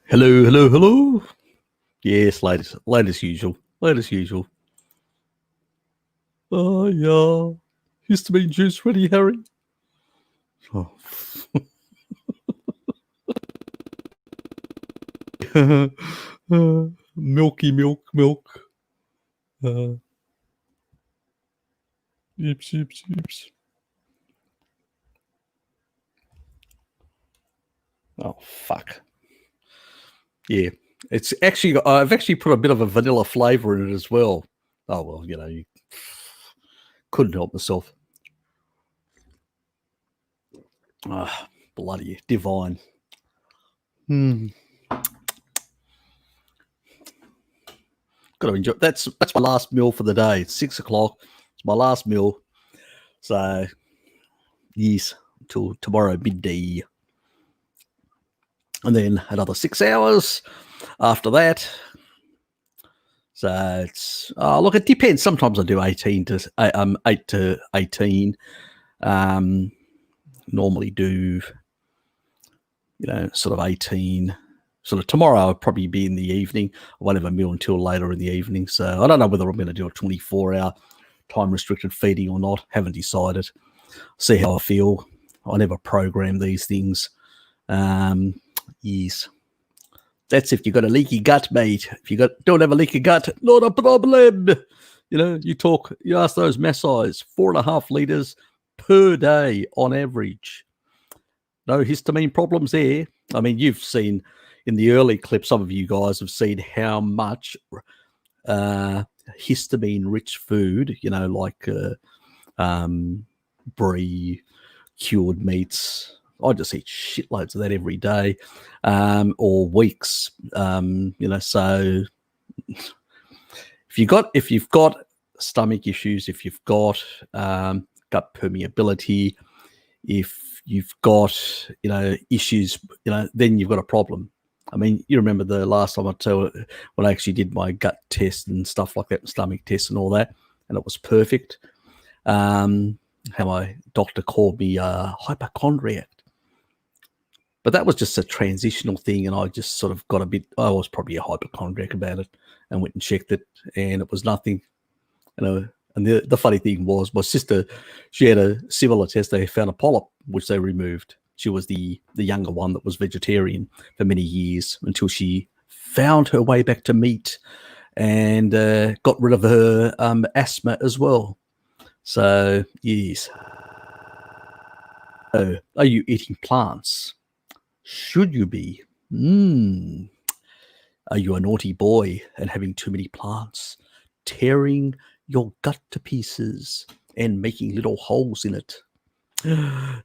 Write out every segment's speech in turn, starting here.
Hello, hello, hello. Yes, late as usual. Late as usual. Oh, yeah. Histamine juice ready, Harry? Oh. Milky milk. Yips. Oh, fuck. Yeah. It's actually, I've actually put a bit of a vanilla flavor in it as well. Oh, well, you couldn't help myself. Ah, bloody divine. Got to enjoy. That's my last meal for the day. It's 6 o'clock. It's my last meal. So, yes, till tomorrow midday. And then another 6 hours after that. So it's look, it depends. Sometimes I do 8 to 18. Normally do sort of 18. Sort of tomorrow I'll probably be in the evening. I won't have a meal until later in the evening. So I don't know whether I'm going to do a 24-hour time restricted feeding or not. Haven't decided. See how I feel. I never program these things. Yes. That's if you got a leaky gut, mate. If you don't have a leaky gut, not a problem. You ask those Maasais, 4.5 liters per day on average. No histamine problems there. I mean, you've seen in the early clip, some of you guys have seen how much histamine-rich food, like brie, cured meats. I just eat shitloads of that every day, or weeks. So if you've got stomach issues, if you've got gut permeability, if you've got issues, then you've got a problem. I mean, you remember the last time when I actually did my gut test and stuff like that, stomach test and all that, and it was perfect. How my doctor called me a hypochondriac. But that was just a transitional thing, and I just sort of got I was probably a hypochondriac about it, and went and checked it, and it was nothing. And the funny thing was, my sister, she had a similar test. They found a polyp, which they removed. She was the younger one that was vegetarian for many years until she found her way back to meat and got rid of her asthma as well. So, yes. Are you eating plants? Should you be? Are you a naughty boy and having too many plants, tearing your gut to pieces and making little holes in it?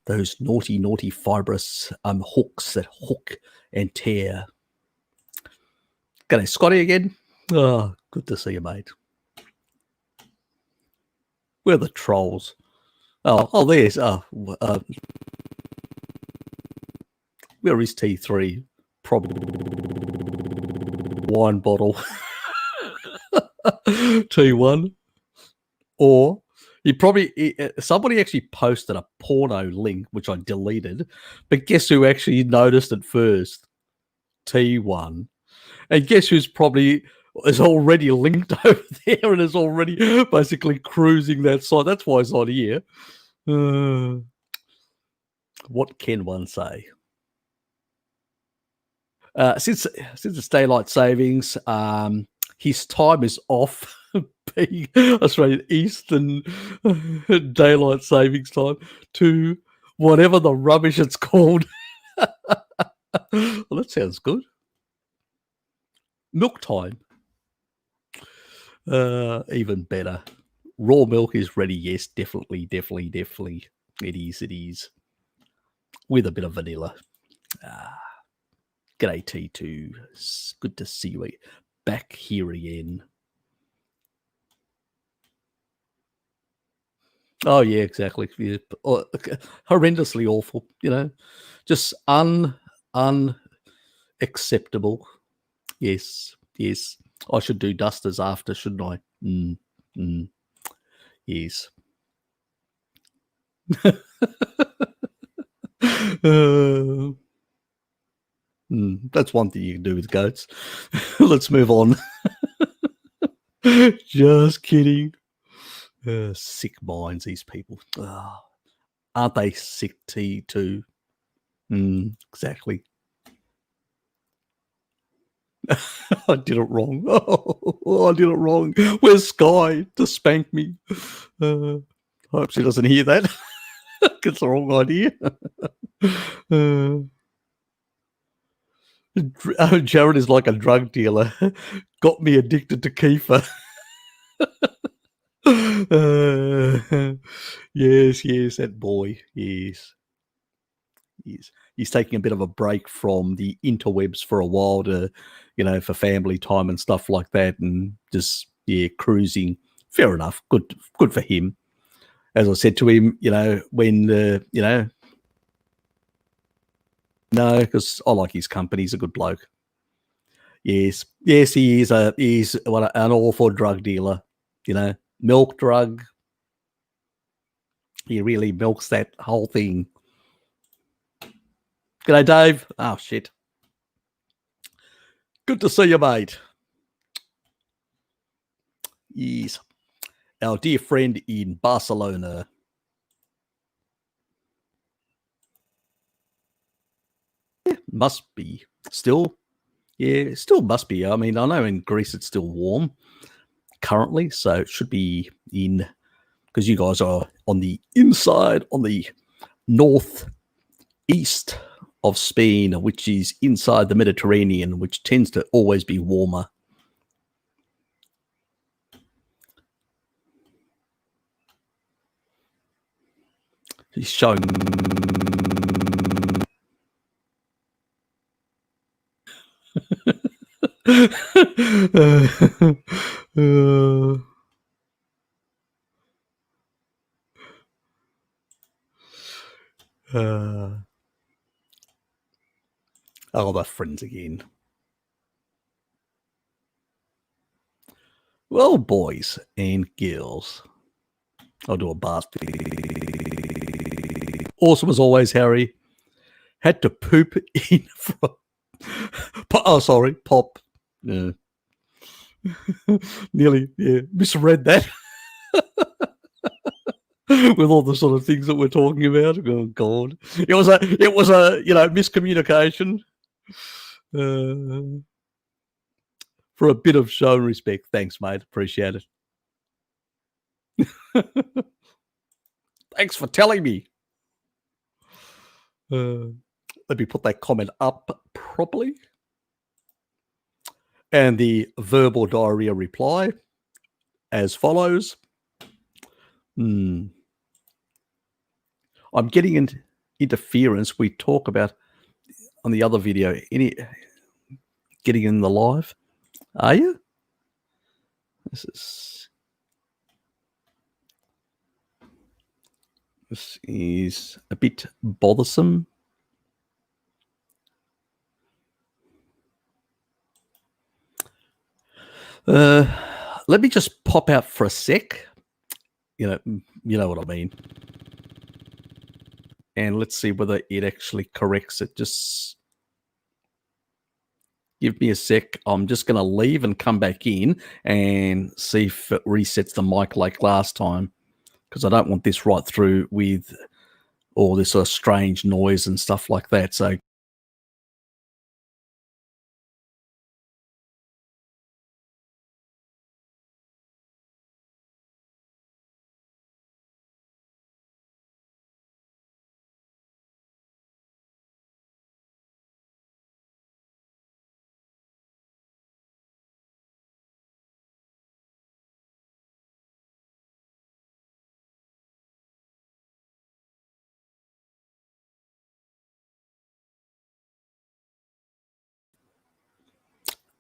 Those naughty fibrous hooks that hook and tear. G'day, Scotty again. Oh, good to see you, mate. Where are the trolls? Oh, there's where is T3? Probably wine bottle. T1. Or somebody actually posted a porno link, which I deleted, but guess who actually noticed it first? T1. And guess who's probably is already linked over there and is already basically cruising that site. That's why it's on here. What can one say? Since it's daylight savings, his time is off being Australian Eastern daylight savings time to whatever the rubbish it's called. Well, that sounds good. Milk time. Even better. Raw milk is ready. Yes, definitely. It is. With a bit of vanilla. G'day, T2. It's good to see you back here again. Oh, yeah, exactly. Yeah. Horrendously awful, just unacceptable. Yes. I should do dusters after, shouldn't I? Yes. That's one thing you can do with goats. Let's move on. Just kidding. Sick minds, these people. Aren't they sick too? Exactly. I did it wrong. Oh, I did it wrong. Where's Sky to spank me? I hope she doesn't hear that. It's the wrong idea. Jared is like a drug dealer. Got me addicted to Kiefer. Yes, that boy. Yes. He's taking a bit of a break from the interwebs for a while to, for family time and stuff like that, and just cruising. Fair enough. Good for him. As I said to him, when no, because I like his company. He's a good bloke. Yes, he is. He's an awful drug dealer. Milk drug. He really milks that whole thing. G'day, Dave. Oh, shit. Good to see you, mate. Yes. Our dear friend in Barcelona. Yeah, must be. Still. Yeah, still must be. I mean, I know in Greece it's still warm currently, so it should be in, because you guys are on the inside, on the northeast of Spain, which is inside the Mediterranean, which tends to always be warmer. He's showing. Oh, they're friends again. Well, boys and girls, I'll do a basket. Awesome as always, Harry. Had to poop in from. Oh, sorry, pop. Yeah. Nearly, misread that. With all the sort of things that we're talking about. Oh God, it was a miscommunication. For a bit of show and respect, thanks, mate. Appreciate it. Thanks for telling me. Let me put that comment up properly. And the verbal diarrhea reply as follows. I'm getting interference. We talk about on the other video. Getting in the live? Are you? This is a bit bothersome. Let me just pop out for a sec. You know what I mean. And let's see whether it actually corrects it. Just give me a sec. I'm just going to leave and come back in and see if it resets the mic like last time, because I don't want this right through with all this sort of strange noise and stuff like that. So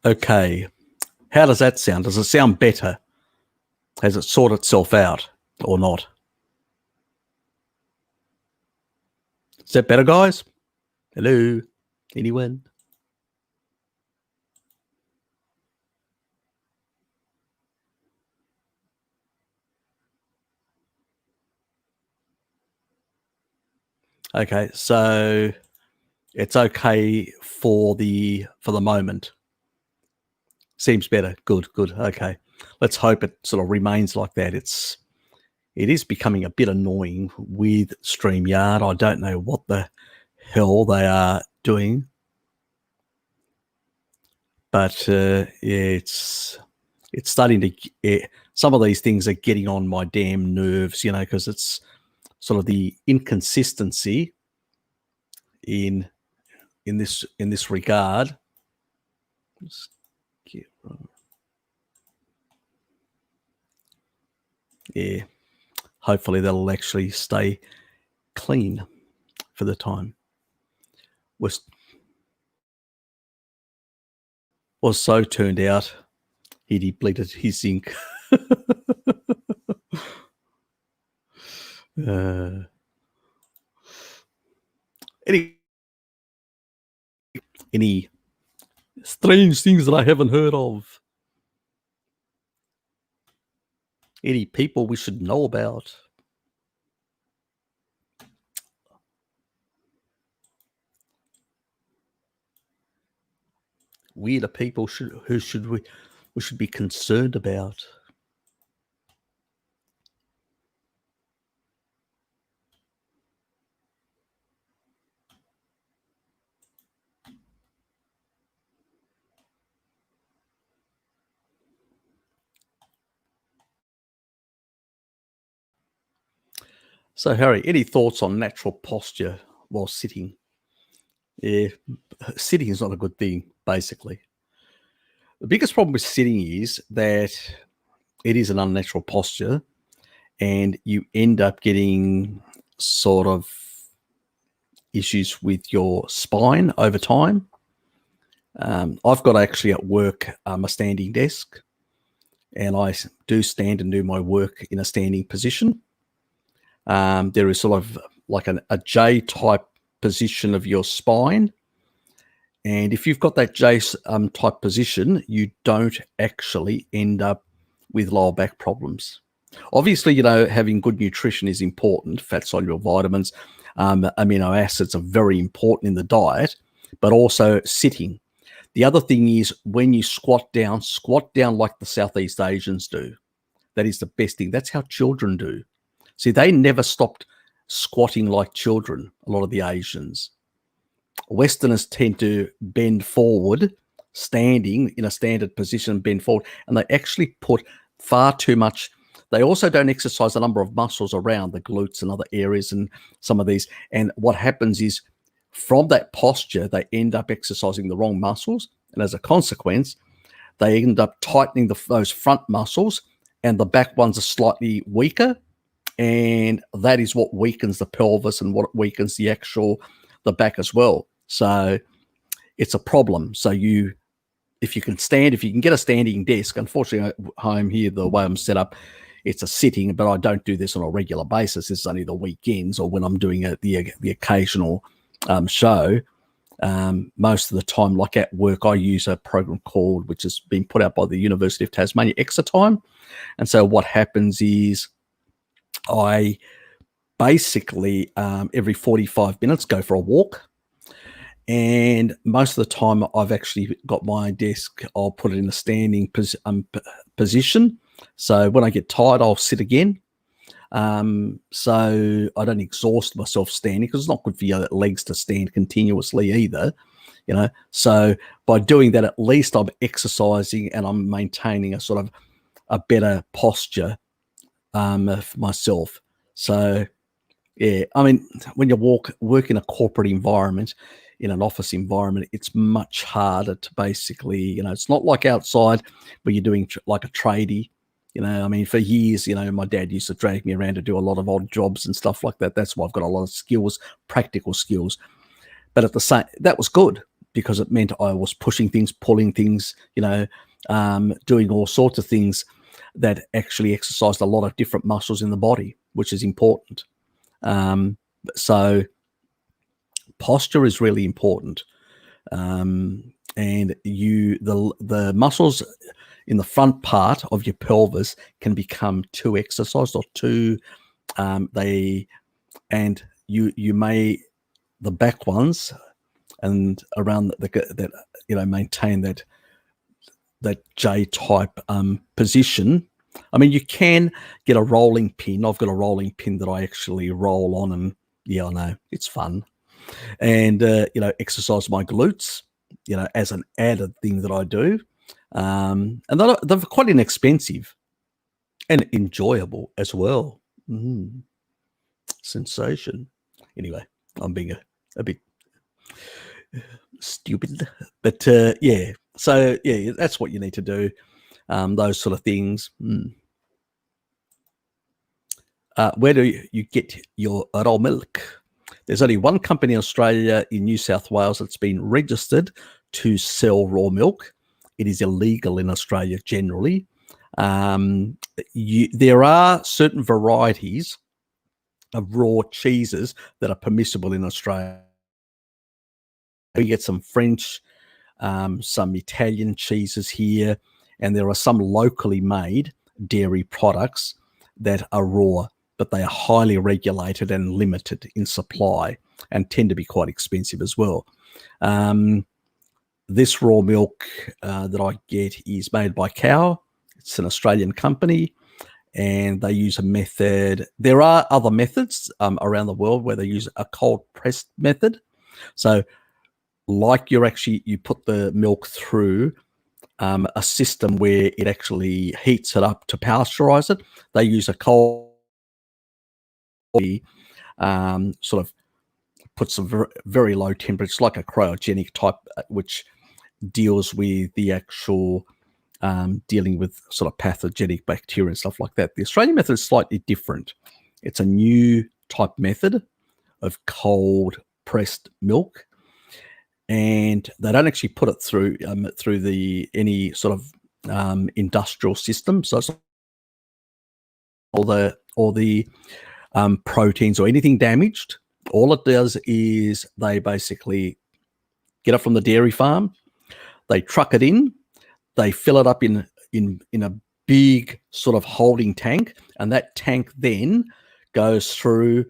okay. How does that sound? Does it sound better? Has it sorted itself out or not? Is that better, guys? Hello? Anyone? Okay, so It's okay for the moment. Seems better. Good. Okay. Let's hope it sort of remains like that. It is becoming a bit annoying with StreamYard. I don't know what the hell they are doing. But yeah, it's starting to, some of these things are getting on my damn nerves, because it's sort of the inconsistency in this regard. Yeah, hopefully that'll actually stay clean for the time. Was so turned out he depleted his ink. Any strange things that I haven't heard of? Any people we should know about? Weirder people we should be concerned about? So, Harry, any thoughts on natural posture while sitting? Yeah, sitting is not a good thing, basically. The biggest problem with sitting is that it is an unnatural posture, and you end up getting sort of issues with your spine over time. I've got actually at work a standing desk, and I do stand and do my work in a standing position. There is sort of like a J type position of your spine. And if you've got that J type position, you don't actually end up with lower back problems. Obviously, having good nutrition is important. Fat soluble vitamins, amino acids are very important in the diet, but also sitting. The other thing is when you squat down like the Southeast Asians do. That is the best thing. That's how children do. See, they never stopped squatting like children, a lot of the Asians. Westerners tend to bend forward, standing in a standard position, bend forward, and they actually put far too much. They also don't exercise a number of muscles around the glutes and other areas and some of these. And what happens is from that posture, they end up exercising the wrong muscles. And as a consequence, they end up tightening those front muscles, and the back ones are slightly weaker. And that is what weakens the pelvis and what weakens the back as well. So it's a problem. So if you can get a standing desk, unfortunately at home here, the way I'm set up, it's a sitting, but I don't do this on a regular basis. It's only the weekends or when I'm doing the occasional show. Most of the time, like at work, I use a program which has been put out by the University of Tasmania, Exertime. And so what happens is I basically every 45 minutes go for a walk. And most of the time I've actually got my desk, I'll put it in a standing position. So when I get tired, I'll sit again. So I don't exhaust myself standing, because it's not good for your legs to stand continuously either, So by doing that, at least I'm exercising and I'm maintaining a sort of a better posture for myself. So yeah, I mean, when you work in a corporate environment, in an office environment, it's much harder to basically, it's not like outside where you're doing like a tradie. I mean, for years, my dad used to drag me around to do a lot of odd jobs and stuff like that. That's why I've got a lot of skills, practical skills. But that was good, because it meant I was pushing things, pulling things, doing all sorts of things that actually exercised a lot of different muscles in the body, which is important. So posture is really important. And the muscles in the front part of your pelvis can become too exercised or too the back ones and around that maintain that J type position. I mean, you can get a rolling pin. I've got a rolling pin that I actually roll on, and yeah, I know it's fun. And exercise my glutes, as an added thing that I do. And they're quite inexpensive and enjoyable as well. Sensation. Anyway, I'm being a bit stupid, but yeah. So yeah, that's what you need to do. Those sort of things. Where do you get your raw milk? There's only one company in Australia, in New South Wales, that's been registered to sell raw milk. It is illegal in Australia generally. There are certain varieties of raw cheeses that are permissible in Australia. We get some French, some Italian cheeses here, and there are some locally made dairy products that are raw, but they are highly regulated and limited in supply and tend to be quite expensive as well. This raw milk that I get is made by cow. It's an Australian company, and they use a method. There are other methods around the world where they use a cold pressed method. So like you put the milk through a system where it actually heats it up to pasteurize it. They use a cold sort of puts a very, very low temperature. It's like a cryogenic type, which deals with the actual dealing with sort of pathogenic bacteria and stuff like that. The Australian method is slightly different. It's a new type method of cold pressed milk, and they don't actually put it through any sort of industrial system. So it's all the proteins or anything damaged. All it does is they basically get it from the dairy farm, they truck it in, they fill it up in a big sort of holding tank, and that tank then goes through,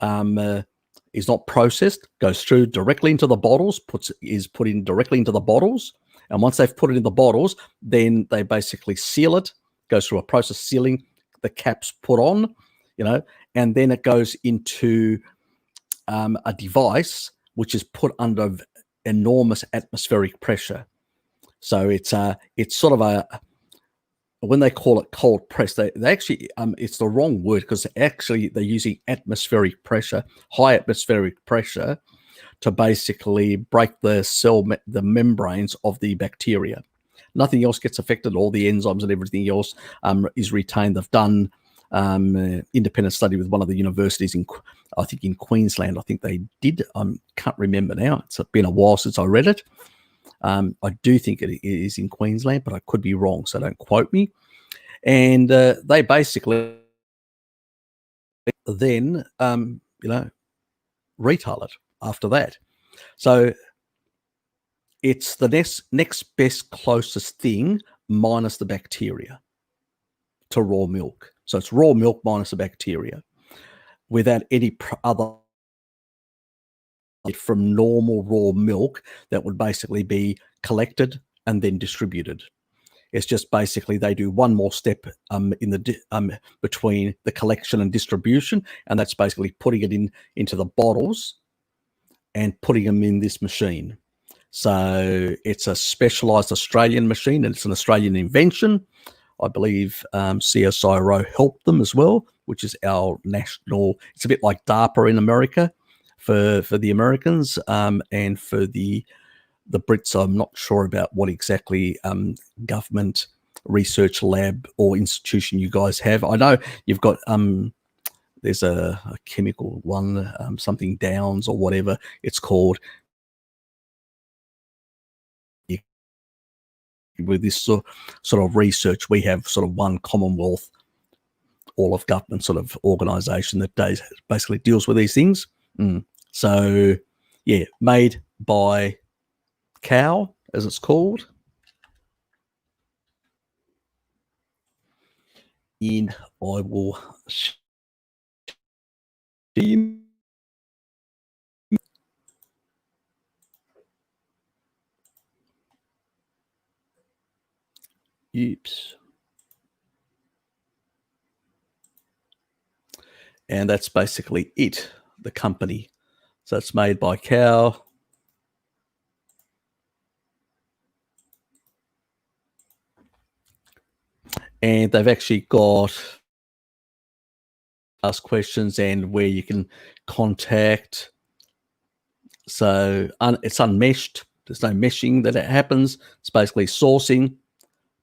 is not processed, goes through directly into the bottles, is put in directly into the bottles. And once they've put it in the bottles, then they basically seal it, goes through a process sealing, the cap's put on, and then it goes into a device which is put under enormous atmospheric pressure. So it's sort of when they call it cold press, they actually it's the wrong word, because actually they're using atmospheric pressure, high atmospheric pressure, to basically break the membranes of the bacteria. Nothing else gets affected. All the enzymes and everything else is retained. They've done independent study with one of the universities in Queensland. I think they did. Can't remember now. It's been a while since I read it. I do think it is in Queensland, but I could be wrong, so don't quote me. And they basically then, retail it after that. So it's the next best closest thing minus the bacteria to raw milk. So it's raw milk minus the bacteria without any other from normal raw milk that would basically be collected and then distributed. It's just basically they do one more step in the between the collection and distribution, and that's basically putting it into the bottles and putting them in this machine. So it's a specialized Australian machine, and it's an Australian invention. I believe CSIRO helped them as well, which is our national. It's a bit like DARPA in America for the Americans, and for the Brits, I'm not sure about what exactly government research lab or institution you guys have. I know you've got there's a chemical one, something Downs or whatever it's called. With this sort of research, we have sort of one Commonwealth, all of government sort of organisation that basically deals with these things. So, yeah, made by cow, as it's called. I will Oops. And that's basically it, the company. So it's made by cow. And they've actually got ask questions and where you can contact. So it's unmeshed. There's no meshing that happens. It's basically sourcing,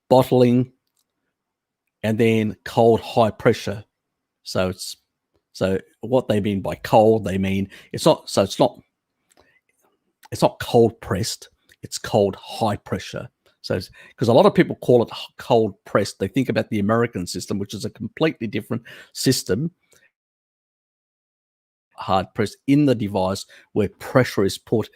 bottling, and then cold high pressure. So what they mean by cold, they mean it's not cold pressed, it's cold high pressure. So because a lot of people call it cold pressed, they think about the American system, which is a completely different system. Hard press in the device where pressure is put.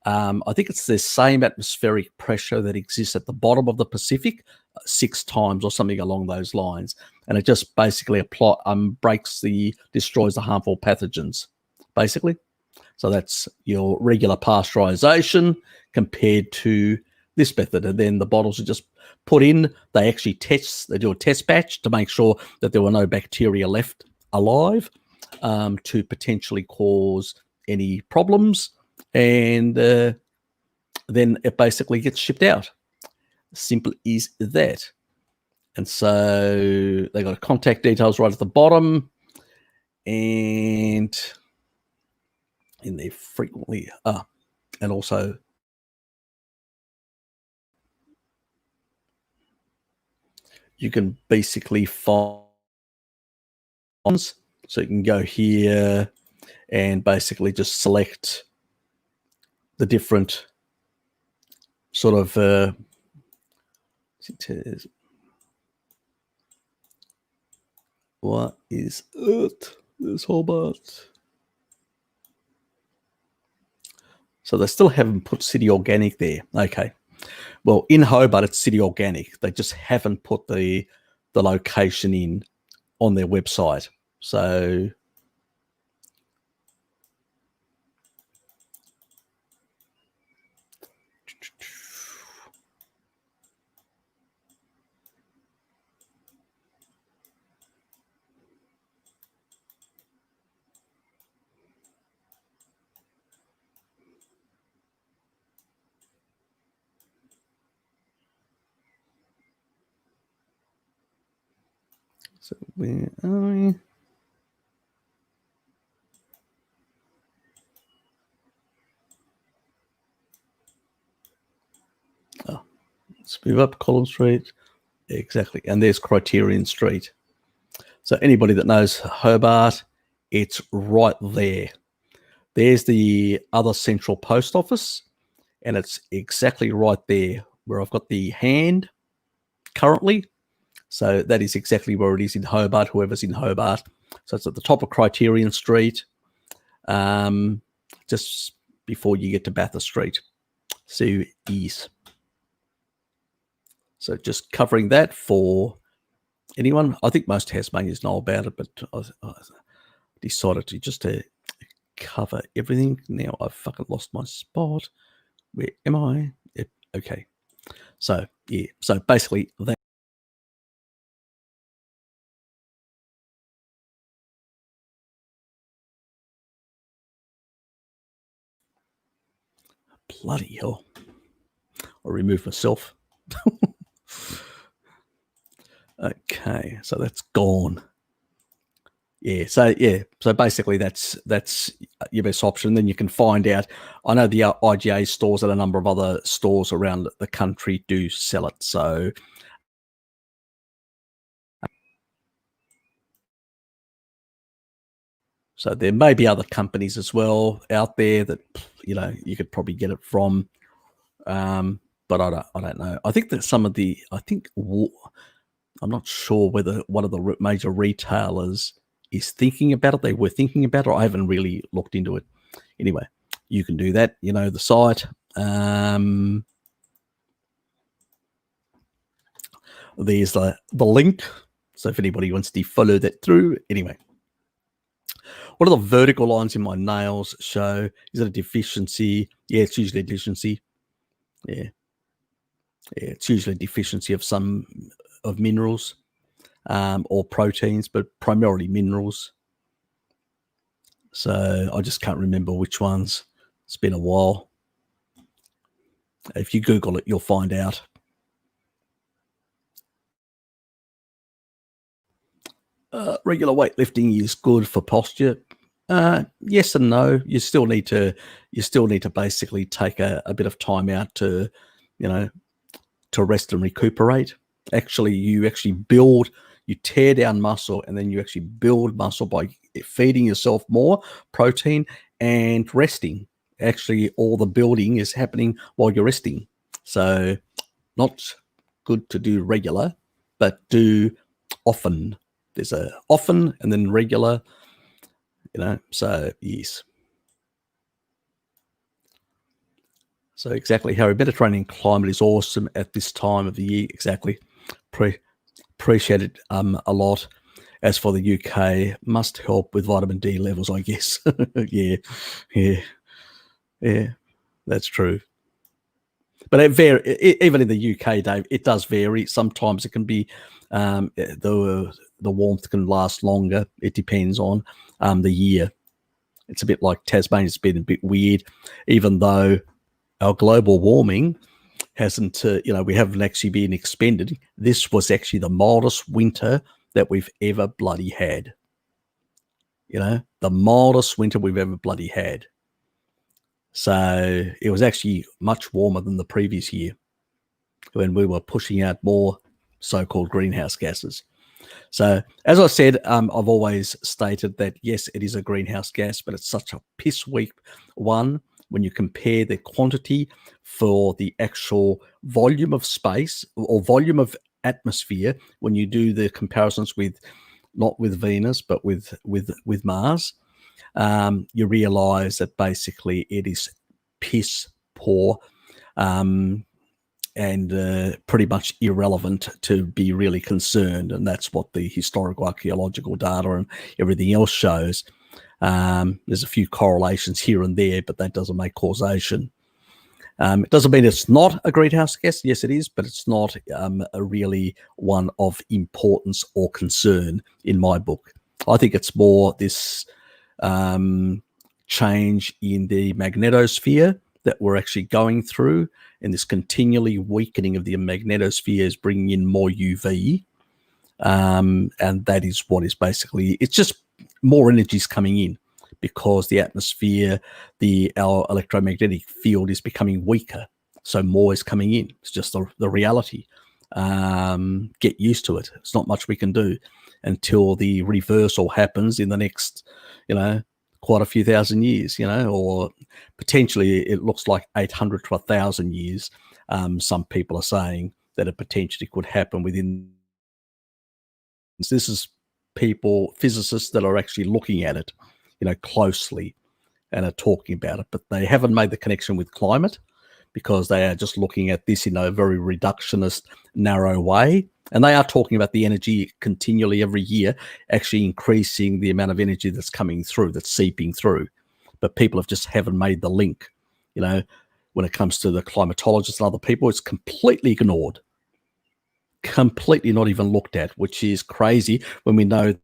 I think it's the same atmospheric pressure that exists at the bottom of the Pacific 6 times or something along those lines. And it just basically destroys the harmful pathogens, basically. So that's your regular pasteurization compared to this method. And then the bottles are just put in. They actually they do a test batch to make sure that there were no bacteria left alive to potentially cause any problems. And then it basically gets shipped out. Simple as that. And so they got contact details right at the bottom. And in there frequently and also you can basically find, so you can go here and basically just select the different sort of what is it? This whole part. So they still haven't put City Organic there. Okay. Well, in Hobart, it's City Organic. They just haven't put the location in on their website. So where are we? Oh, let's move up Collins Street. Exactly. And there's Criterion Street. So anybody that knows Hobart, it's right there. There's the other central post office, and it's exactly right there where I've got the hand currently. So that is exactly where it is in Hobart, whoever's in Hobart. So it's at the top of Criterion Street, just before you get to Bathurst Street. So ease. So just covering that for anyone. I think most Tasmanians know about it, but I decided to cover everything. Now I've fucking lost my spot. Where am I? Okay. So yeah. So basically that. Bloody hell. I'll remove myself. Okay, so that's gone. Yeah, so basically that's your best option. Then you can find out. I know the IGA stores and a number of other stores around the country do sell it. So there may be other companies as well out there that you could probably get it from. But I don't know. I think that I'm not sure whether one of the major retailers is thinking about it. They were thinking about it. I haven't really looked into it. Anyway, you can do that. The site. There's the link. So if anybody wants to follow that through. Anyway, what are the vertical lines in my nails show? Is it a deficiency? Yeah, it's usually a deficiency. Yeah. It's usually deficiency of some of minerals or proteins, but primarily minerals. So I just can't remember which ones. It's been a while. If you Google it, you'll find out. Regular weightlifting is good for posture. Yes and no. You still need to basically take a bit of time out to, to rest and recuperate. You tear down muscle, and then you actually build muscle by feeding yourself more protein and resting. Actually, all the building is happening while you're resting. So not good to do regular, but do often. There's a often and then regular, so yes. So exactly, Harry, Mediterranean climate is awesome at this time of the year. Exactly. Appreciate it a lot. As for the UK, must help with vitamin D levels, I guess. Yeah, that's true. But even in the UK, Dave, it does vary. Sometimes it can be the warmth can last longer. It depends on the year. It's a bit like Tasmania's been a bit weird, even though our global warming hasn't, we haven't actually been expended. This was actually the mildest winter that we've ever bloody had. The mildest winter we've ever bloody had. So it was actually much warmer than the previous year when we were pushing out more so-called greenhouse gases. So as I said, I've always stated that, yes, it is a greenhouse gas, but it's such a piss weak one when you compare the quantity for the actual volume of space or volume of atmosphere when you do the comparisons with, not with Venus, but with Mars. You realize that basically it is piss poor and pretty much irrelevant to be really concerned. And that's what the historical archaeological data and everything else shows. There's a few correlations here and there, but that doesn't make causation. It doesn't mean it's not a greenhouse gas. Yes, it is, but it's not a really one of importance or concern in my book. I think it's more this change in the magnetosphere that we're actually going through, and this continually weakening of the magnetosphere is bringing in more UV, and that is what is basically, it's just more energy is coming in because the atmosphere, our electromagnetic field is becoming weaker, so more is coming in. It's just the reality. Get used to it. It's not much we can do until the reversal happens in the next, quite a few thousand years, or potentially it looks like 800 to 1,000 years. Some people are saying that it potentially could happen within. This is physicists that are actually looking at it, closely and are talking about it, but they haven't made the connection with climate because they are just looking at this in a very reductionist, narrow way. And they are talking about the energy continually every year, actually increasing the amount of energy that's coming through, that's seeping through. But people haven't made the link. When it comes to the climatologists and other people, it's completely ignored, completely not even looked at, which is crazy when we know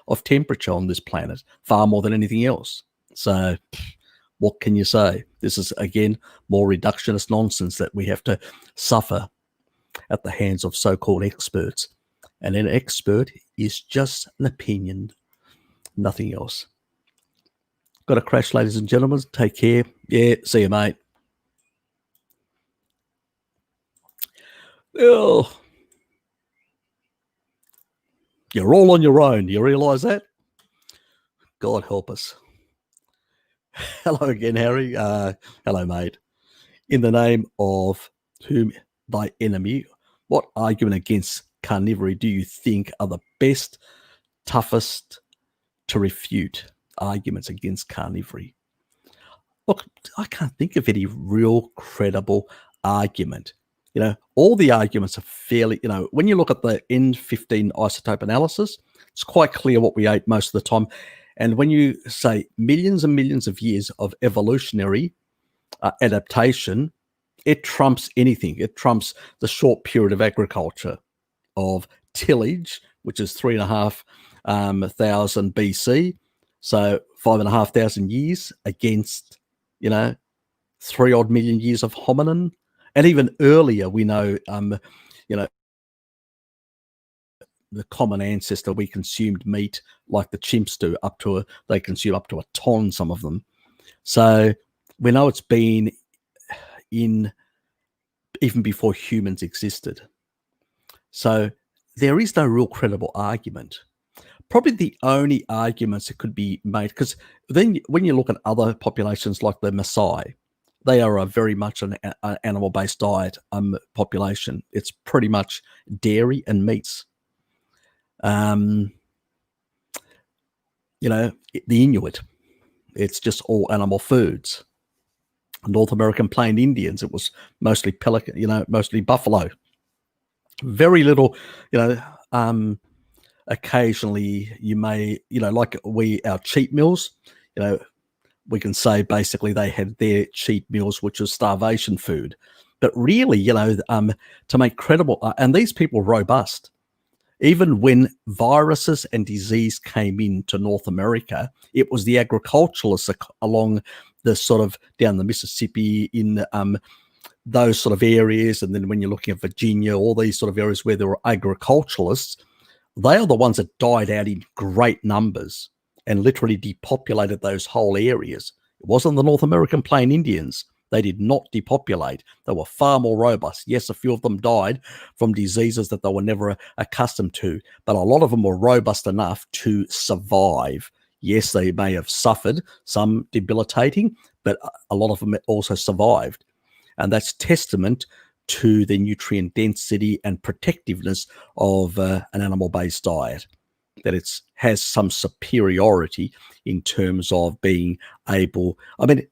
of temperature on this planet far more than anything else. So what can you say? This is, again, more reductionist nonsense that we have to suffer at the hands of so-called experts. And an expert is just an opinion, nothing else. Got to crash, ladies and gentlemen. Take care. Yeah, see you, mate. Oh, you're all on your own. Do you realise that? God help us. Hello again, Harry. Hello, mate. In the name of whom thy enemy, what argument against carnivory do you think are the best, toughest to refute arguments against carnivory? Look, I can't think of any real credible argument. All the arguments are fairly, when you look at the N15 isotope analysis, it's quite clear what we ate most of the time. And when you say millions and millions of years of evolutionary adaptation, it trumps anything. It trumps the short period of agriculture, of tillage, which is 3,500 BC, so 5,500 years against, 3 odd million years of hominin. And even earlier, we know, the common ancestor, we consumed meat like the chimps do, they consume up to a ton, some of them. So we know it's been in even before humans existed. So there is no real credible argument. Probably the only arguments that could be made, because then when you look at other populations like the Maasai, they are a very much an animal-based diet population. It's pretty much dairy and meats. The Inuit, it's just all animal foods. North American Plain Indians, it was mostly pelican, mostly buffalo. Very little, occasionally you may, like our cheat meals, we can say basically they had their cheat meals, which was starvation food. But really, to make credible, and these people were robust. Even when viruses and disease came into North America, it was the agriculturalists along the sort of down the Mississippi in those sort of areas. And then when you're looking at Virginia, all these sort of areas where there were agriculturalists, they are the ones that died out in great numbers and literally depopulated those whole areas. It wasn't the North American Plain Indians. They did not depopulate. They were far more robust. Yes, a few of them died from diseases that they were never accustomed to, but a lot of them were robust enough to survive. Yes, they may have suffered some debilitating, but a lot of them also survived. And that's testament to the nutrient density and protectiveness of an animal-based diet, that it has some superiority in terms of being able, I'm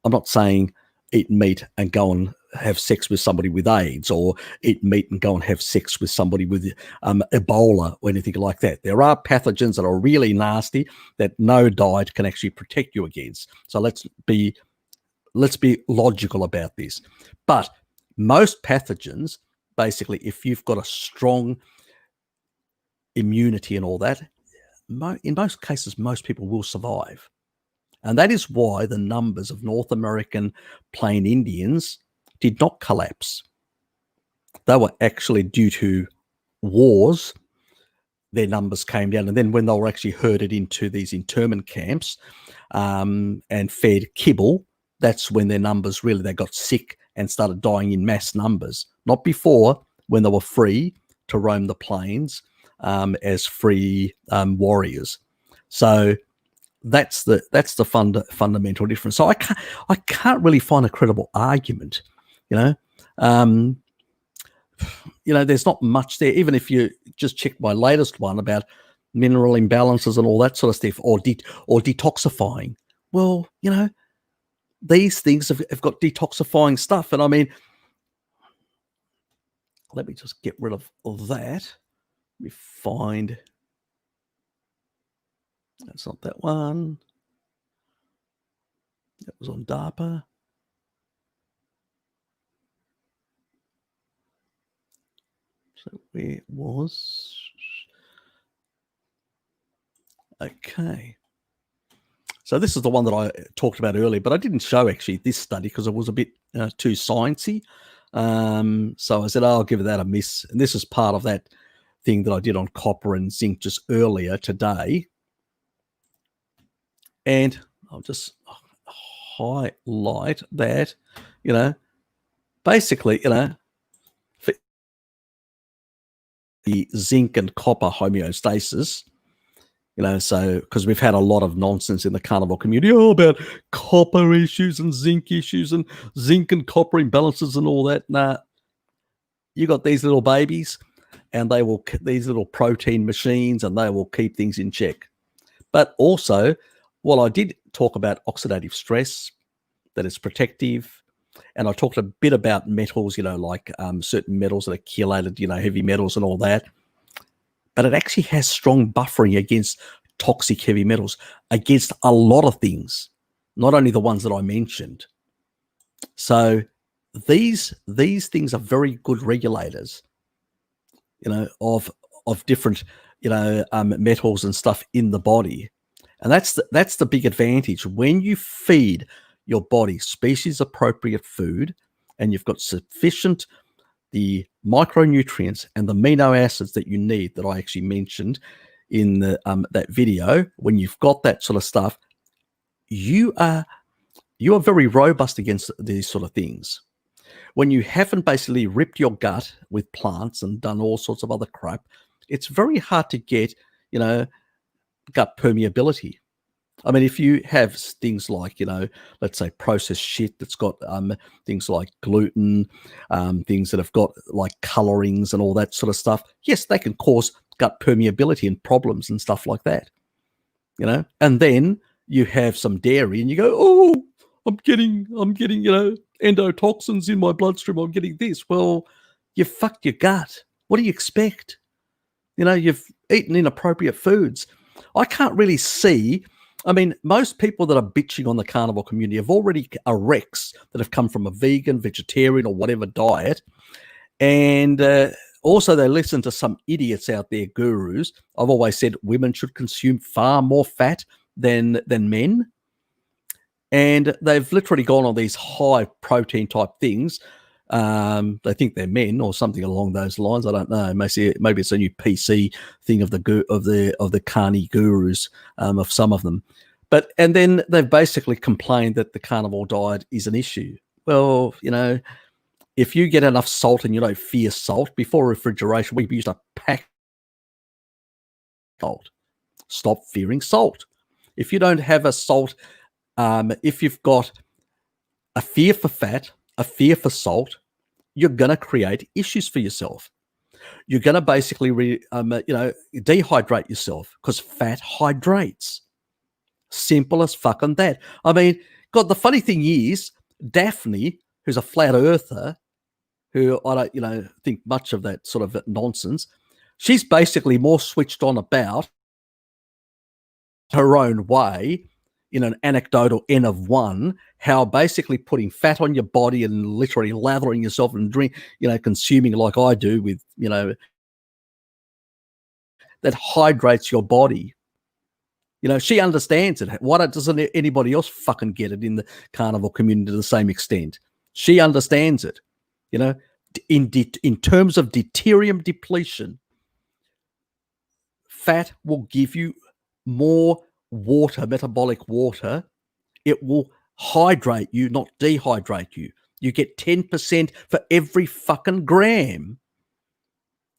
not saying eat meat and go and have sex with somebody with AIDS, or eat meat and go and have sex with somebody with Ebola or anything like that. There are pathogens that are really nasty that no diet can actually protect you against. So let's be logical about this. But most pathogens, basically, if you've got a strong immunity and all that, in most cases, most people will survive. And that is why the numbers of North American Plain Indians did not collapse. They were actually, due to wars, their numbers came down. And then when they were actually herded into these internment camps and fed kibble, that's when their numbers really, they got sick and started dying in mass numbers. Not before, when they were free to roam the plains as free warriors. So that's the fundamental difference. So I can't really find a credible argument. There's not much there. Even if you just check my latest one about mineral imbalances and all that sort of stuff, or detoxifying. Well, these things have got detoxifying stuff, and let me just get rid of that. Let me find. That's not that one. That was on DARPA. So where it was. Okay. So this is the one that I talked about earlier, but I didn't show actually this study because it was a bit too sciencey. So I said, I'll give that a miss. And this is part of that thing that I did on copper and zinc just earlier today. And I'll just highlight that, basically, for the zinc and copper homeostasis, so because we've had a lot of nonsense in the carnivore community about copper issues and zinc issues and zinc and copper imbalances and all that. Nah, you got these little babies and these little protein machines, and they will keep things in check. But also, well, I did talk about oxidative stress, that it's protective. And I talked a bit about metals, like certain metals that are chelated, heavy metals and all that. But it actually has strong buffering against toxic heavy metals, against a lot of things, not only the ones that I mentioned. So these things are very good regulators, of different, metals and stuff in the body. And that's the big advantage. When you feed your body species appropriate food and you've got sufficient the micronutrients and the amino acids that you need that I actually mentioned in the that video, when you've got that sort of stuff, you are very robust against these sort of things. When you haven't basically ripped your gut with plants and done all sorts of other crap, it's very hard to get, gut permeability. I mean, if you have things like, let's say processed shit that's got things like gluten, things that have got like colorings and all that sort of stuff, yes, they can cause gut permeability and problems and stuff like that, And then you have some dairy and you go, oh, I'm getting, endotoxins in my bloodstream. I'm getting this. Well, you fucked your gut. What do you expect? You've eaten inappropriate foods. I can't really see. I mean, most people that are bitching on the carnivore community have already wrecks that have come from a vegan, vegetarian, or whatever diet. And also they listen to some idiots out there, gurus. I've always said women should consume far more fat than men. And they've literally gone on these high protein type things. They think they're men or something along those lines. I don't know. Maybe it's a new PC thing of the carny gurus, of some of them. And then they've basically complained that the carnivore diet is an issue. Well, if you get enough salt and you don't fear salt, before refrigeration, we used to pack salt. Stop fearing salt. If you don't have a salt, if you've got a fear for fat, a fear for salt, you're going to create issues for yourself. You're going to basically, dehydrate yourself because fat hydrates. Simple as fucking that. I mean, God, the funny thing is, Daphne, who's a flat earther, who I don't, think much of that sort of nonsense, she's basically more switched on about her own way in an anecdotal N of one, how basically putting fat on your body and literally lathering yourself and consuming like I do with, that hydrates your body. She understands it. Why doesn't anybody else fucking get it in the carnivore community to the same extent? She understands it. In terms of deuterium depletion, fat will give you more water, metabolic water. It will hydrate you, not dehydrate you. You get 10% for every fucking gram,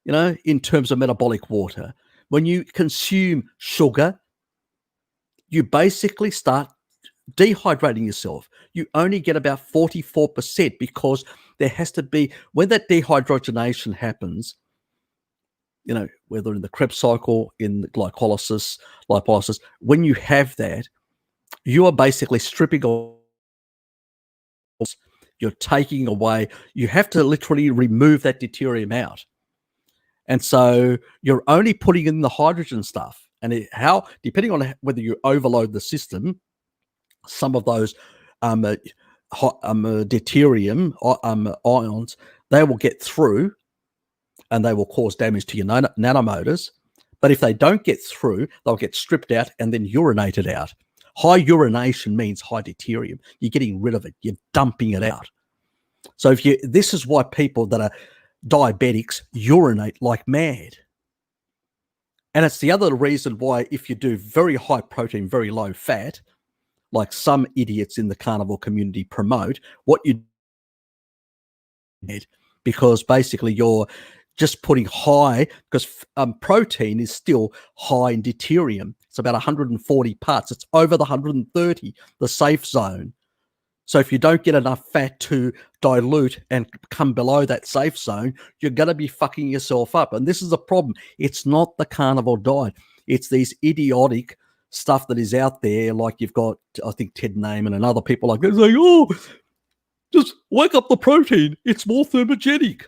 in terms of metabolic water. When you consume sugar, you basically start dehydrating yourself. You only get about 44% because there has to be, when that dehydrogenation happens, whether in the Krebs cycle, in the lipolysis, when you have that, you are basically stripping off, you're taking away, you have to literally remove that deuterium out. And so you're only putting in the hydrogen stuff. And depending on whether you overload the system, some of those deuterium ions, they will get through and they will cause damage to your nanomotors. But if they don't get through, they'll get stripped out and then urinated out. High urination means high deuterium. You're getting rid of it. You're dumping it out. So this is why people that are diabetics urinate like mad. And it's the other reason why, if you do very high protein, very low fat, like some idiots in the carnivore community promote, what you need, because basically you're just putting high, because protein is still high in deuterium. It's about 140 parts. It's over the 130, the safe zone. So if you don't get enough fat to dilute and come below that safe zone, you're going to be fucking yourself up. And this is a problem. It's not the carnivore diet. It's these idiotic stuff that is out there. Like you've got, I think, Ted Naiman and other people like this saying, oh, just wake up the protein. It's more thermogenic.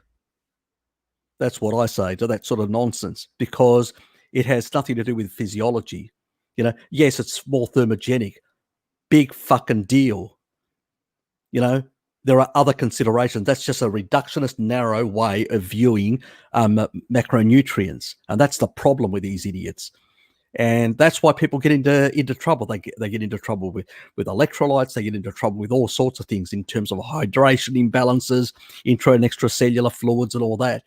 That's what I say to that sort of nonsense, because it has nothing to do with physiology. Yes, it's more thermogenic. Big fucking deal. there are other considerations. That's just a reductionist, narrow way of viewing macronutrients, and that's the problem with these idiots. And that's why people get into trouble. They get into trouble with electrolytes. They get into trouble with all sorts of things in terms of hydration imbalances, intra and extracellular fluids, and all that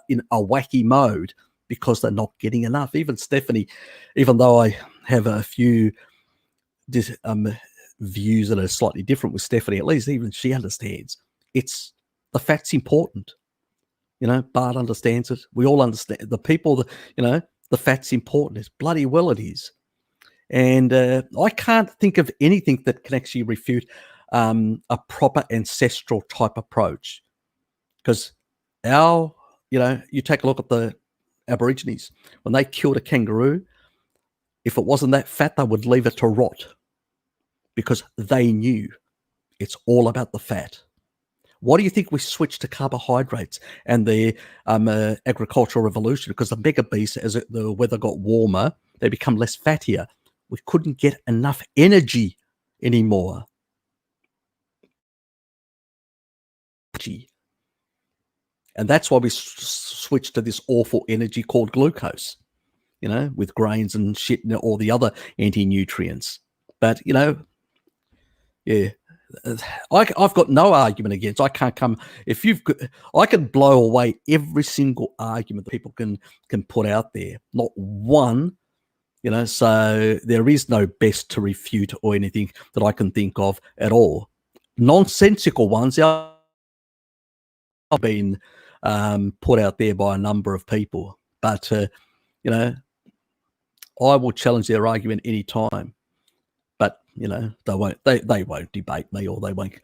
in a wacky mode because they're not getting enough. Even Stephanie, even though I have a few views that are slightly different with Stephanie, at least even she understands it's the fat's important. Bart understands it. We all understand. The people that, the fat's important. It's bloody well it is. And I can't think of anything that can actually refute a proper ancestral type approach. Because you take a look at the Aborigines. When they killed a kangaroo, if it wasn't that fat, they would leave it to rot because they knew it's all about the fat. Why do you think we switched to carbohydrates and the agricultural revolution? Because the mega beasts, as the weather got warmer, they become less fattier. We couldn't get enough energy anymore. And that's why we switched to this awful energy called glucose, with grains and shit and all the other anti-nutrients. But, yeah. I've got no argument against. I can't come if you've got, I can blow away every single argument that people can put out there. Not one, so there is no best to refute or anything that I can think of at all. Nonsensical ones have been put out there by a number of people, but I will challenge their argument any time. But they won't debate me, or they won't,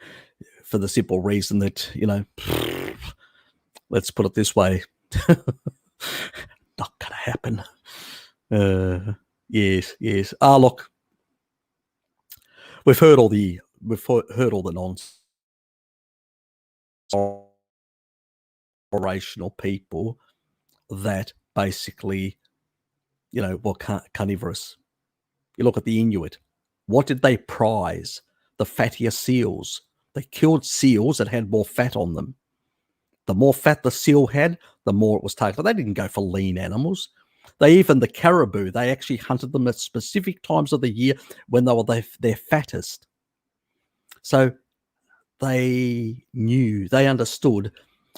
for the simple reason that let's put it this way, not gonna happen. Yes. Look, we've heard all the nonsense. Operational people that basically, were carnivorous. You look at the Inuit. What did they prize? The fattier seals. They killed seals that had more fat on them. The more fat the seal had, the more it was taken. They didn't go for lean animals. The caribou, they actually hunted them at specific times of the year when they were their fattest. So they knew, they understood.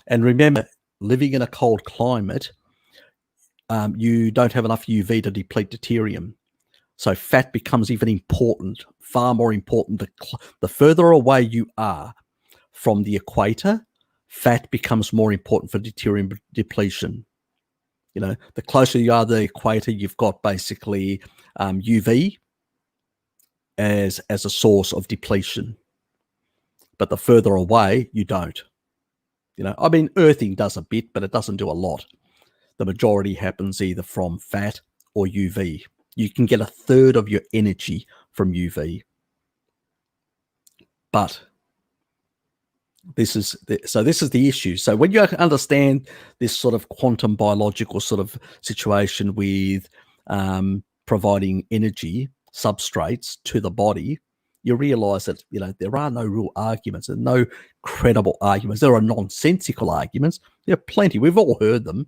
And remember, living in a cold climate, you don't have enough UV to deplete deuterium. So fat becomes even important, far more important. The further away you are from the equator, fat becomes more important for deuterium depletion. The closer you are to the equator, you've got basically UV as a source of depletion. But the further away, you don't. Earthing does a bit, but it doesn't do a lot. The majority happens either from fat or UV. You can get a third of your energy from UV. But this is the issue. So when you understand this sort of quantum biological sort of situation with providing energy substrates to the body, you realize that there are no real arguments and no credible arguments. There are nonsensical arguments. There are plenty. We've all heard them,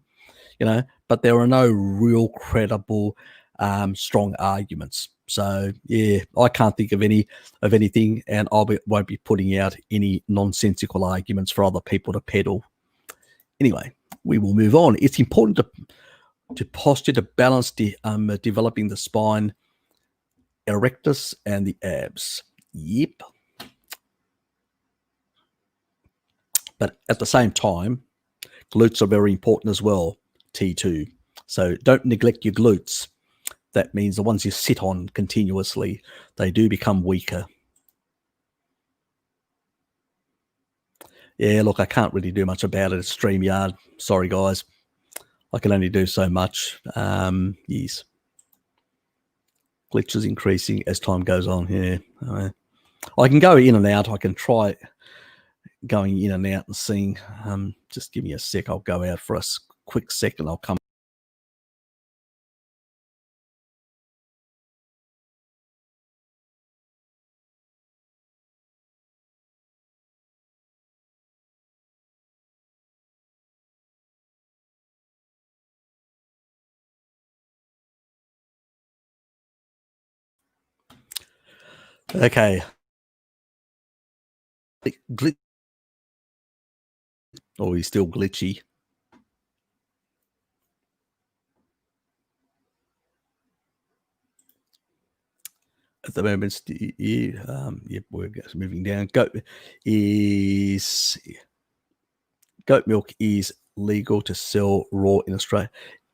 but there are no real credible strong arguments. So yeah, I can't think of anything, and won't be putting out any nonsensical arguments for other people to peddle. Anyway, we will move on. It's important to posture to balance developing the spine erectus and the abs. Yep. But at the same time, glutes are very important as well, T2. So don't neglect your glutes. That means the ones you sit on continuously, they do become weaker. Yeah, look, I can't really do much about it. It's StreamYard. Sorry, guys. I can only do so much. Yes. Glitches increasing as time goes on. Yeah. I can go in and out. I can try going in and out and seeing. Just give me a sec. I'll go out for a quick second. I'll come. Okay. Oh, he's still glitchy. At the moment, yep, we're moving down. Goat milk is legal to sell raw in Australia.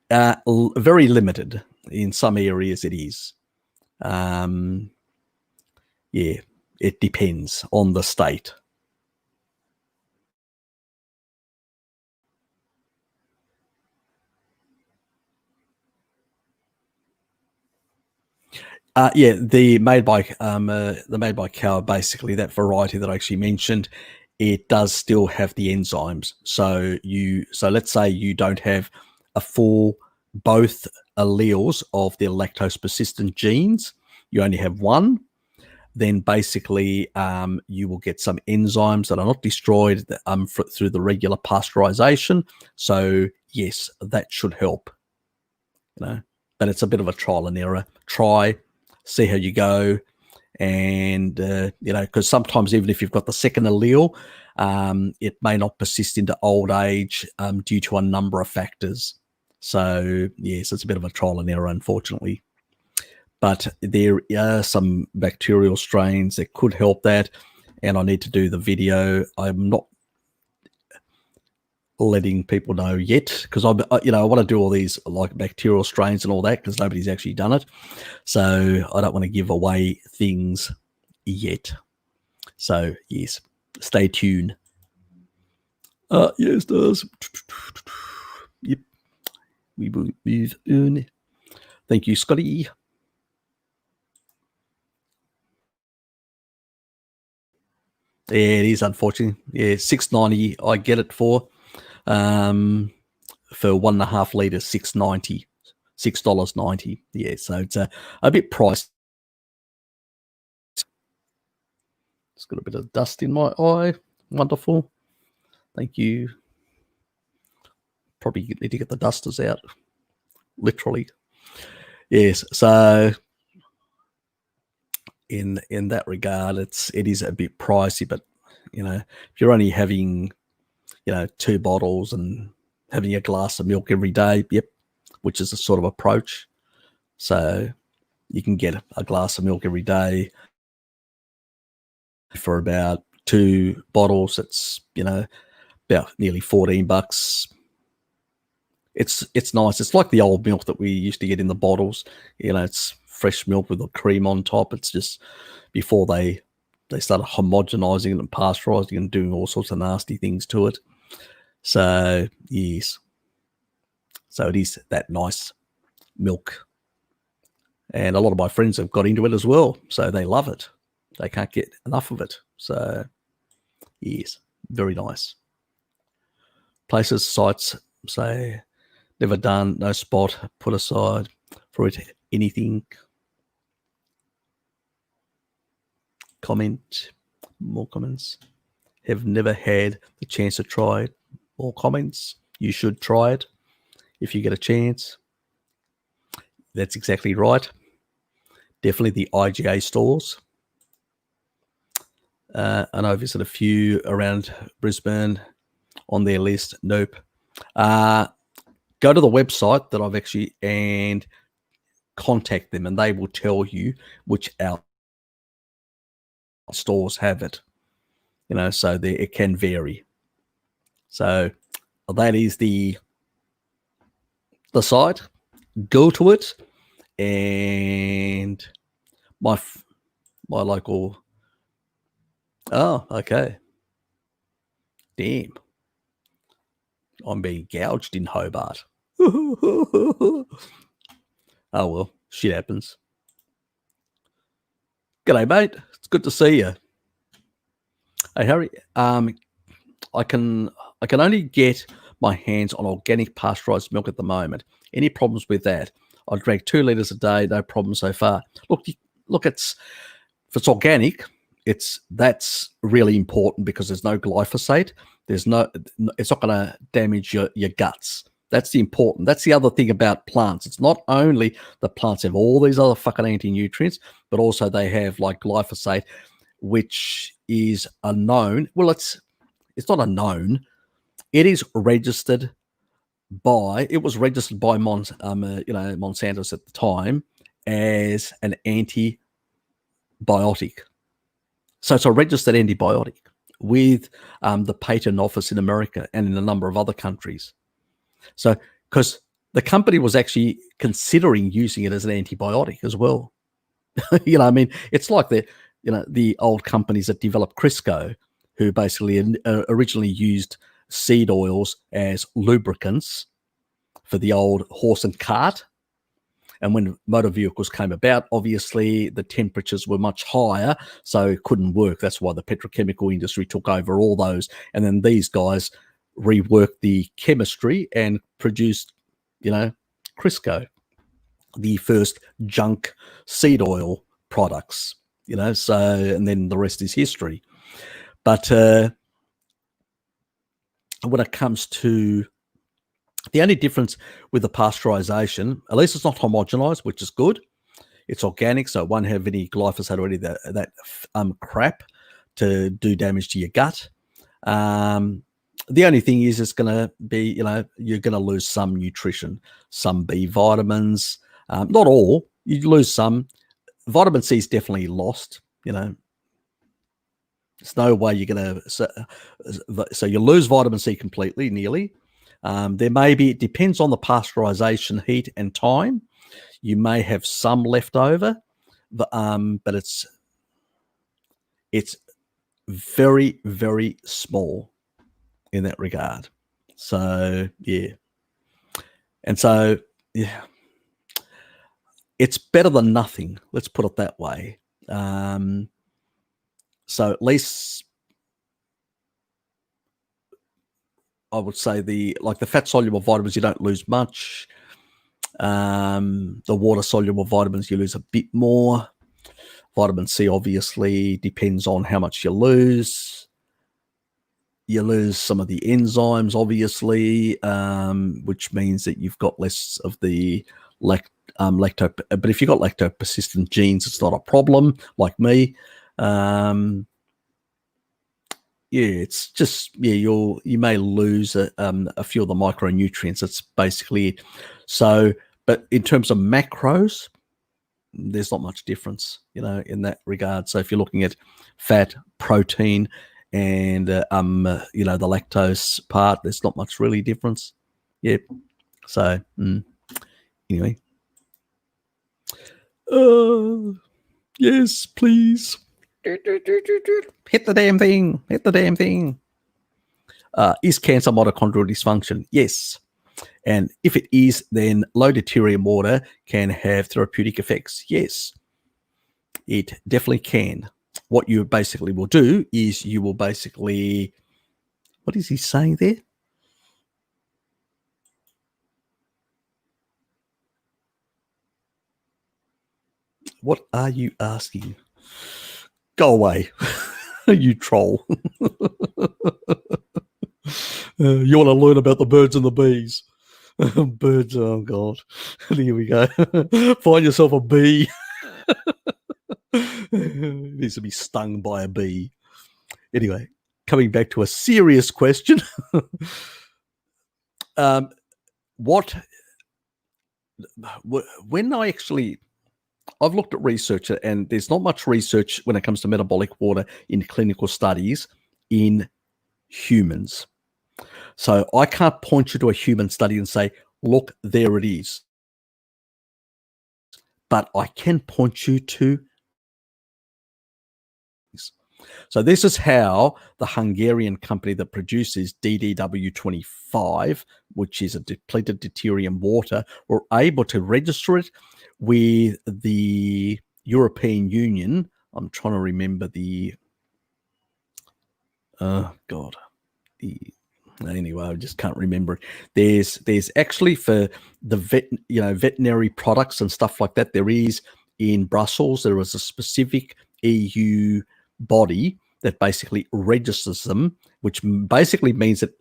Very limited. In some areas, it is. Yeah, it depends on the state. Yeah, the made by cow, basically that variety that I actually mentioned, it does still have the enzymes. So let's say you don't have both alleles of the lactose persistent genes, you only have one, then basically you will get some enzymes that are not destroyed through the regular pasteurization. So yes, that should help. But it's a bit of a trial and error. Try, see how you go, and because sometimes even if you've got the second allele, it may not persist into old age due to a number of factors. So yes, it's a bit of a trial and error, unfortunately. But there are some bacterial strains that could help that, and I need to do the video. I'm not letting people know yet because I want to do all these like bacterial strains and all that because nobody's actually done it. So I don't want to give away things yet. So yes, stay tuned. Yes, does. Yep, we will move on. Thank you, Scotty. Yeah, it is unfortunate. Yeah, $6.90. I get it for 1.5 liters, $6.90. Yeah, so it's a bit pricey. It's got a bit of dust in my eye. Wonderful. Thank you. Probably need to get the dusters out. Literally. Yes. So in that regard, it is a bit pricey, but if you're only having 2 bottles and having a glass of milk every day, yep, which is a sort of approach. So you can get a glass of milk every day for about 2 bottles. It's about nearly $14. It's nice. It's like the old milk that we used to get in the bottles. It's fresh milk with a cream on top. It's just before they started homogenizing it and pasteurizing and doing all sorts of nasty things to it. So yes, so it is that nice milk, and a lot of my friends have got into it as well. So they love it. They can't get enough of it. So yes, very nice. Places, sites say never done, no spot put aside for it. Anything? Comment. More comments. Have never had the chance to try it. More comments. You should try it if you get a chance. That's exactly right. Definitely the IGA stores. And I visited a few around Brisbane on their list. Nope. Go to the website that I've actually and contact them, and they will tell you which out stores have it. So it can vary. So that is the site. Go to it, and my local. Oh, okay. Damn. I'm being gouged in Hobart. Oh well, shit happens. G'day, mate. It's good to see you. Hey, Harry. I can only get my hands on organic pasteurized milk at the moment. Any problems with that? I drink 2 liters a day, no problem so far. Look, if it's organic, that's really important because there's no glyphosate. It's not going to damage your guts. That's the important. That's the other thing about plants. It's not only the plants have all these other fucking anti-nutrients, but also they have like glyphosate, which is a known. Well, it's not a known. It is registered by. It was registered by Monsanto's at the time as an antibiotic. So it's a registered antibiotic with the patent office in America and in a number of other countries. So, because the company was actually considering using it as an antibiotic as well. I mean, it's like the old companies that developed Crisco, who basically originally used seed oils as lubricants for the old horse and cart. And when motor vehicles came about, obviously the temperatures were much higher, so it couldn't work. That's why the petrochemical industry took over all those. And then these guys reworked the chemistry and produced, Crisco, the first junk seed oil products, and then the rest is history. But when it comes to the only difference with the pasteurization, at least it's not homogenized, which is good. It's organic, so it won't have any glyphosate or any of that crap to do damage to your gut. The only thing is it's going to be, you're going to lose some nutrition, some B vitamins, not all. You lose some. Vitamin C is definitely lost, There's no way you're going to. So you lose vitamin C completely, nearly. There may be, it depends on the pasteurization heat and time. You may have some left over, but it's very, very small in that regard. So, yeah. And so, yeah, it's better than nothing. Let's put it that way. So at least I would say the fat soluble vitamins, you don't lose much. The water soluble vitamins, you lose a bit more. Vitamin C obviously depends on how much you lose. You lose some of the enzymes, obviously, which means that you've got less of the lacto. But if you've got lacto-persistent genes, it's not a problem, like me. It's just, you may lose a few of the micronutrients. That's basically it. So, but in terms of macros, there's not much difference, in that regard. So if you're looking at fat, protein, and the lactose part, there's not much really difference. Yep. So anyway, yes, please. Hit the damn thing. Hit the damn thing. Is cancer mitochondrial dysfunction? Yes. And if it is, then low deuterium water can have therapeutic effects. Yes, it definitely can. What you basically will do is you will basically, what is he saying there? What are you asking? Go away, you troll. You want to learn about the birds and the bees? Birds, oh God. Here we go. Find yourself a bee. Needs to be stung by a bee. Anyway, coming back to a serious question. I've looked at research, and there's not much research when it comes to metabolic water in clinical studies in humans. So I can't point you to a human study and say, look, there it is. But I can point you to. So this is how the Hungarian company that produces DDW25, which is a depleted deuterium water, were able to register it with the European Union. I'm trying to remember anyway, I just can't remember it. There's actually for the veterinary products and stuff like that, there is in Brussels, there was a specific EU body that basically registers them, which basically means that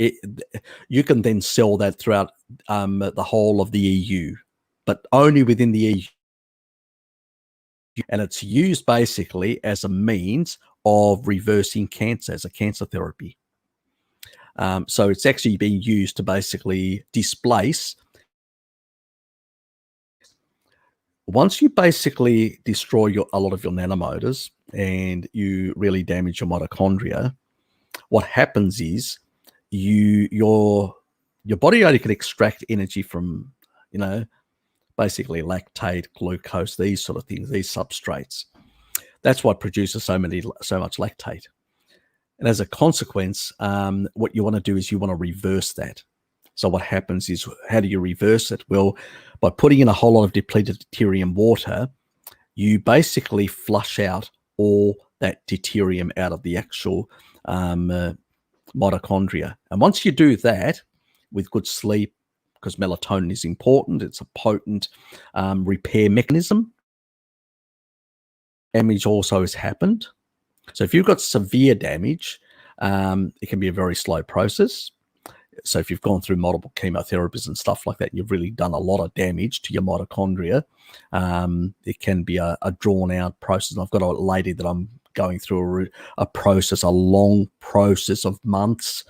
you can then sell that throughout the whole of the EU, but only within the EU. And it's used basically as a means of reversing cancer, as a cancer therapy. So it's actually being used to basically displace. Once you basically destroy a lot of your nanomotors and you really damage your mitochondria, what happens is your body only can extract energy from, basically lactate, glucose, these sort of things, these substrates. That's what produces so much lactate. And as a consequence, what you want to do is you want to reverse that. So what happens is, how do you reverse it? Well, by putting in a whole lot of depleted deuterium water, you basically flush out all that deuterium out of the actual mitochondria. And once you do that with good sleep, because melatonin is important, it's a potent repair mechanism. Damage also has happened. So if you've got severe damage, it can be a very slow process. So if you've gone through multiple chemotherapies and stuff like that, you've really done a lot of damage to your mitochondria. It can be a drawn-out process. And I've got a lady that I'm going through a long process of months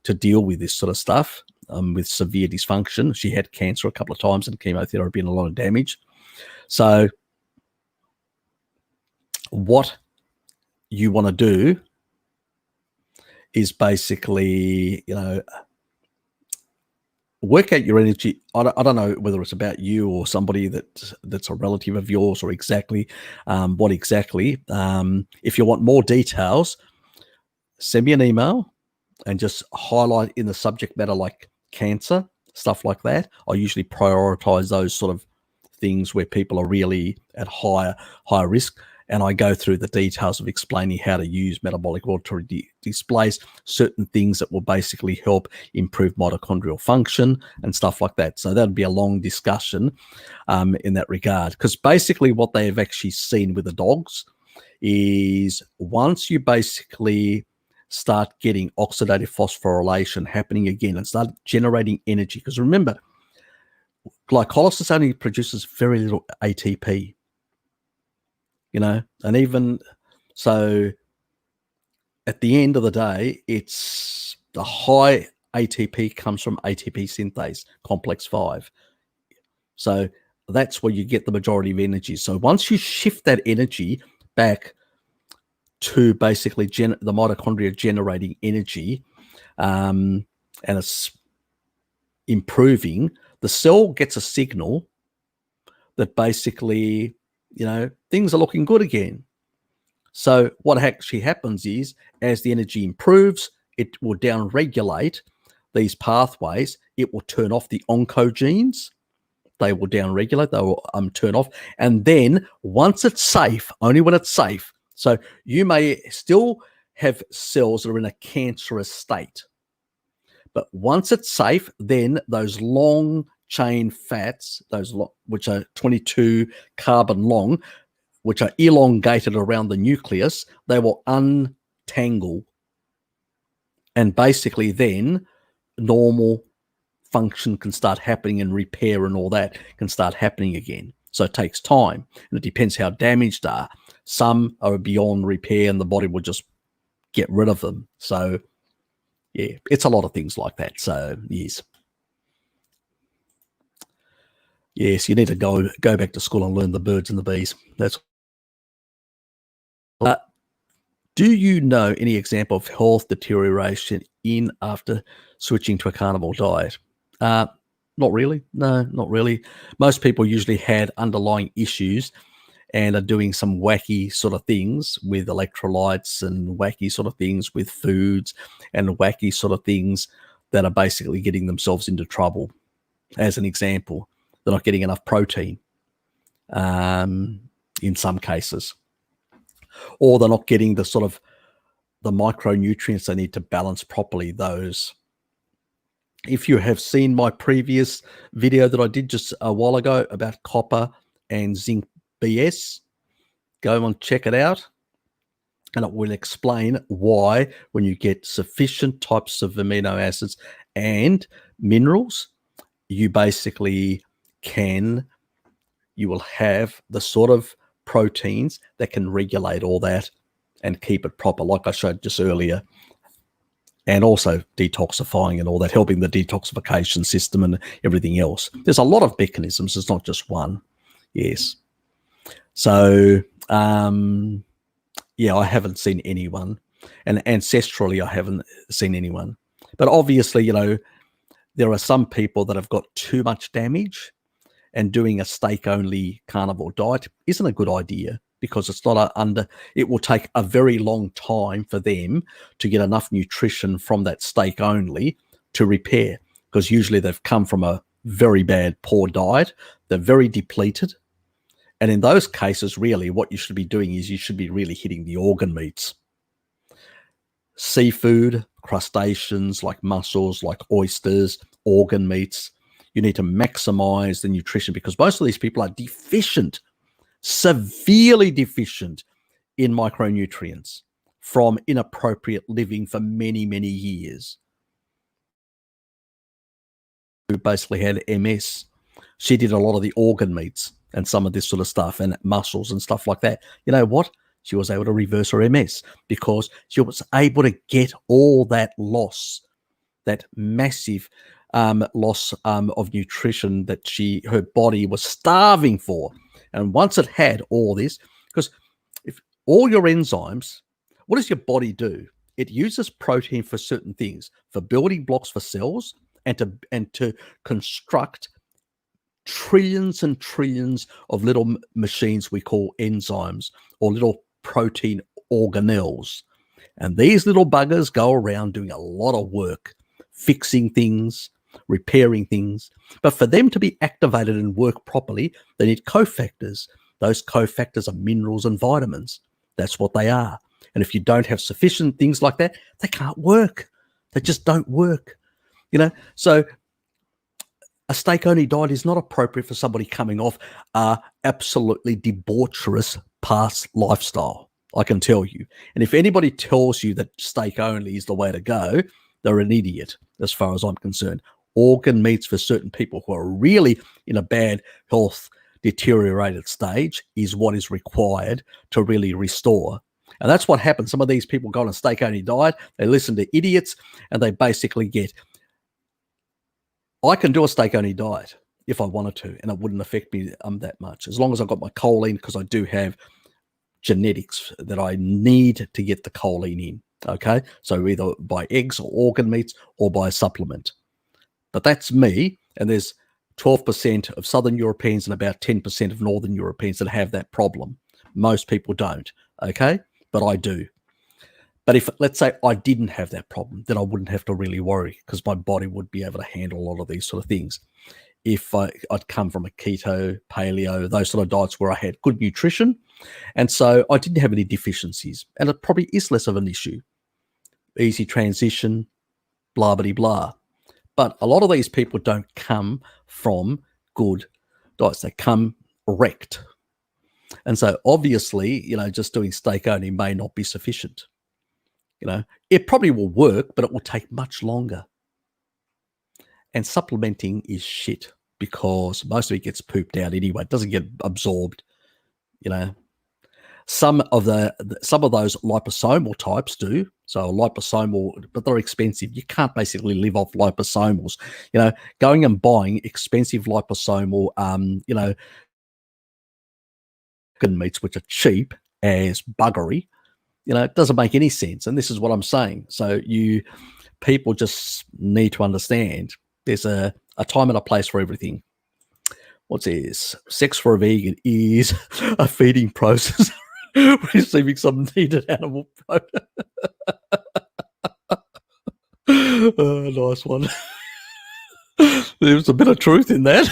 to deal with this sort of stuff, with severe dysfunction. She had cancer a couple of times and chemotherapy and a lot of damage. So what you want to do is basically, work out your energy. I don't know whether it's about you or somebody that's a relative of yours, or exactly what exactly. If you want more details, send me an email and just highlight in the subject matter like cancer, stuff like that. I usually prioritize those sort of things where people are really at higher risk. And I go through the details of explaining how to use metabolic water to displace certain things that will basically help improve mitochondrial function and stuff like that. So that'd be a long discussion in that regard. Because basically what they have actually seen with the dogs is, once you basically start getting oxidative phosphorylation happening again and start generating energy, because remember, glycolysis only produces very little ATP. And even so, at the end of the day, it's the high ATP comes from ATP synthase, complex 5. So that's where you get the majority of energy. So once you shift that energy back to basically the mitochondria generating energy, and it's improving, the cell gets a signal that basically, things are looking good again. So what actually happens is, as the energy improves, it will downregulate these pathways. It will turn off the oncogenes. They will downregulate. They will turn off. And then once it's safe, only when it's safe. So you may still have cells that are in a cancerous state, but once it's safe, then those long chain fats, which are 22 carbon long, which are elongated around the nucleus, they will untangle. And basically then normal function can start happening, and repair and all that can start happening again. So it takes time, and it depends how damaged they are. Some are beyond repair and the body will just get rid of them. So yeah, it's a lot of things like that. So yes, you need to go back to school and learn the birds and the bees. That's. Do you know any example of health deterioration after switching to a carnivore diet? Not really. No, not really. Most people usually had underlying issues and are doing some wacky sort of things with electrolytes and wacky sort of things with foods and wacky sort of things that are basically getting themselves into trouble. As an example, they're not getting enough protein in some cases, or they're not getting the sort of the micronutrients they need to balance properly those. If you have seen my previous video that I did just a while ago about copper and zinc BS, go and check it out. and it will explain why when you get sufficient types of amino acids and minerals, you basically you will have the sort of proteins that can regulate all that and keep it proper, like I showed just earlier. And also detoxifying and all that, helping the detoxification system and everything else. There's a lot of mechanisms. It's not just one. Yes. So, yeah, I haven't seen anyone. And ancestrally, I haven't seen anyone. But obviously, there are some people that have got too much damage, and doing a steak-only carnivore diet isn't a good idea, because it's not it will take a very long time for them to get enough nutrition from that steak only to repair, because usually they've come from a very bad, poor diet. They're very depleted. And in those cases, really, what you should be doing is you should be really hitting the organ meats. Seafood, crustaceans like mussels, like oysters, organ meats. You need to maximize the nutrition, because most of these people are deficient, severely deficient in micronutrients from inappropriate living for many, many years. Who basically had MS. She did a lot of the organ meats and some of this sort of stuff and mussels and stuff like that. You know what? She was able to reverse her MS because she was able to get all that loss, that massive loss of nutrition that her body was starving for. And once it had all this, because if all your enzymes, what does your body do? It uses protein for certain things, for building blocks for cells, and to construct trillions and trillions of little machines we call enzymes, or little protein organelles. And these little buggers go around doing a lot of work, fixing things, repairing things. But for them to be activated and work properly, they need cofactors. Those cofactors are minerals and vitamins. That's what they are. And if you don't have sufficient things like that, they can't work. They just don't work. So a steak-only diet is not appropriate for somebody coming off a absolutely debaucherous past lifestyle, I can tell you. And if anybody tells you that steak-only is the way to go, they're an idiot, as far as I'm concerned. Organ meats for certain people who are really in a bad health deteriorated stage is what is required to really restore. And that's what happens. Some of these people go on a steak-only diet, they listen to idiots, and they basically get, I can do a steak-only diet if I wanted to, and it wouldn't affect me that much, as long as I've got my choline, because I do have genetics that I need to get the choline in, okay? So either by eggs or organ meats or by a supplement. But that's me, and there's 12% of Southern Europeans and about 10% of Northern Europeans that have that problem. Most people don't, okay? But I do. But if, let's say, I didn't have that problem, then I wouldn't have to really worry, because my body would be able to handle a lot of these sort of things. If I'd come from a keto, paleo, those sort of diets where I had good nutrition, and so I didn't have any deficiencies, and it probably is less of an issue. Easy transition, blah, blah, blah. But a lot of these people don't come from good diets. They come wrecked. And so obviously, just doing steak only may not be sufficient. It probably will work, but it will take much longer. And supplementing is shit, because most of it gets pooped out anyway. It doesn't get absorbed. Some of those liposomal types do. So liposomal, but they're expensive. You can't basically live off liposomals. Going and buying expensive liposomal, meats, which are cheap as buggery, it doesn't make any sense. And this is what I'm saying. So people just need to understand there's a time and a place for everything. What's this? Sex for a vegan is a feeding process receiving some needed animal protein. Nice one. There's a bit of truth in that.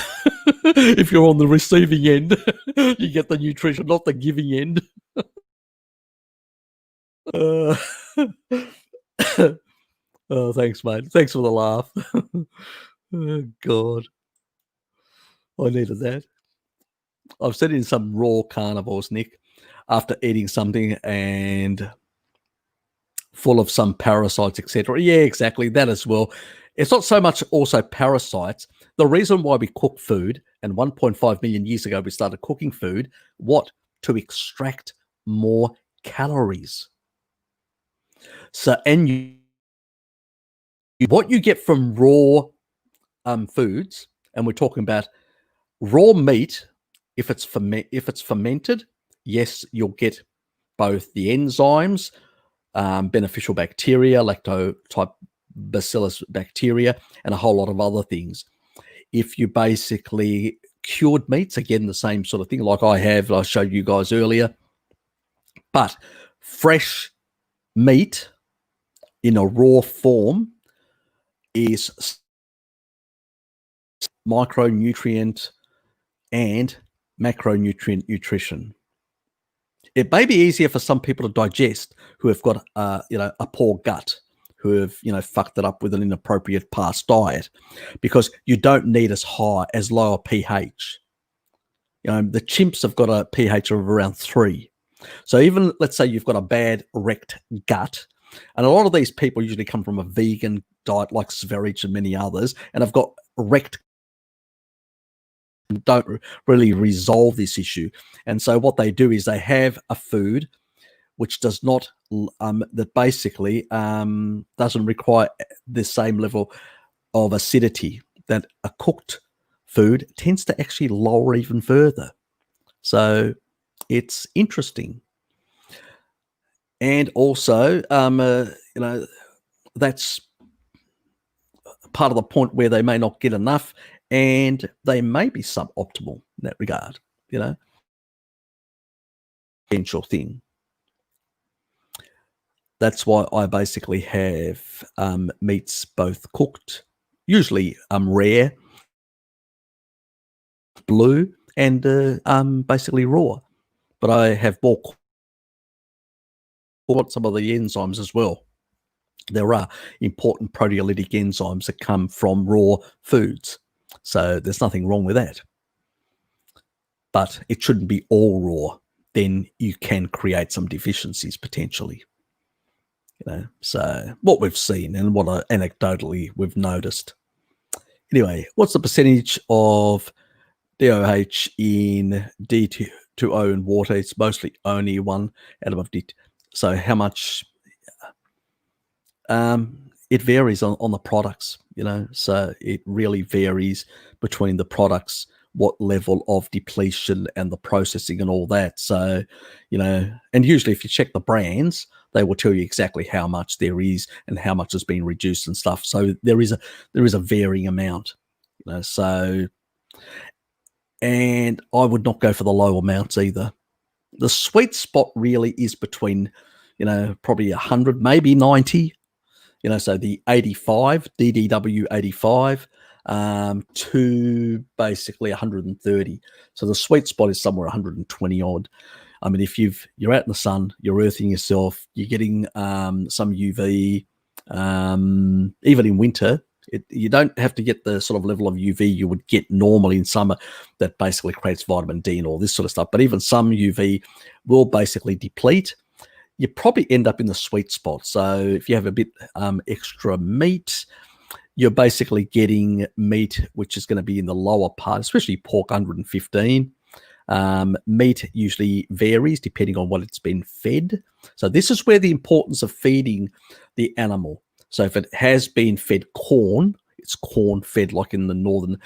If you're on the receiving end, you get the nutrition, not the giving end. Oh, thanks, mate. Thanks for the laugh. Oh, God. I needed that. I've said in some raw carnivores, Nick, after eating something, and full of some parasites, etc. Yeah, exactly, that as well. It's not so much also parasites. The reason why we cook food, and 1.5 million years ago we started cooking food, what? To extract more calories. So, and what you get from raw foods, and we're talking about raw meat, if it's fermented, yes, you'll get both the enzymes, beneficial bacteria, lacto-type bacillus bacteria, and a whole lot of other things. If you basically cured meats, again, the same sort of thing, like I showed you guys earlier. But fresh meat in a raw form is micronutrient and macronutrient nutrition. It may be easier for some people to digest who have got a poor gut, who have fucked it up with an inappropriate past diet, because you don't need as low a pH. The chimps have got a pH of around 3. So even, let's say you've got a bad wrecked gut, and a lot of these people usually come from a vegan diet like Sverich and many others, and have got wrecked, don't really resolve this issue. And so what they do is they have a food which does not, that basically doesn't require the same level of acidity that a cooked food tends to actually lower even further. So it's interesting. And also, that's part of the point where they may not get enough, and they may be suboptimal in that regard, potential thing. That's why I basically have meats both cooked, usually rare, blue, and basically raw. But I have more some of the enzymes as well. There are important proteolytic enzymes that come from raw foods. So there's nothing wrong with that. But it shouldn't be all raw. Then you can create some deficiencies potentially. So what we've seen and what anecdotally we've noticed. Anyway, what's the percentage of DOH in D2O in water? It's mostly only 1 atom of D. So how much? It varies on the products, so it really varies between the products, what level of depletion and the processing and all that. So, and usually if you check the brands, they will tell you exactly how much there is and how much has been reduced and stuff. So there is a varying amount, so, and I would not go for the low amounts either. The sweet spot really is between, probably 100, maybe 90. So the 85, DDW 85, to basically 130. So the sweet spot is somewhere 120 odd. I mean, if you're out in the sun, you're earthing yourself, you're getting some UV, even in winter, you don't have to get the sort of level of UV you would get normally in summer that basically creates vitamin D and all this sort of stuff. But even some UV will basically deplete. You probably end up in the sweet spot. So if you have a bit extra meat, you're basically getting meat which is going to be in the lower part, especially pork 115. Meat usually varies depending on what it's been fed. So this is where the importance of feeding the animal. So if it has been fed corn, it's corn fed like in the northern,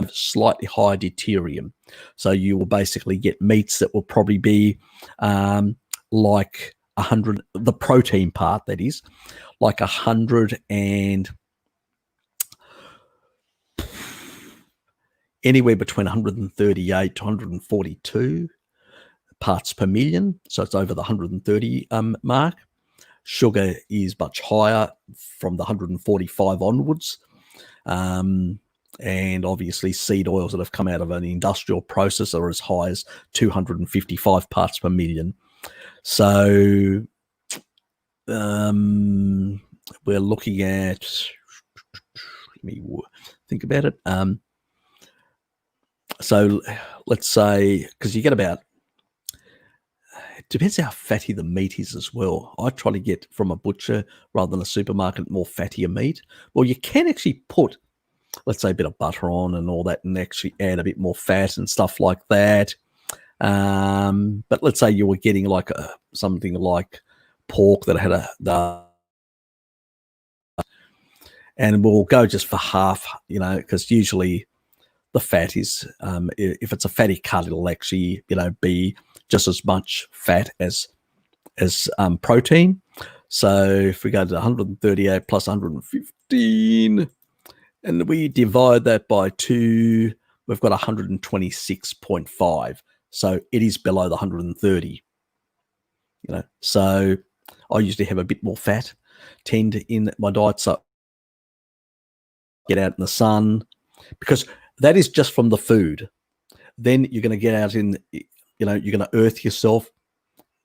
slightly higher deuterium. So you will basically get meats that will probably be like 100, the protein part that is, like 100 and anywhere between 138 to 142 parts per million. So it's over the 130 mark. Sugar is much higher from the 145 onwards. And obviously seed oils that have come out of an industrial process are as high as 255 parts per million. So we're looking at, let me think about it. So let's say, because you get about depends how fatty the meat is as well. I try to get from a butcher rather than a supermarket more fattier meat. Well, you can actually put, let's say, a bit of butter on and all that, and actually add a bit more fat and stuff like that. But let's say you were getting like something like pork that had and we'll go just for half, because usually the fat is, if it's a fatty cut, it'll actually, be just as much fat as protein. So if we go to 138 plus 115, and we divide that by 2, we've got 126.5. So it is below the 130. So I usually have a bit more fat tend in my diet. So get out in the sun, because that is just from the food. Then you're going to get out in, you're going to earth yourself.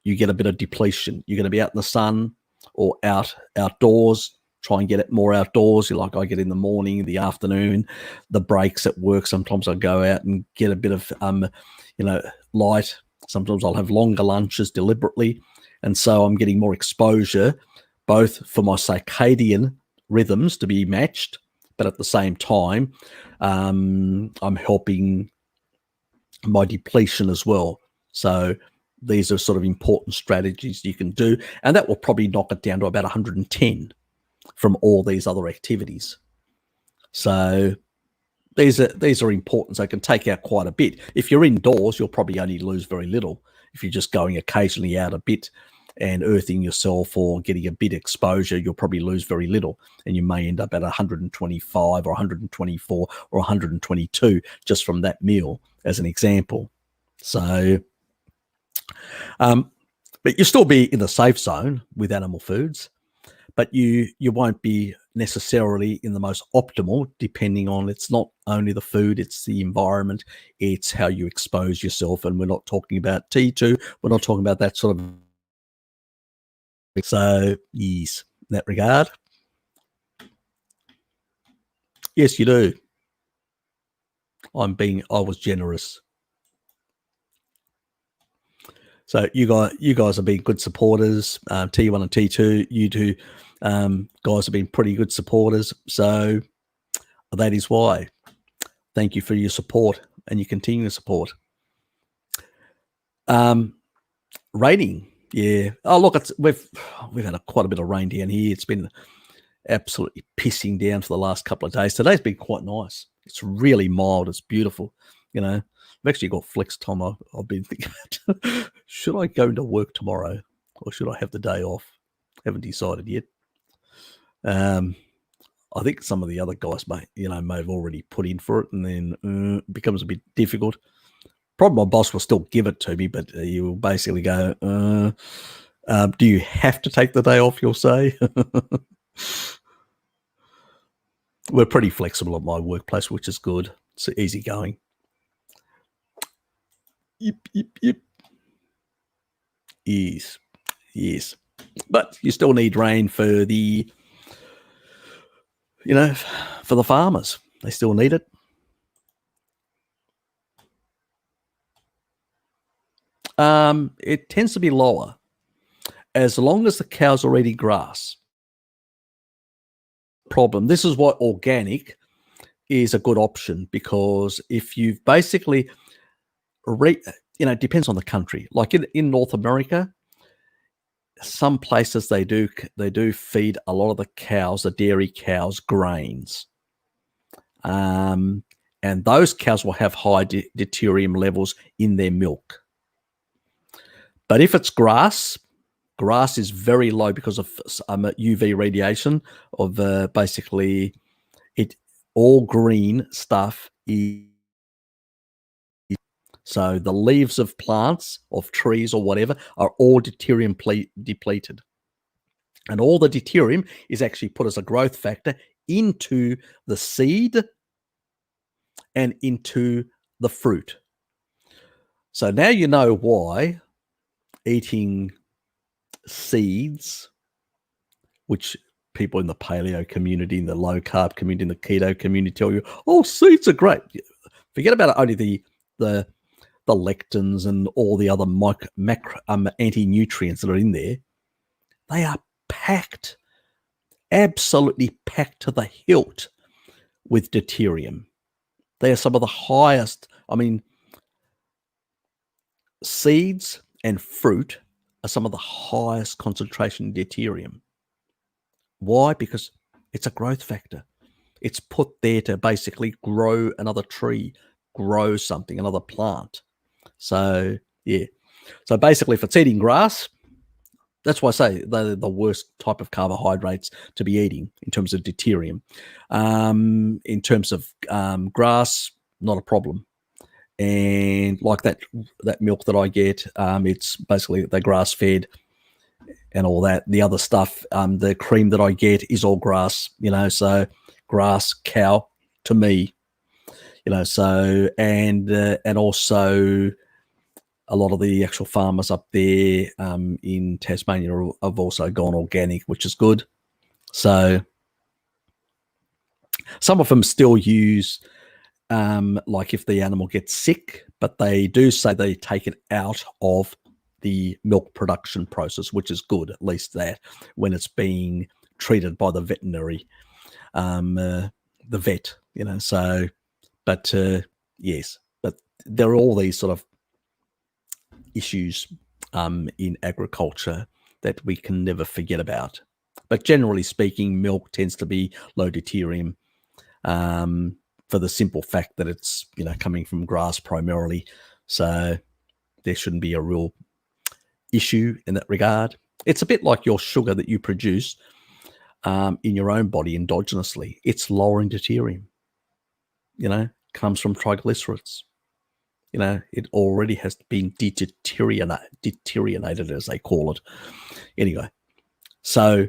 You get a bit of depletion. You're going to be out in the sun or outdoors. Try and get it more outdoors. Like I get in the morning, the afternoon, the breaks at work. Sometimes I go out and get a bit of, light. Sometimes I'll have longer lunches deliberately. And so I'm getting more exposure, both for my circadian rhythms to be matched, but at the same time, I'm helping my depletion as well. So these are sort of important strategies you can do, and that will probably knock it down to about 110 from all these other activities. So these are important. So it can take out quite a bit. If you're indoors, you'll probably only lose very little. If you're just going occasionally out a bit and earthing yourself or getting a bit exposure, you'll probably lose very little, and you may end up at 125 or 124 or 122 just from that meal, as an example. So, but you'll still be in the safe zone with animal foods, but you won't be necessarily in the most optimal, depending on, it's not only the food, it's the environment, it's how you expose yourself. And we're not talking about T2, we're not talking about that sort of. So yes, in that regard, yes, you do. I was generous. So you guys have been good supporters. T1 and T2, you two guys have been pretty good supporters. So that is why. Thank you for your support and your continued support. Raining, yeah. Oh look, we've had quite a bit of rain down here. It's been absolutely pissing down for the last couple of days. Today's been quite nice. It's really mild. It's beautiful. I've actually got flex time. I've been thinking about, should I go to work tomorrow or should I have the day off? Haven't decided yet. I think some of the other guys may have already put in for it, and then it becomes a bit difficult. Probably my boss will still give it to me, but you will basically go, do you have to take the day off, you'll say? We're pretty flexible at my workplace, which is good. It's easy going. Yep. Yes. But you still need rain for the, for the farmers. They still need it. It tends to be lower as long as the cows are eating grass. Problem. This is why organic is a good option, because if you've basically, it depends on the country. Like in North America, some places they do feed a lot of the cows, the dairy cows, grains. And those cows will have high deuterium levels in their milk. But if it's grass is very low because of UV radiation of basically all green stuff is. So the leaves of plants, of trees or whatever, are all deuterium depleted. And all the deuterium is actually put as a growth factor into the seed and into the fruit. So now you know why eating seeds, which people in the paleo community, in the low carb community, in the keto community tell you, oh, seeds are great. Forget about only the the lectins and all the other anti-nutrients that are in there, they are packed, absolutely packed to the hilt with deuterium. They are some of the highest. I mean, seeds and fruit are some of the highest concentration deuterium. Why? Because it's a growth factor. It's put there to basically grow another tree, grow something, another plant. So, yeah. So basically, if it's eating grass, that's why I say they're the worst type of carbohydrates to be eating in terms of deuterium. In terms of grass, not a problem. And like that milk that I get, it's basically the grass fed and all that. The other stuff, the cream that I get is all grass, so grass, cow to me, so, and also a lot of the actual farmers up there in Tasmania have also gone organic, which is good. So some of them still use, like if the animal gets sick, but they do say they take it out of the milk production process, which is good, at least that, when it's being treated by the veterinary, the vet, so, but yes, but there are all these sort of issues in agriculture that we can never forget about. But generally speaking, milk tends to be low deuterium for the simple fact that it's, coming from grass primarily. So there shouldn't be a real issue in that regard. It's a bit like your sugar that you produce in your own body endogenously. It's lower in deuterium, comes from triglycerides. It already has been deteriorated, as they call it. Anyway, so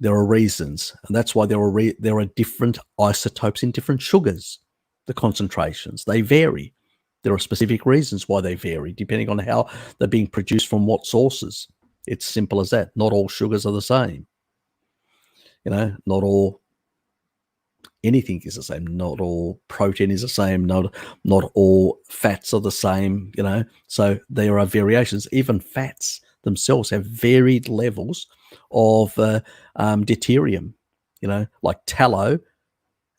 there are reasons, and that's why there are different isotopes in different sugars. The concentrations, they vary. There are specific reasons why they vary, depending on how they're being produced from what sources. It's simple as that. Not all sugars are the same. Not all anything is the same. Not all protein is the same. Not all fats are the same. So there are variations. Even fats themselves have varied levels of deuterium. Like tallow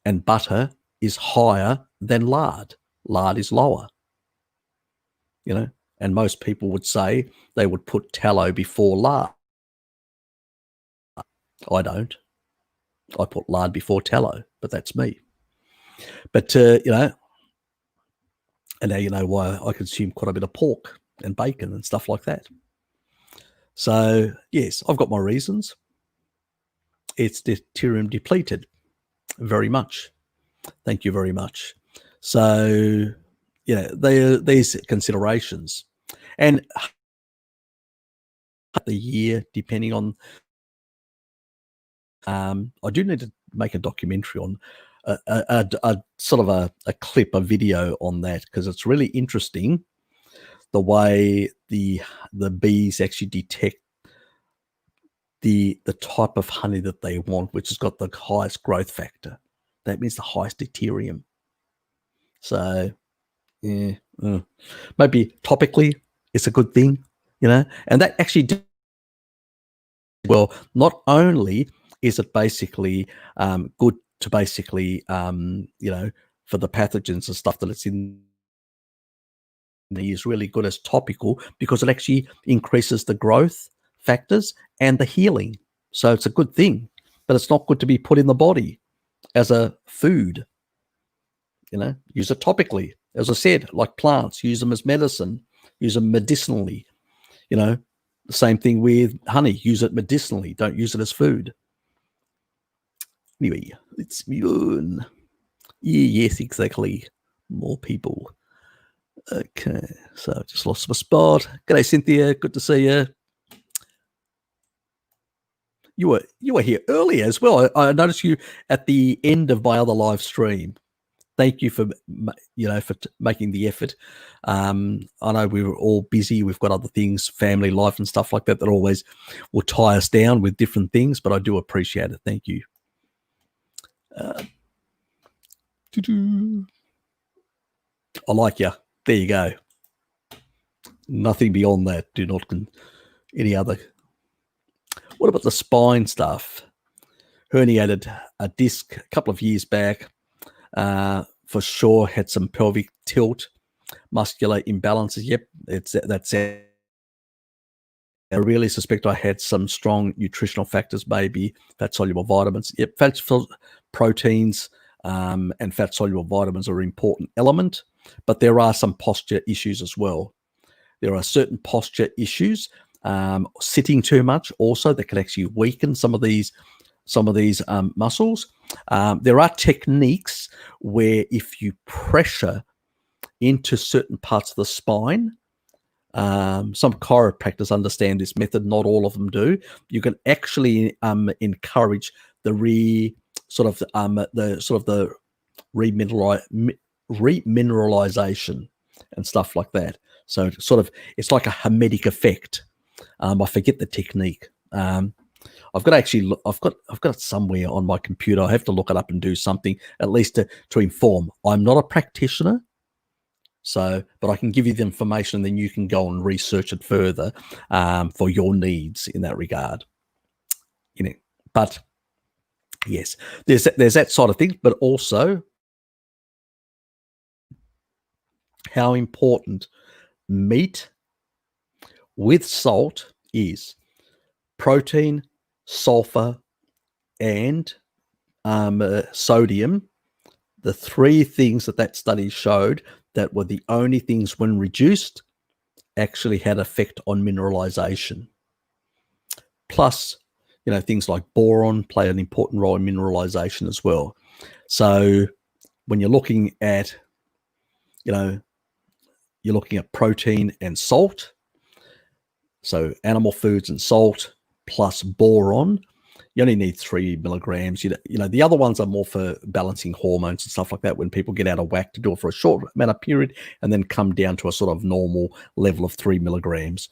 and butter is higher than lard. Lard is lower. And most people would say they would put tallow before lard. I don't. I put lard before tallow, but that's me. But, and now you know why I consume quite a bit of pork and bacon and stuff like that. So, yes, I've got my reasons. It's deuterium depleted very much. Thank you very much. So, these considerations. And the year, depending on, I do need to make a documentary on a sort of a clip, a video on that, because it's really interesting the way the bees actually detect the type of honey that they want, which has got the highest growth factor. That means the highest deuterium. So, yeah, maybe topically it's a good thing, and that actually well, not only is it basically good to basically, for the pathogens and stuff that it's in, is really good as topical because it actually increases the growth factors and the healing. So it's a good thing, but it's not good to be put in the body as a food. Use it topically. As I said, like plants, use them as medicine, use them medicinally. The same thing with honey, use it medicinally, don't use it as food. Anyway, it's good. Yes, exactly. More people. Okay, so I just lost my spot. G'day, Cynthia. Good to see you. You were here earlier as well. I noticed you at the end of my other live stream. Thank you for making the effort. I know we were all busy. We've got other things, family life and stuff like that always will tie us down with different things, but I do appreciate it. Thank you. I like you. There you go. Nothing beyond that. Do not any other. What about the spine stuff? Herniated a disc a couple of years back. For sure, had some pelvic tilt, muscular imbalances. Yep, that's it. I really suspect I had some strong nutritional factors, maybe fat-soluble vitamins. Yep, proteins and fat-soluble vitamins are an important element, but there are some posture issues as well. There are certain posture issues, sitting too much also, that can actually weaken some of these muscles. There are techniques where if you pressure into certain parts of the spine, some chiropractors understand this method, not all of them do. You can actually encourage the remineralization and stuff like that. So it's like a hermetic effect. I forget the technique. I've got it somewhere on my computer. I have to look it up and do something at least to inform. I'm not a practitioner, but I can give you the information, and then you can go and research it further for your needs in that regard. But yes, there's that side of things, but also how important meat with salt is. Protein, sulfur, and sodium, the three things that study showed that were the only things when reduced actually had effect on mineralization. Plus, things like boron play an important role in mineralization as well. So when you're looking at, you're looking at protein and salt, so animal foods and salt plus boron, you only need 3 milligrams. The other ones are more for balancing hormones and stuff like that, when people get out of whack, to do it for a short amount of period and then come down to a sort of normal level of 3 milligrams.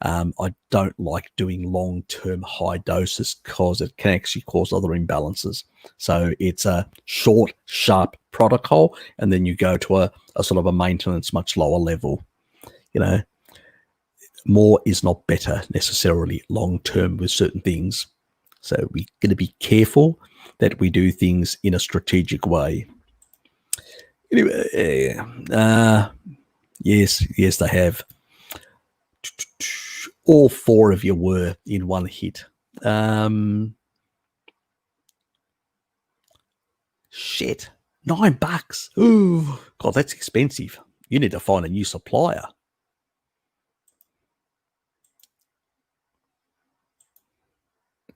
I don't like doing long-term high doses because it can actually cause other imbalances. So it's a short, sharp protocol, and then you go to a sort of a maintenance, much lower level. More is not better necessarily long-term with certain things. So we're going to be careful that we do things in a strategic way. Anyway, yes, they have. All 4 of you were in one hit. Shit, $9. Ooh, God, that's expensive. You need to find a new supplier.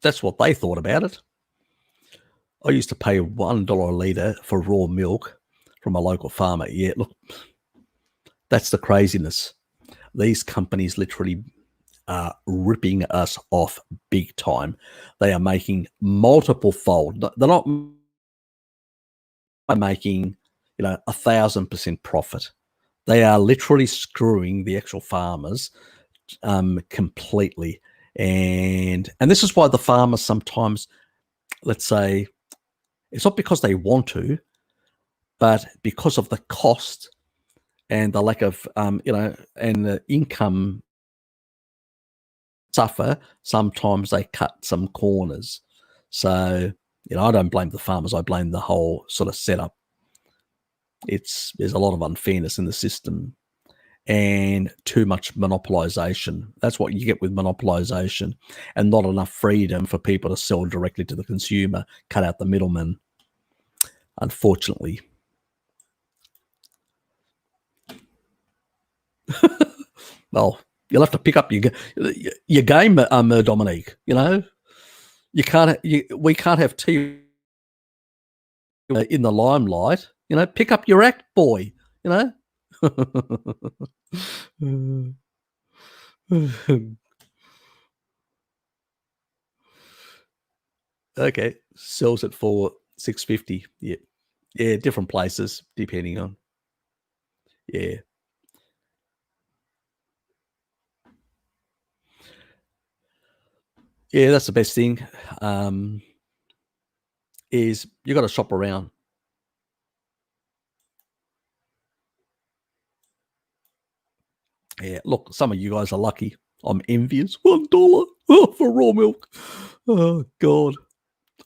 That's what they thought about it. I used to pay $1 a litre for raw milk from a local farmer. Yeah, look, that's the craziness. These companies literally are ripping us off big time. They are making multiple fold. They're not making 1,000% profit. They are literally screwing the actual farmers completely. And this is why the farmers sometimes, let's say, it's not because they want to, but because of the cost and the lack of and the income suffer, sometimes they cut some corners. So I don't blame the farmers, I blame the whole sort of setup. There's a lot of unfairness in the system and too much monopolization. That's what you get with monopolization, and not enough freedom for people to sell directly to the consumer. Cut out the middleman, unfortunately. Well, you'll have to pick up your game, Dominique. We can't have tea in the limelight. Pick up your act, boy. Okay, sells it for $6.50. Yeah, different places depending on. Yeah. Yeah, that's the best thing. Is you got to shop around. Yeah, look, some of you guys are lucky. I'm envious. $1 for raw milk. Oh, God.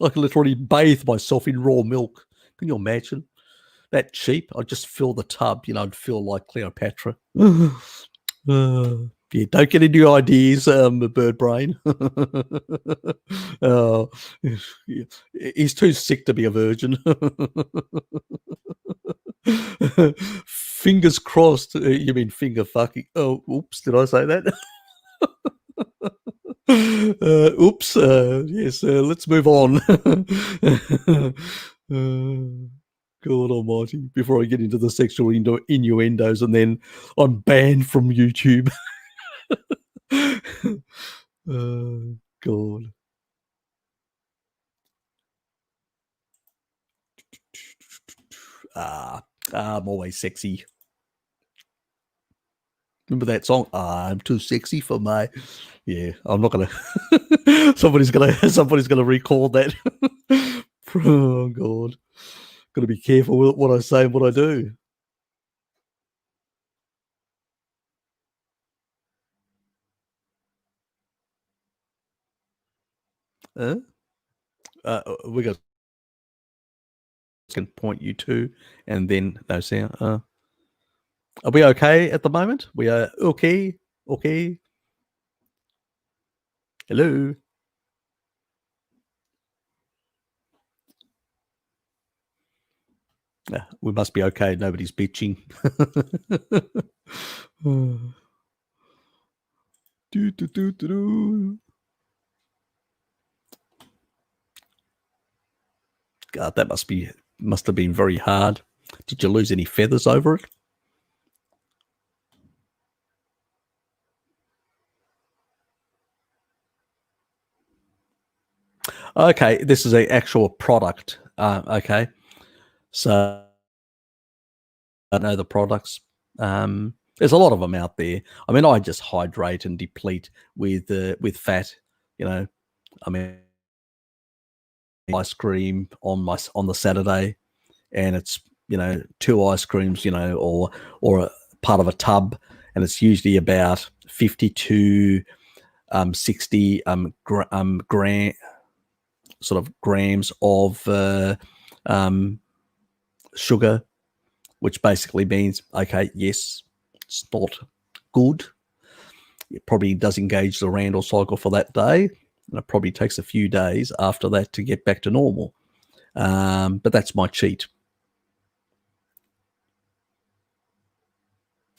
I can literally bathe myself in raw milk. Can you imagine? That cheap? I'd just fill the tub, I'd feel like Cleopatra. Yeah, don't get into ideas, bird brain. uh, he's too sick to be a virgin. Fingers crossed. You mean finger fucking? Oh, oops! Did I say that? Oops. Yes. Let's move on. God Almighty! Before I get into the sexual innuendos, and then I'm banned from YouTube. God. I'm always sexy. Remember that song? I'm too sexy for my. Yeah, I'm not gonna. somebody's gonna recall that. Oh God, got to be careful with what I say and what I do. We got can point you to, and then no sound. Are we okay at the moment? We are okay. Okay. Hello. We must be okay. Nobody's bitching. Do, do, do, do, do. God, that must have been very hard. Did you lose any feathers over it? Okay, this is an actual product. Okay, so I know the products. There's a lot of them out there. I mean, I just hydrate and deplete with fat. I mean, ice cream on the Saturday, and it's 2 ice creams, or a part of a tub, and it's usually about 50 to 60 grams of sugar, which basically means, okay, yes, it's not good. It probably does engage the Randall cycle for that day, and it probably takes a few days after that to get back to normal. But that's my cheat.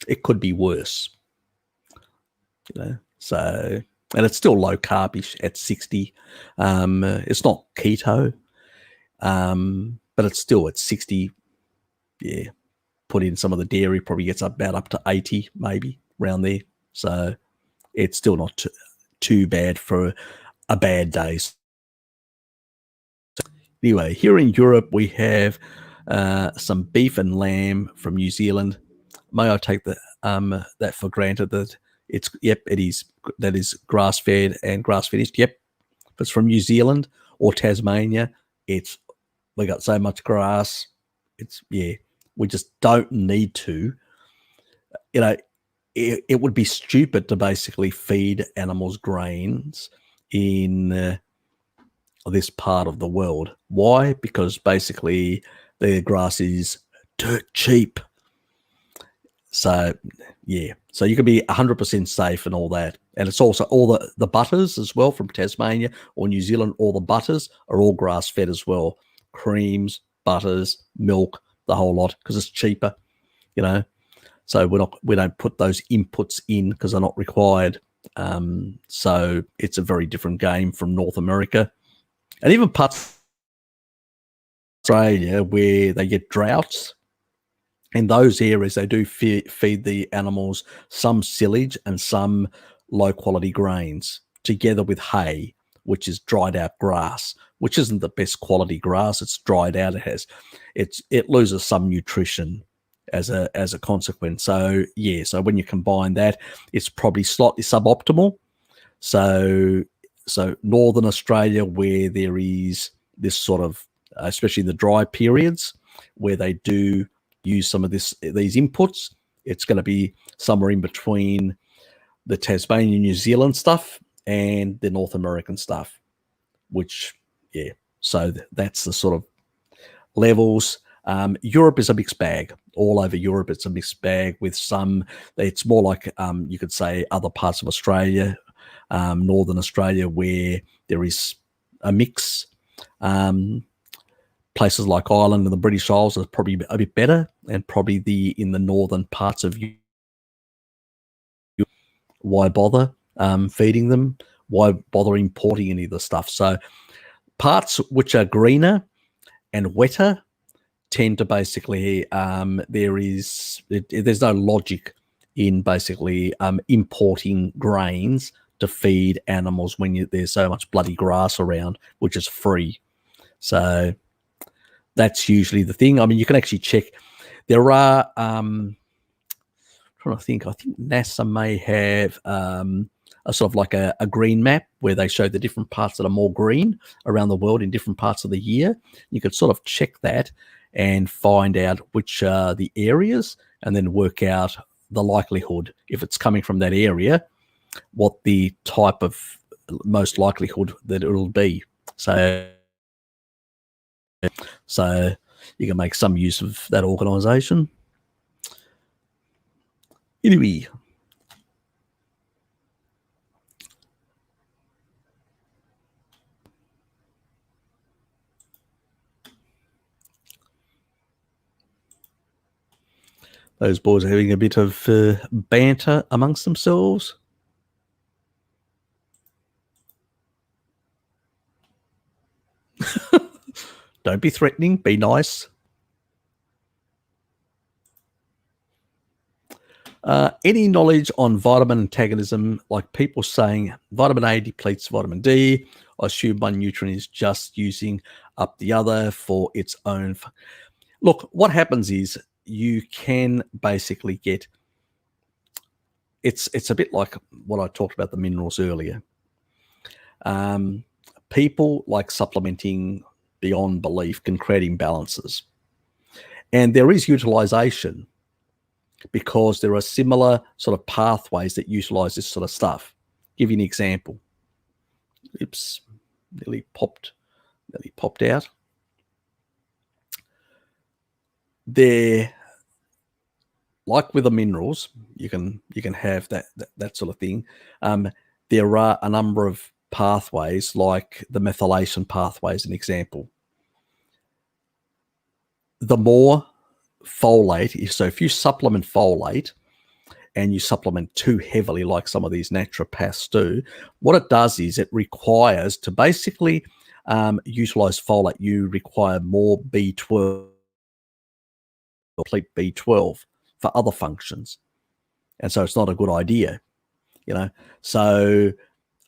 It could be worse, So, and it's still low carbish at 60. It's not keto, but it's still at 60. Yeah, put in some of the dairy, probably gets about up to 80, maybe around there. So it's still not too bad for a bad day. Anyway, here in Europe, we have some beef and lamb from New Zealand. May I take that for granted that it is, that is grass fed and grass finished. Yep. If it's from New Zealand or Tasmania, we got so much grass. We just don't need to. It would be stupid to basically feed animals grains in this part of the world. Why? Because basically the grass is dirt cheap. So yeah, so you can be 100% safe and all that. And it's also all the butters as well from Tasmania or New Zealand. All the butters are all grass fed as well. Creams, butters, milk, the whole lot, because it's cheaper, So we don't put those inputs in because they're not required. So it's a very different game from North America, and even parts of Australia where they get droughts. In those areas, they do feed the animals some silage and some low quality grains together with hay, which is dried out grass, which isn't the best quality grass. It's dried out. It loses some nutrition as a consequence. So yeah, so when you combine that, it's probably slightly suboptimal. So Northern Australia, where there is this sort of, especially in the dry periods, where they do use some of these inputs, it's going to be somewhere in between the Tasmanian, New Zealand stuff and the North American stuff, which, yeah, so that's the sort of levels. Europe is a mixed bag. All over Europe, it's a mixed bag with some, it's more like you could say other parts of Australia, Northern Australia, where there is a mix. Places like Ireland and the British Isles are probably a bit better, and probably in the northern parts of Europe, why bother feeding them? Why bother importing any of the stuff? So parts which are greener and wetter tend to basically, there's no logic in basically importing grains to feed animals when there's so much bloody grass around, which is free. So that's usually the thing. I mean, you can actually check. There are, I'm trying to think, I think NASA may have a sort of like a green map where they show the different parts that are more green around the world in different parts of the year. You could sort of check that and find out which are the areas, and then work out the likelihood, if it's coming from that area, what the type of most likelihood that it'll be. So you can make some use of that organisation. Anyway, those boys are having a bit of banter amongst themselves. Don't be threatening, be nice. Any knowledge on vitamin antagonism, like people saying vitamin A depletes vitamin D, I assume one nutrient is just using up the other for its own. Look, what happens is you can basically get, it's a bit like what I talked about the minerals earlier. People like supplementing beyond belief can create imbalances. And there is utilization because there are similar sort of pathways that utilize this sort of stuff. Give you an example. Oops, nearly popped out. There, like with the minerals, you can have that sort of thing. There are a number of pathways, like the methylation pathway is an example. The more folate, if you supplement folate and you supplement too heavily, like some of these naturopaths do, what it does is it requires to basically utilize folate. You require more B12, complete B12 for other functions, and so it's not a good idea, you know. So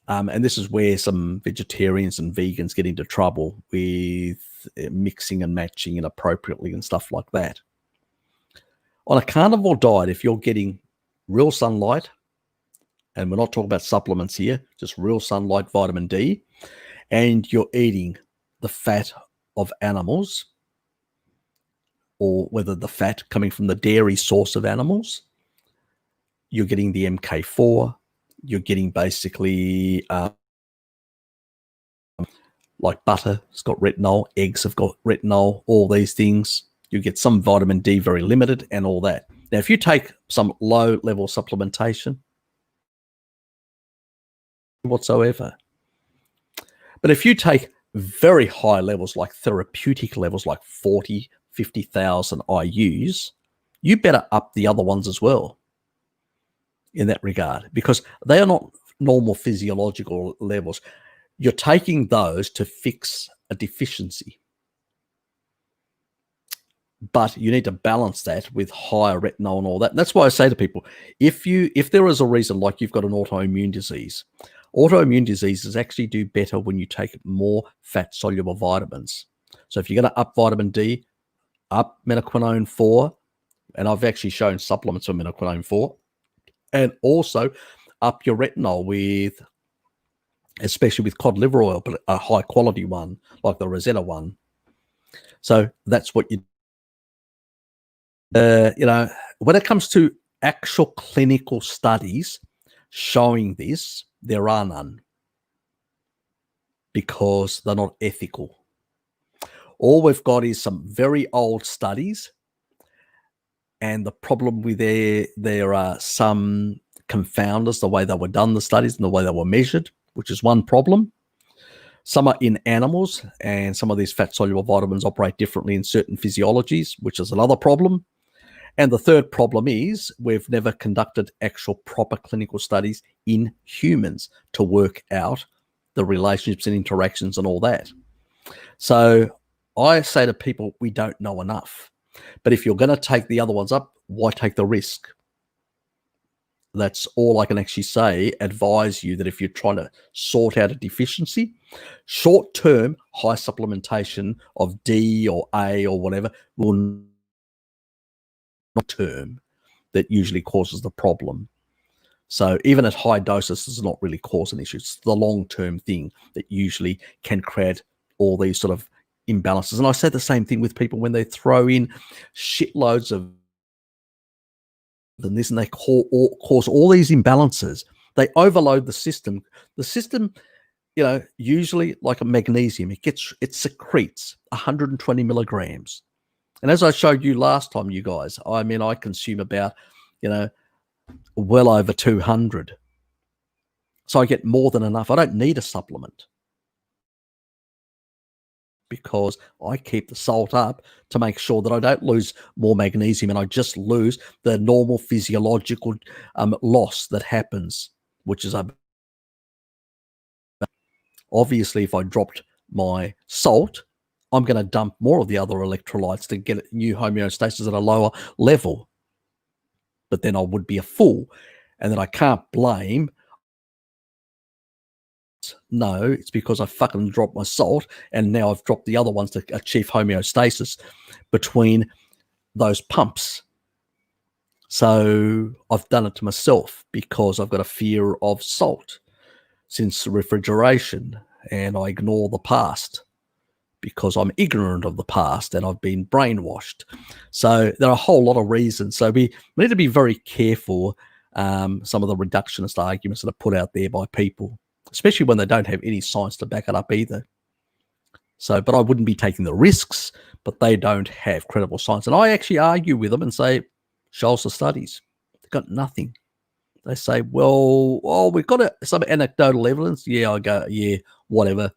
and this is where some vegetarians and vegans get into trouble with mixing and matching inappropriately and stuff like that. On a carnivore diet, if you're getting real sunlight, and we're not talking about supplements here, just real sunlight, vitamin D, and you're eating the fat of animals, or whether the fat coming from the dairy source of animals, you're getting the MK4, you're getting basically like butter, it's got retinol, eggs have got retinol, all these things. You get some vitamin D, very limited, and all that. Now, if you take some low-level supplementation whatsoever, but if you take very high levels, like therapeutic levels, like 40, 50,000 IUs, you better up the other ones as well in that regard, because they are not normal physiological levels. You're taking those to fix a deficiency, but you need to balance that with higher retinol and all that. And that's why I say to people, if there is a reason, like you've got an autoimmune diseases actually do better when you take more fat soluble vitamins. So if you're going to up vitamin D, up minoquinone 4, and I've actually shown supplements of minoquinone 4, and also up your retinol with, especially with cod liver oil, but a high quality one like the Rosetta one. So that's what you, you know, when it comes to actual clinical studies showing this, there are none, because they're not ethical. All we've got is some very old studies, and the problem with there are some confounders, the way they were done, the studies, and the way they were measured, which is one problem. Some are in animals, and some of these fat-soluble vitamins operate differently in certain physiologies, which is another problem. And the third problem is we've never conducted actual proper clinical studies in humans to work out the relationships and interactions and all that. So I say to people, we don't know enough. But if you're going to take the other ones up, why take the risk? That's all I can actually say. Advise you that if you're trying to sort out a deficiency, short-term high supplementation of D or A or whatever will not term that usually causes the problem. So even at high doses does not really cause an issue. It's the long-term thing that usually can create all these sort of imbalances. And I say the same thing with people when they throw in shitloads of this, and they cause all these imbalances. They overload the system. The system, usually like a magnesium, it secretes 120 milligrams. And as I showed you last time, you guys, I consume about, well over 200. So I get more than enough. I don't need a supplement, because I keep the salt up to make sure that I don't lose more magnesium, and I just lose the normal physiological loss that happens, which is obviously if I dropped my salt, I'm going to dump more of the other electrolytes to get new homeostasis at a lower level. But then I would be a fool, and then I can't blame. No, it's because I fucking dropped my salt, and now I've dropped the other ones to achieve homeostasis between those pumps. So I've done it to myself because I've got a fear of salt since refrigeration, and I ignore the past because I'm ignorant of the past and I've been brainwashed. So there are a whole lot of reasons. So we need to be very careful, some of the reductionist arguments that are put out there by people, especially when they don't have any science to back it up either. So, but I wouldn't be taking the risks, but they don't have credible science. And I actually argue with them and say, show us the studies. They've got nothing. They say, well, we've got some anecdotal evidence. Yeah, I go, yeah, whatever.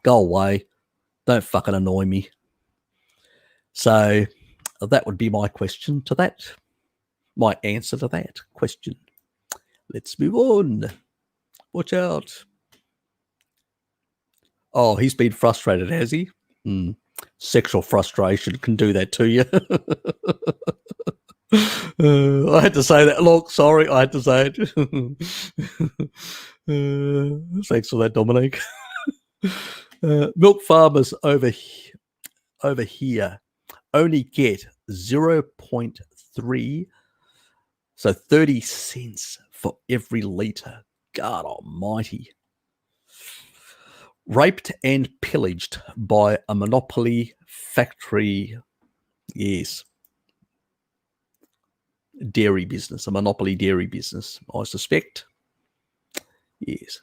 Go away. Don't fucking annoy me. So that would be my question to that. My answer to that question. Let's move on. Watch out. Oh, he's been frustrated, has he? Sexual frustration can do that to you. I had to say that. Look, sorry, I had to say it. Thanks for that, Dominic. Milk farmers over here only get 0.3, so 30 cents for every litre. God almighty. Raped and pillaged by a monopoly factory. Yes. Dairy business, a monopoly dairy business, I suspect. Yes.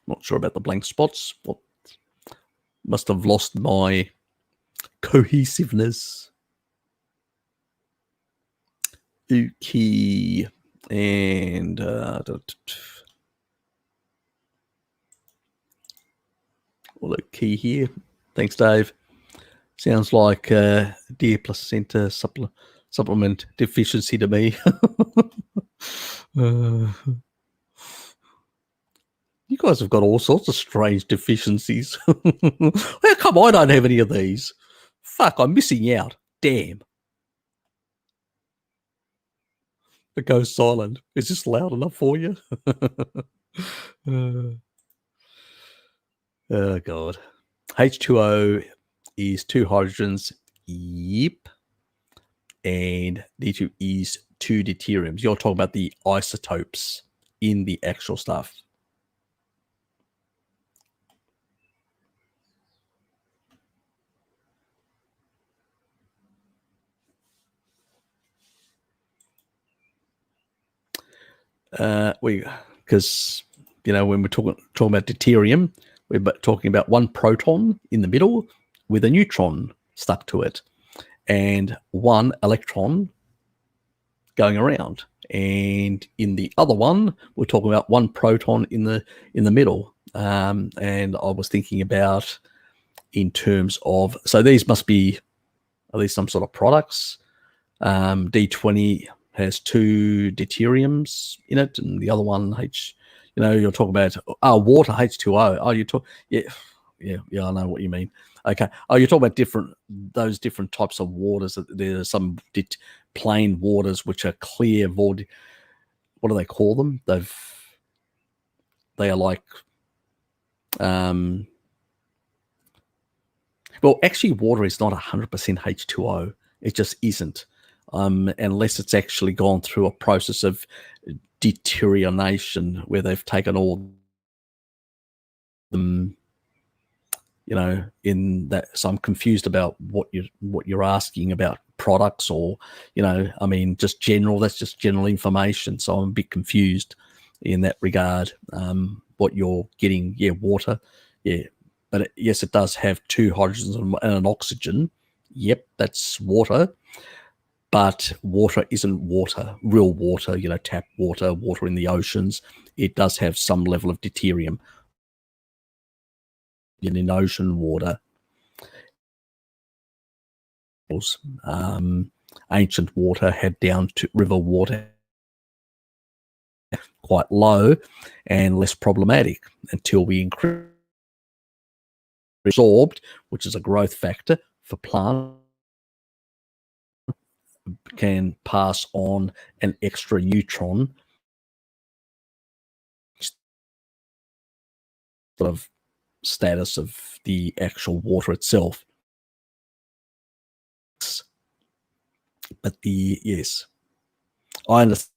Not sure about the blank spots. What? Must have lost my cohesiveness. Okay. And look, key here. Thanks, Dave. Sounds like deer placenta supplement deficiency to me. You guys have got all sorts of strange deficiencies. How come I don't have any of these? Fuck, I'm missing out. Damn. It goes silent. Is this loud enough for you? Oh, God. H2O is 2 hydrogens. Yep. And D2 is 2 deuteriums. You're talking about the isotopes in the actual stuff. Because when we're talking about deuterium, we're talking about one proton in the middle with a neutron stuck to it, and one electron going around. And in the other one, we're talking about one proton in the middle. And I was thinking about in terms of, so these must be at least some sort of products. D20 has 2 deuteriums in it, and the other one you're talking about water, H2O. Oh, you talk yeah, I know what you mean. Okay. Oh, you're talking about those different types of waters. There are some plain waters which are clear void. What do they call them? They are like well, actually, water is not 100% H2O. It just isn't, unless it's actually gone through a process of deterioration where they've taken all them, in that. So I'm confused about what you're asking about products, or just general. That's just general information. So I'm a bit confused in that regard. What you're getting, water, but yes, it does have 2 hydrogens and an oxygen. Yep, that's water. But water isn't water, real water, tap water, water in the oceans. It does have some level of deuterium in ocean water. Ancient water had down to river water quite low and less problematic until we increased absorbed, which is a growth factor for plants, can pass on an extra neutron sort of status of the actual water itself. But yes, I understand,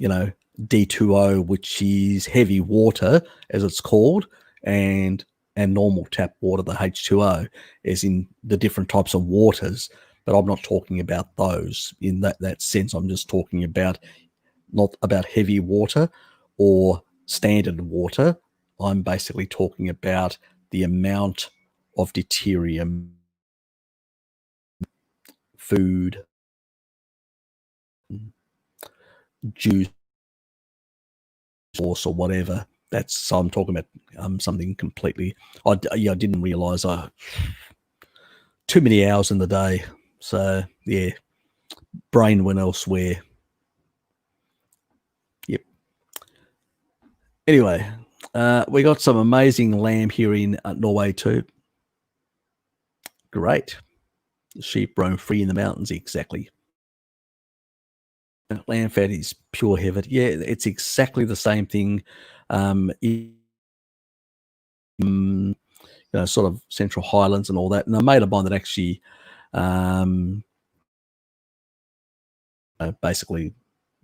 D2O, which is heavy water, as it's called, and normal tap water, the H2O, as in the different types of waters. But I'm not talking about those in that sense. I'm just talking about, not about heavy water or standard water. I'm basically talking about the amount of deuterium, food, juice, sauce, or whatever. So I'm talking about something completely. I didn't realize too many hours in the day. So yeah, brain went elsewhere. Yep. Anyway, we got some amazing lamb here in Norway too. Great. Sheep roam free in the mountains. Exactly. Lamb fat is pure heaven. Yeah, it's exactly the same thing. Sort of Central Highlands and all that. And a mate of mine that actually basically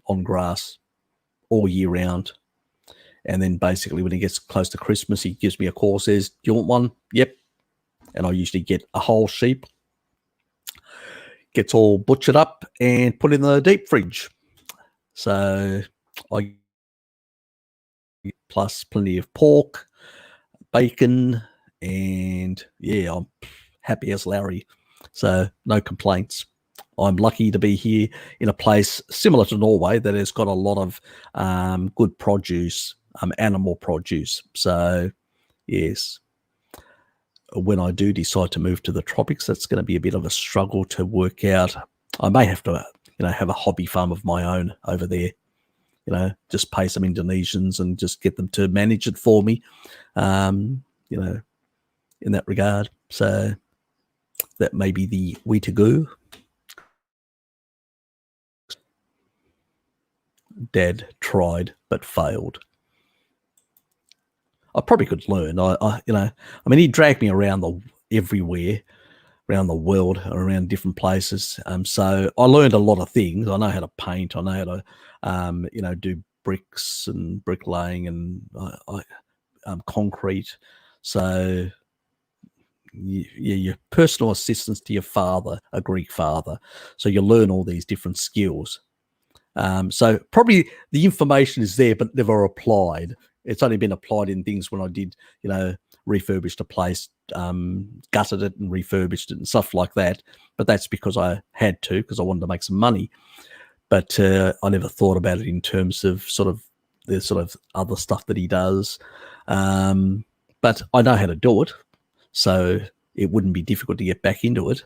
on grass all year round. And then basically when he gets close to Christmas, he gives me a call, says, "Do you want one?" Yep. And I usually get a whole sheep, gets all butchered up and put in the deep fridge. So I plus plenty of pork, bacon, and yeah, I'm happy as Larry. So no complaints. I'm lucky to be here in a place similar to Norway that has got a lot of good produce, animal produce. So yes, when I do decide to move to the tropics, that's going to be a bit of a struggle to work out. I may have to, have a hobby farm of my own over there. Just pay some Indonesians and just get them to manage it for me. In that regard. So that may be the way to go. Dad tried but failed. I probably could learn. He dragged me around everywhere, around the world, around different places. So I learned a lot of things. I know how to paint. I know how to, do bricks and bricklaying and concrete. So your personal assistance to your father, a Greek father. So you learn all these different skills. So probably the information is there, but never applied. It's only been applied in things when I did, refurbished a place, gutted it and refurbished it and stuff like that. But that's because I had to, because I wanted to make some money. But I never thought about it in terms of the sort of other stuff that he does. But I know how to do it, so it wouldn't be difficult to get back into it.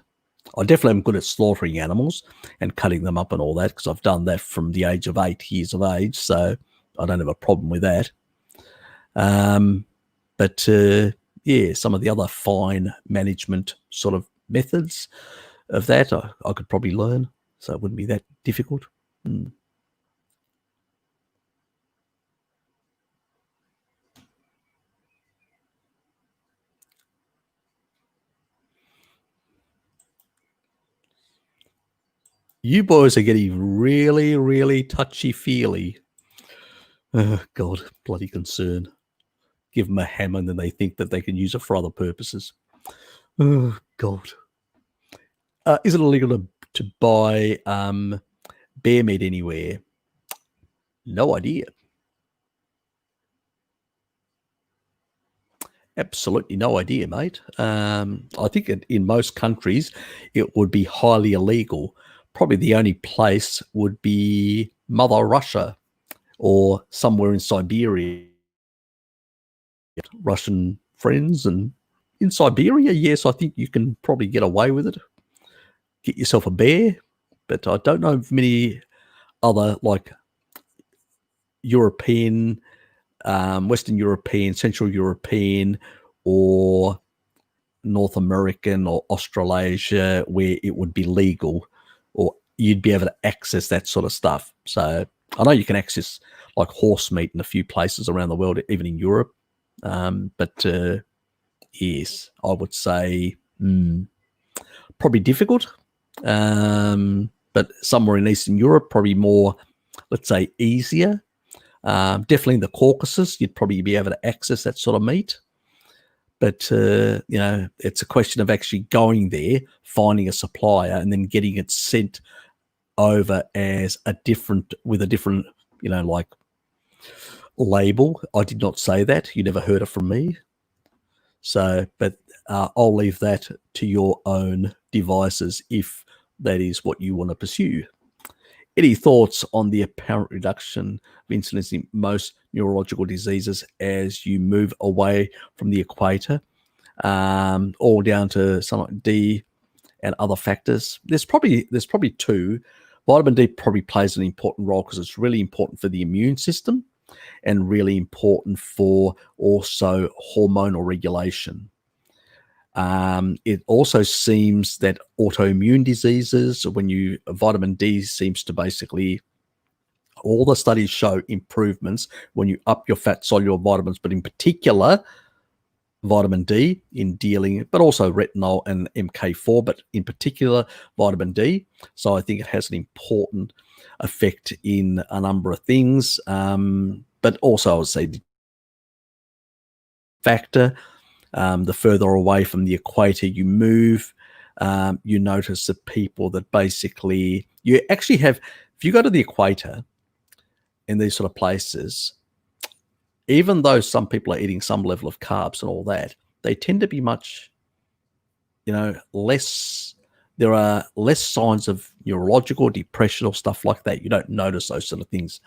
I definitely am good at slaughtering animals and cutting them up and all that, because I've done that from the age of 8 years of age, so I don't have a problem with that. But yeah, some of the other fine management sort of methods of that I could probably learn, so it wouldn't be that difficult. You boys are getting really, really touchy-feely. Oh, God, bloody concern. Give them a hammer and then they think that they can use it for other purposes. Oh, God. Is it illegal to buy bear meat anywhere? No idea. Absolutely no idea, mate. I think in most countries it would be highly illegal. Probably the only place would be Mother Russia or somewhere in Siberia. Russian friends, and in Siberia, yes, I think you can probably get away with it. Get yourself a bear, but I don't know of many other like European, Western European, Central European, or North American or Australasia where it would be legal or you'd be able to access that sort of stuff. So I know you can access like horse meat in a few places around the world, even in Europe. But yes, I would say probably difficult. But somewhere in Eastern Europe, probably more, let's say, easier. Definitely in the Caucasus, you'd probably be able to access that sort of meat. But, it's a question of actually going there, finding a supplier, and then getting it sent over as with a different, like label. I did not say that. You never heard it from me. So, but I'll leave that to your own devices if that is what you want to pursue. Any thoughts on the apparent reduction of incidence in most neurological diseases as you move away from the equator, all down to something like D and other factors? There's probably two. Vitamin D probably plays an important role because it's really important for the immune system and really important for also hormonal regulation. It also seems that autoimmune diseases, vitamin D seems to basically, all the studies show improvements when you up your fat soluble vitamins, but in particular, vitamin D in dealing, but also retinol and MK4, but in particular, vitamin D. So I think it has an important effect in a number of things. But also I would say the factor, the further away from the equator you move, you notice that people that basically, you actually have, if you go to the equator in these sort of places, even though some people are eating some level of carbs and all that, they tend to be much, less, there are less signs of neurological depression or stuff like that. You don't notice those sort of things,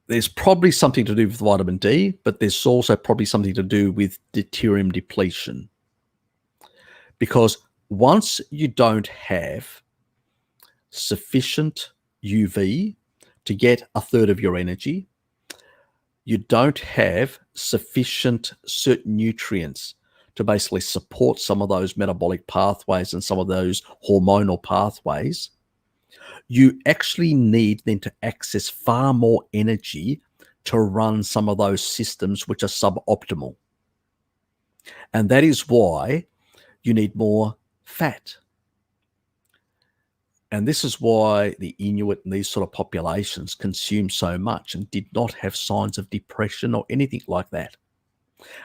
There's probably something to do with vitamin D, but there's also probably something to do with deuterium depletion. Because once you don't have sufficient UV to get a third of your energy, you don't have sufficient certain nutrients to basically support some of those metabolic pathways and some of those hormonal pathways, you actually need then to access far more energy to run some of those systems which are suboptimal. And that is why you need more fat. And this is why the Inuit and these sort of populations consume so much and did not have signs of depression or anything like that.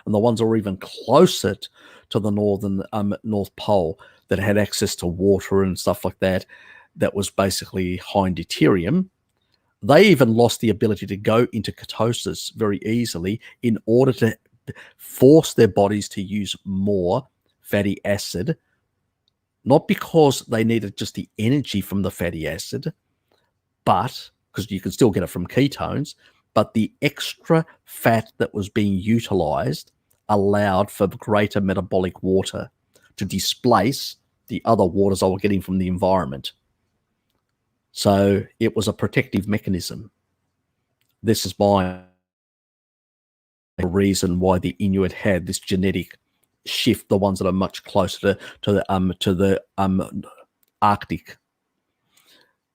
And the ones that were even closer to the North Pole that had access to water and stuff like that, that was basically high in deuterium, they even lost the ability to go into ketosis very easily in order to force their bodies to use more fatty acid, not because they needed just the energy from the fatty acid, but because you can still get it from ketones, but the extra fat that was being utilized allowed for greater metabolic water to displace the other waters they were getting from the environment. So it was a protective mechanism. This is my reason why the Inuit had this genetic shift, the ones that are much closer to the Arctic.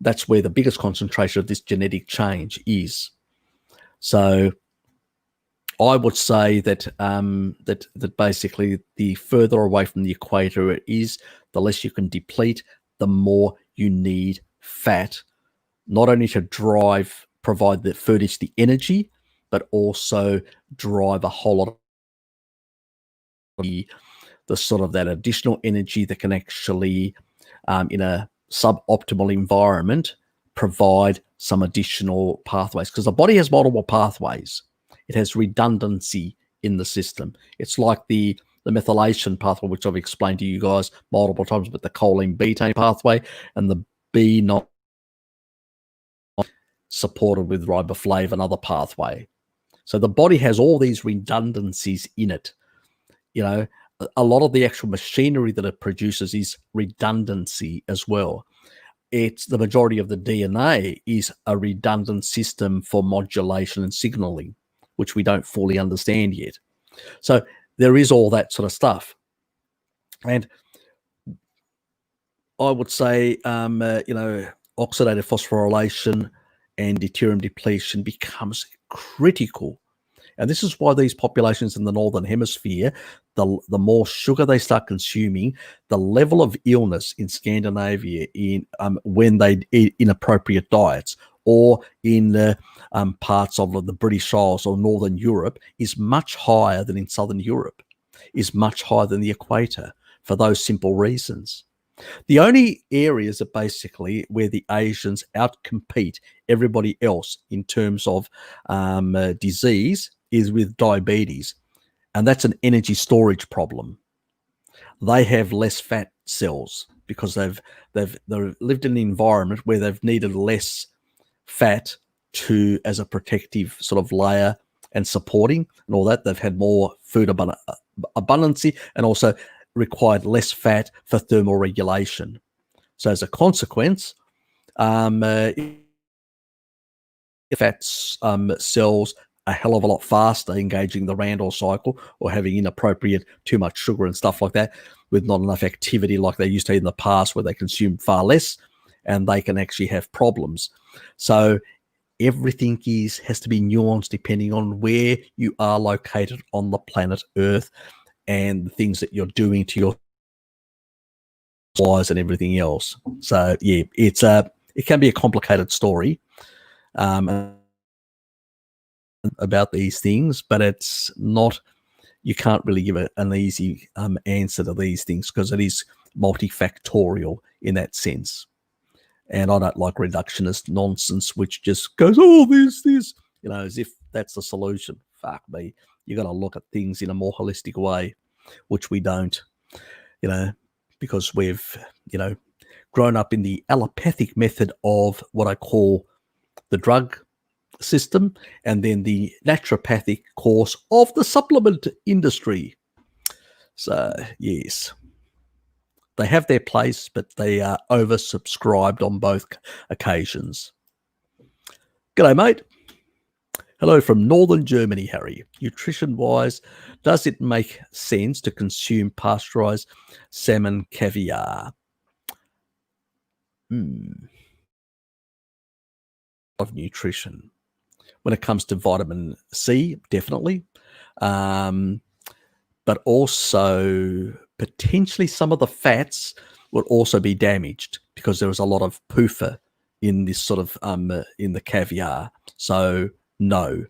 That's where the biggest concentration of this genetic change is. So I would say that that basically the further away from the equator it is, the less you can deplete, the more you need fat, not only to provide the energy, but also drive a whole lot of the sort of that additional energy that can actually, in a suboptimal environment, provide some additional pathways, because the body has multiple pathways. It has redundancy in the system. It's like the methylation pathway, which I've explained to you guys multiple times, but the choline betaine pathway and the B not supported with riboflavin, another pathway. So the body has all these redundancies in it. You know, a lot of the actual machinery that it produces is redundancy as well. It's the majority of the DNA is a redundant system for modulation and signaling, which we don't fully understand yet. So there is all that sort of stuff. And I would say, oxidative phosphorylation and deuterium depletion becomes critical. And this is why these populations in the Northern Hemisphere, the more sugar they start consuming, the level of illness in Scandinavia when they eat inappropriate diets, or in parts of the British Isles or Northern Europe, is much higher than in Southern Europe, is much higher than the equator, for those simple reasons. The only areas that basically where the Asians outcompete everybody else in terms of disease is with diabetes, and that's an energy storage problem. They have less fat cells because they've lived in an environment where they've needed less fat as a protective sort of layer and supporting and all that. They've had more food abundancy and also required less fat for thermal regulation. So as a consequence, fat cells a hell of a lot faster engaging the Randall cycle or having inappropriate too much sugar and stuff like that with not enough activity like they used to in the past, where they consume far less and they can actually have problems. So everything has to be nuanced depending on where you are located on the planet Earth and the things that you're doing to your wires and everything else. So yeah, it can be a complicated story about these things, but it's not, you can't really give an easy answer to these things because it is multifactorial in that sense. And I don't like reductionist nonsense, which just goes, oh, this, as if that's the solution. Fuck me. You got to look at things in a more holistic way, which we don't, because we've, grown up in the allopathic method of what I call the drug system, and then the naturopathic course of the supplement industry. So, yes, they have their place, but they are oversubscribed on both occasions. G'day, mate. Hello from Northern Germany, Harry. Nutrition-wise, does it make sense to consume pasteurized salmon caviar? Of nutrition. When it comes to vitamin C, definitely. But also potentially some of the fats would also be damaged because there is a lot of PUFA in this sort of, in the caviar. So no,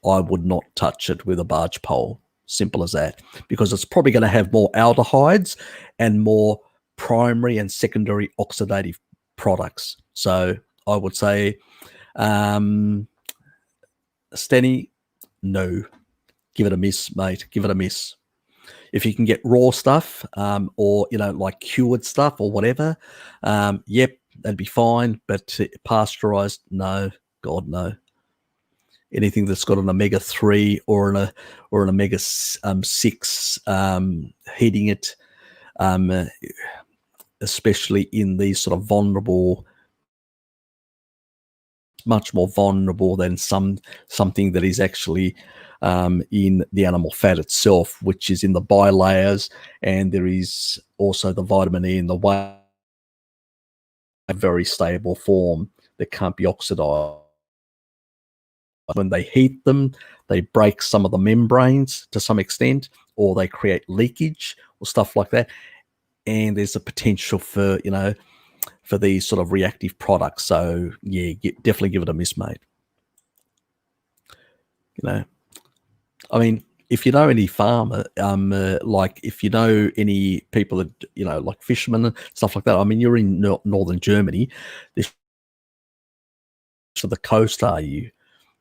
I would not touch it with a barge pole. Simple as that. Because it's probably going to have more aldehydes and more primary and secondary oxidative products. So I would say, Stenny, no, give it a miss, mate. Give it a miss. If you can get raw stuff, or like cured stuff or whatever, yep, that'd be fine. But pasteurized, no, God no. Anything that's got an omega-3 or an omega-6, heating it, especially in these sort of vulnerable, much more vulnerable than something that is actually in the animal fat itself, which is in the bilayers, and there is also the vitamin E in the way, a very stable form that can't be oxidized. When they heat them, they break some of the membranes to some extent, or they create leakage or stuff like that. And there's a potential for, for these sort of reactive products. So yeah, definitely give it a miss, mate. I mean, if you know any farmer, like if you know any people that, like fishermen and stuff like that, I mean, you're in northern Germany, to the coast, are you?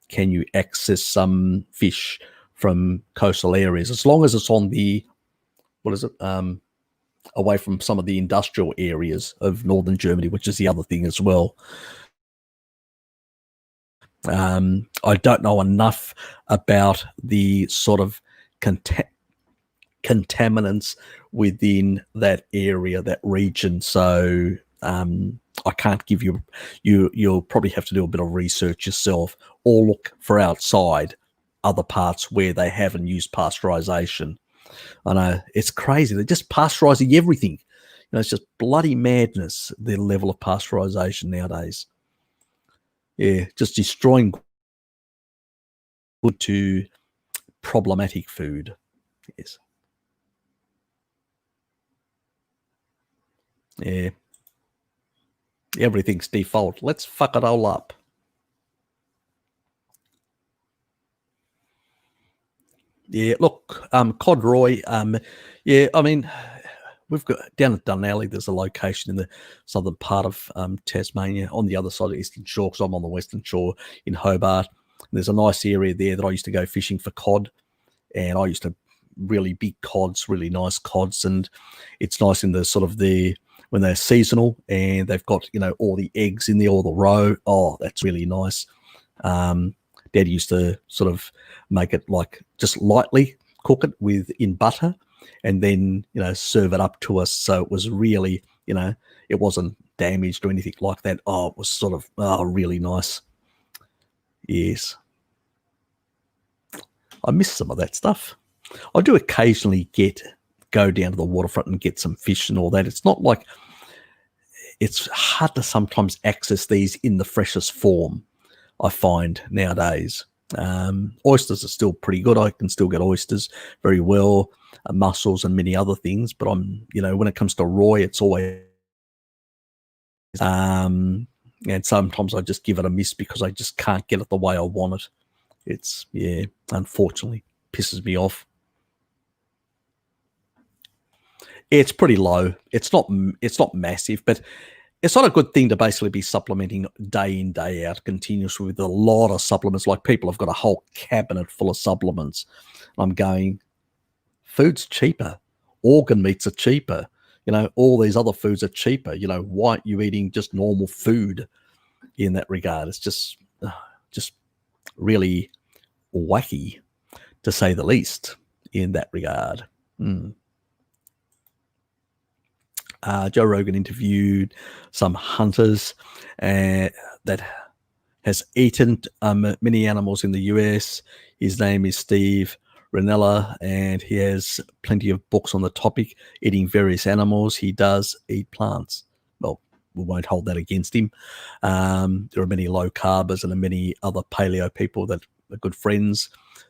Can you access some fish from coastal areas, as long as it's on the, away from some of the industrial areas of northern Germany, which is the other thing as well. I don't know enough about the sort of contaminants within that area, that region. So I can't give you, you'll probably have to do a bit of research yourself, or look for outside other parts where they haven't used pasteurization. I know, it's crazy. They're just pasteurizing everything. It's just bloody madness, the level of pasteurization nowadays. Yeah, just destroying good to problematic food. Yes. Yeah. Everything's default. Let's fuck it all up. Yeah, look, Codroy, yeah, I mean, we've got down at Dunalley, there's a location in the southern part of Tasmania, on the other side of the Eastern Shore, because I'm on the Western Shore in Hobart. There's a nice area there that I used to go fishing for cod, and I used to really big cods, really nice cods, and it's nice in the sort of when they're seasonal and they've got, all the eggs in there, all the roe. Oh, that's really nice. Dad used to sort of make it like just lightly cook it in butter, and then serve it up to us. So it was really, it wasn't damaged or anything like that. Oh, it was sort of really nice. Yes, I miss some of that stuff. I do occasionally go down to the waterfront and get some fish and all that. It's not like, it's hard to sometimes access these in the freshest form, I find nowadays. Oysters are still pretty good. I can still get oysters very well, mussels and many other things. But when it comes to roy, it's always, and sometimes I just give it a miss because I just can't get it the way I want it. It's, yeah, unfortunately, pisses me off. It's pretty low. It's not massive, but it's not a good thing to basically be supplementing day in, day out continuously with a lot of supplements. Like, people have got a whole cabinet full of supplements. I'm going, food's cheaper. Organ meats are cheaper. All these other foods are cheaper. Why aren't you eating just normal food in that regard? It's just really wacky, to say the least, in that regard. Joe Rogan interviewed some hunters that has eaten many animals in the US. His name is Steve Ranella, and he has plenty of books on the topic, eating various animals. He does eat plants. Well, we won't hold that against him. There are many low carbers and many other paleo people that are good friends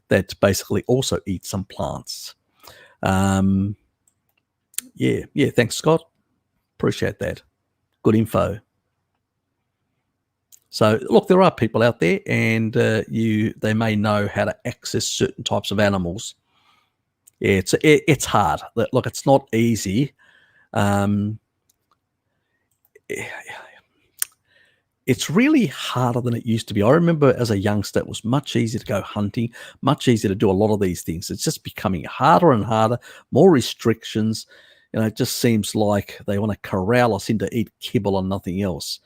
that basically also eat some plants. Yeah, thanks, Scott. Appreciate that. Good info. So, look, there are people out there, and they may know how to access certain types of animals. Yeah, it's hard. Look, it's not easy. it's really harder than it used to be. I remember as a youngster, it was much easier to go hunting, much easier to do a lot of these things. It's just becoming harder and harder, more restrictions. It just seems like they want to corral us into eat kibble and nothing else.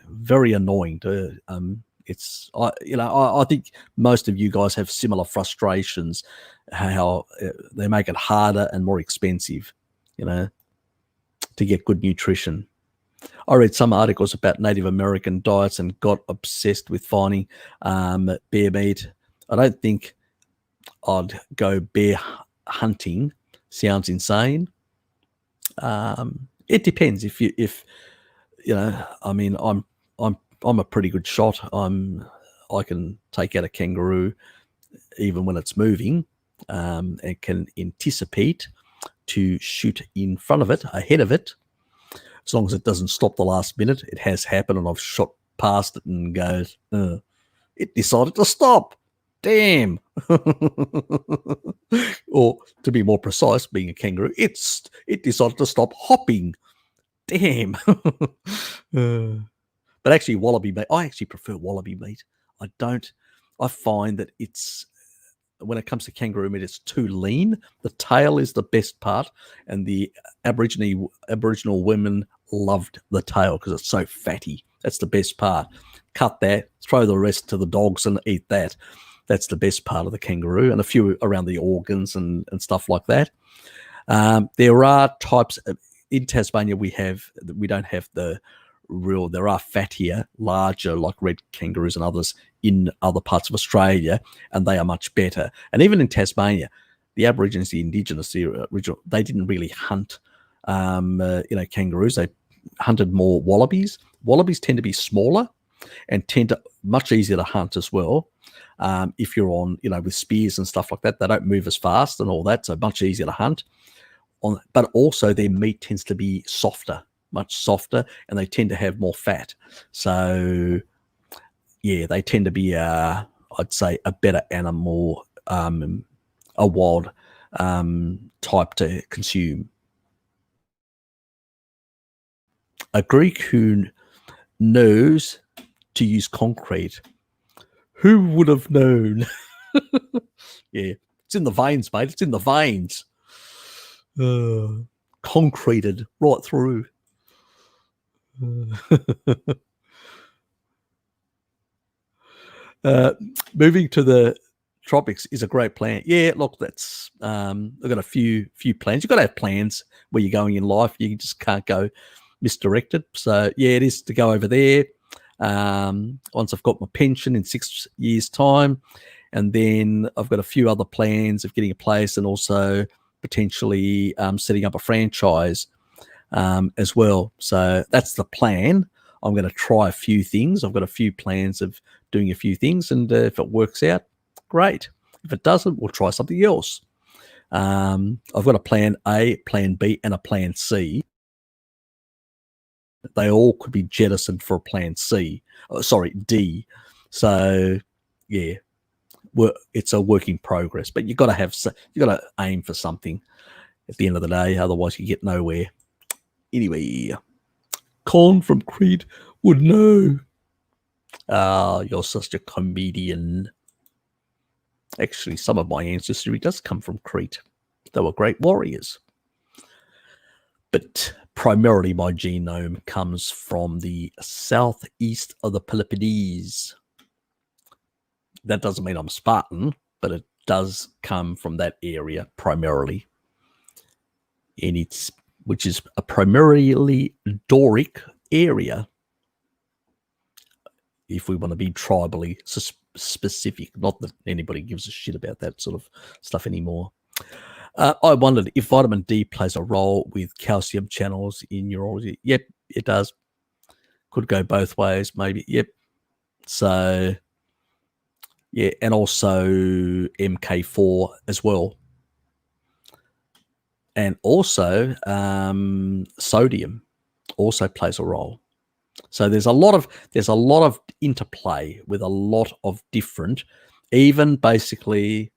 Very annoying to I think most of you guys have similar frustrations, how they make it harder and more expensive, to get good nutrition. I read some articles about Native American diets and got obsessed with finding bear meat. I don't think I'd go bear hunting. Sounds insane. It depends. I'm a pretty good shot. I can take out a kangaroo even when it's moving, and can anticipate to shoot in front of it, ahead of it, as long as it doesn't stop the last minute. It has happened, and I've shot past it and goes, it decided to stop. Damn. Or to be more precise, being a kangaroo, it decided to stop hopping. Damn. But actually, wallaby meat, I actually prefer wallaby meat. I find that when it comes to kangaroo meat, it's too lean. The tail is the best part, and the Aboriginal women loved the tail because it's so fatty. That's the best part. Cut that, throw the rest to the dogs and eat that. That's the best part of the kangaroo, and a few around the organs and stuff like that. There are types in Tasmania. We don't have the real. There are fattier, larger, like red kangaroos and others in other parts of Australia, and they are much better. And even in Tasmania, the Aborigines, the Indigenous, the original, they didn't really hunt, kangaroos. They hunted more wallabies. Wallabies tend to be smaller and much easier to hunt as well. If you're on, with spears and stuff like that, they don't move as fast and all that, so much easier to hunt. But also their meat tends to be much softer, and they tend to have more fat. So, yeah, they tend to be, I'd say, a better animal, a wild type to consume. A Greek who knows to use concrete. Who would have known? Yeah, it's in the veins, mate. It's in the veins. Concreted right through. Moving to the tropics is a great plan. Yeah, look, that's I've got a few plans. You've got to have plans where you're going in life. You just can't go misdirected. So yeah, it is to go over there. Once I've got my pension in 6 years' time, and then I've got a few other plans of getting a place and also potentially setting up a franchise as well. So that's the plan. I'm going to try a few things. I've got a few plans of doing a few things, and if it works out, great. If it doesn't, we'll try something else. I've got a plan A, plan B, and a plan C. They all could be jettisoned for a plan D. So, yeah, it's a work in progress. But you got to aim for something at the end of the day. Otherwise, you get nowhere. Anyway, Colin from Crete would know. You're such a comedian. Actually, some of my ancestry does come from Crete. They were great warriors. But primarily my genome comes from the southeast of the Peloponnese. That doesn't mean I'm Spartan, but it does come from that area primarily. And which is a primarily Doric area, if we want to be tribally specific. Not that anybody gives a shit about that sort of stuff anymore. I wondered if vitamin D plays a role with calcium channels in neurology. Yep, it does. Could go both ways, maybe. Yep. So, yeah, and also MK4 as well. And also sodium also plays a role. So there's a lot of interplay with a lot of different, even basically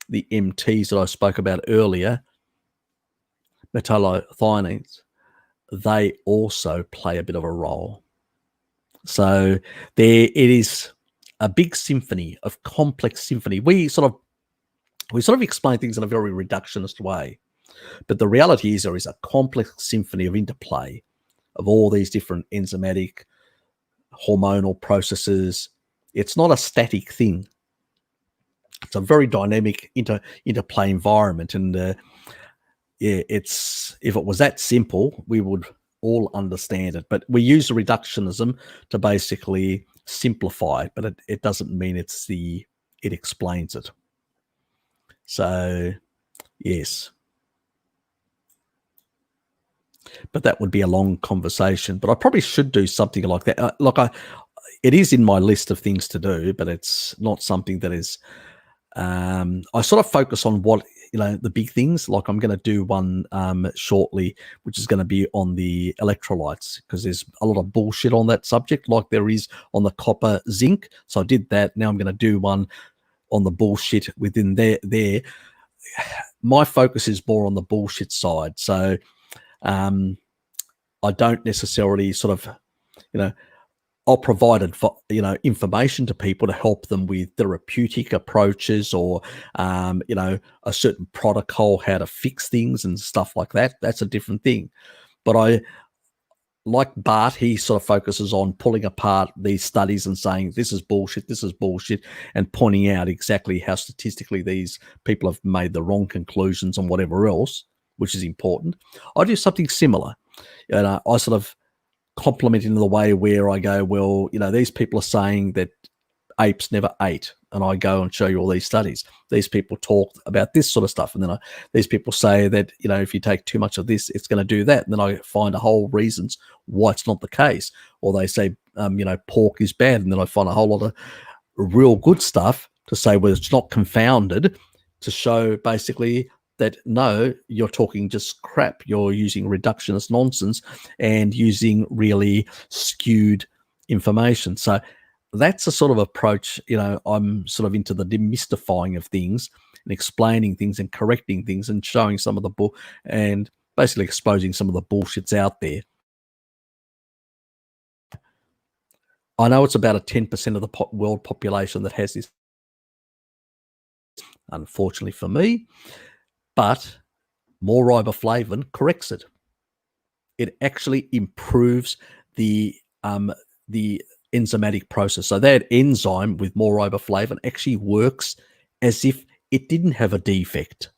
the MTs that I spoke about earlier, metallothioneins, they also play a bit of a role. So there it is, a big symphony of complex symphony. We sort of explain things in a very reductionist way, but the reality is there is a complex symphony of interplay of all these different enzymatic, hormonal processes. It's not a static thing. It's a very dynamic interplay environment, and it's, if it was that simple, we would all understand it. But we use reductionism to basically simplify it, but it doesn't mean it explains it. So yes, but that would be a long conversation. But I probably should do something like that. It is in my list of things to do, but it's not something that is. I sort of focus on what, the big things. Like I'm going to do one shortly, which is going to be on the electrolytes, because there's a lot of bullshit on that subject, like there is on the copper zinc. So I did that. Now I'm going to do one on the bullshit within there. My focus is more on the bullshit side. So I don't necessarily sort of, I'll provide information to people to help them with therapeutic approaches, or a certain protocol, how to fix things and stuff like that. That's a different thing. But I, like Bart, he sort of focuses on pulling apart these studies and saying this is bullshit, and pointing out exactly how statistically these people have made the wrong conclusions and whatever else, which is important. I do something similar, and I sort of compliment in the way where I go, well, these people are saying that apes never ate, and I go and show you all these studies. These people talk about this sort of stuff, and then these people say that if you take too much of this, it's going to do that. And then I find a whole reasons why it's not the case. Or they say, pork is bad, and then I find a whole lot of real good stuff to say, well, it's not confounded, to show basically that no, you're talking just crap. You're using reductionist nonsense and using really skewed information. So that's a sort of approach, I'm sort of into the demystifying of things and explaining things and correcting things and showing some of the and basically exposing some of the bullshits out there. I know it's about a 10% of the world population that has this, unfortunately for me, but more riboflavin corrects it. It actually improves the enzymatic process. So that enzyme with more riboflavin actually works as if it didn't have a defect.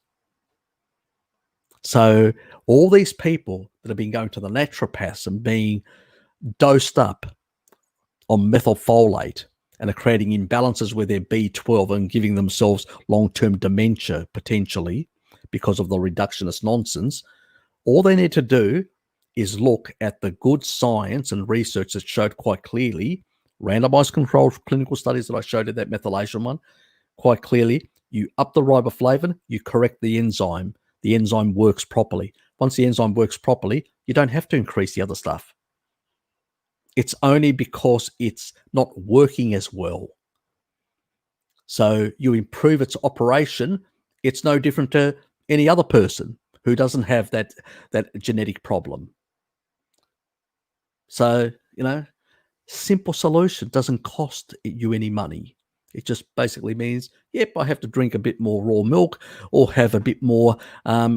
So all these people that have been going to the naturopaths and being dosed up on methylfolate and are creating imbalances with their B12 and giving themselves long-term dementia potentially because of the reductionist nonsense, all they need to do is look at the good science and research that showed quite clearly, randomized controlled clinical studies that I showed in that methylation one, quite clearly, you up the riboflavin, you correct the enzyme works properly. Once the enzyme works properly, you don't have to increase the other stuff. It's only because it's not working as well. So you improve its operation. It's no different to any other person who doesn't have that genetic problem. So, simple solution, doesn't cost you any money. It just basically means, yep, I have to drink a bit more raw milk or have a bit more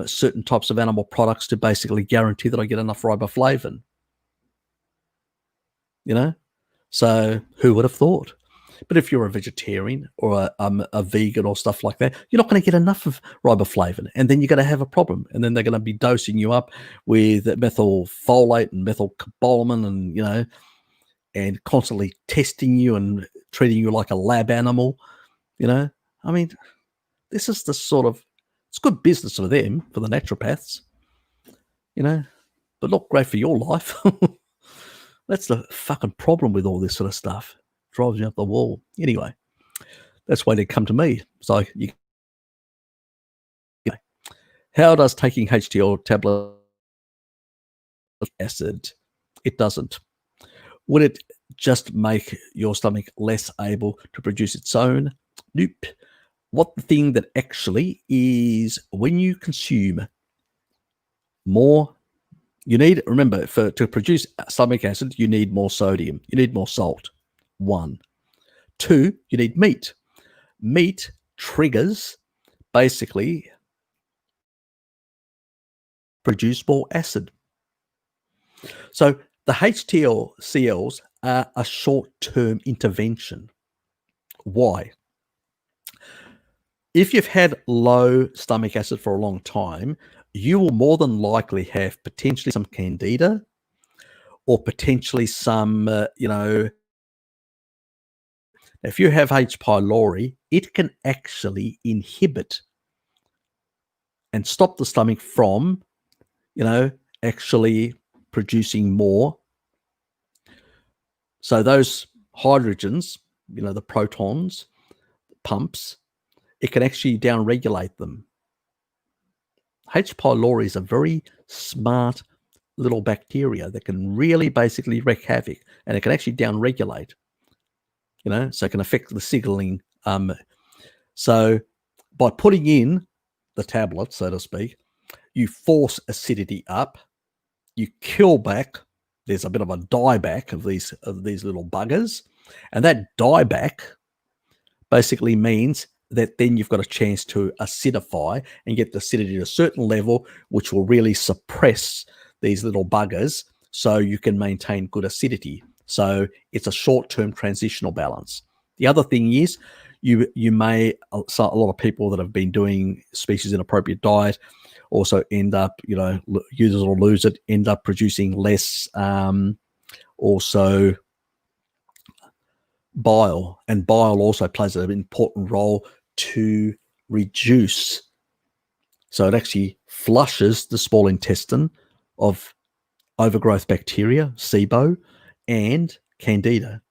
certain types of animal products to basically guarantee that I get enough riboflavin. So who would have thought? But if you're a vegetarian or a vegan or stuff like that, you're not going to get enough of riboflavin, and then you're going to have a problem. And then they're going to be dosing you up with methylfolate and methylcobalamin, and constantly testing you and treating you like a lab animal. I mean, this is the sort of, it's good business for them, for the naturopaths, but not great for your life. That's the fucking problem with all this sort of stuff. Drives you up the wall. Anyway, that's why they come to me. So how does taking HDL tablet acid? It doesn't. Would it just make your stomach less able to produce its own? Nope. What the thing that actually is, when you consume more You need, remember, to produce stomach acid, you need more sodium. You need more salt. 1. 2, you need meat. Meat triggers, basically, produce more acid. So the HTLCLs are a short-term intervention. Why? If you've had low stomach acid for a long time, you will more than likely have potentially some candida or potentially some, if you have H. pylori, it can actually inhibit and stop the stomach from, actually producing more. So those hydrogens, the protons, pumps, it can actually downregulate them. H. pylori is a very smart little bacteria that can really basically wreak havoc, and it can actually downregulate, so it can affect the signaling. So by putting in the tablet, so to speak, you force acidity up, you kill back. There's a bit of a dieback of these little buggers, and that dieback basically means that then you've got a chance to acidify and get the acidity to a certain level, which will really suppress these little buggers so you can maintain good acidity. So it's a short-term transitional balance. The other thing is you may, so a lot of people that have been doing species inappropriate diet also end up, use it or lose it, end up producing less also bile, and bile also plays an important role to reduce. So it actually flushes the small intestine of overgrowth bacteria, SIBO, and candida.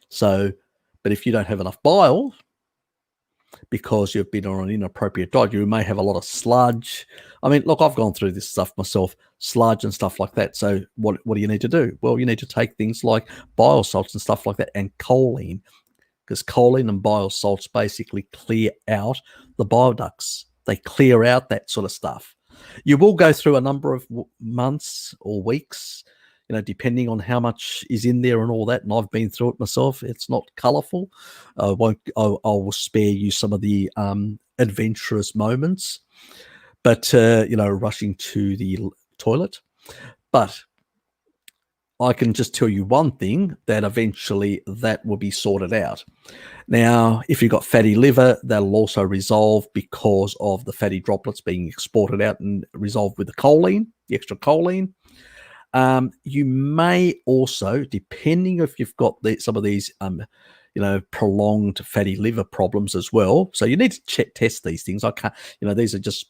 So, but if you don't have enough bile, because you've been on an inappropriate diet, you may have a lot of sludge. I mean, look, I've gone through this stuff myself, sludge and stuff like that. So what do you need to do? Well, you need to take things like bile salts and stuff like that, and choline, because choline and bile salts basically clear out the bile ducts. They clear out that sort of stuff. You will go through a number of months or weeks, depending on how much is in there and all that. And I've been through it myself. It's not colourful. I will spare you some of the adventurous moments, but rushing to the toilet. But I can just tell you one thing, that eventually that will be sorted out. Now, if you've got fatty liver, that'll also resolve because of the fatty droplets being exported out and resolved with the choline, the extra choline. You may also, depending if you've got some of these, prolonged fatty liver problems as well. So you need to test these things. I can't, these are just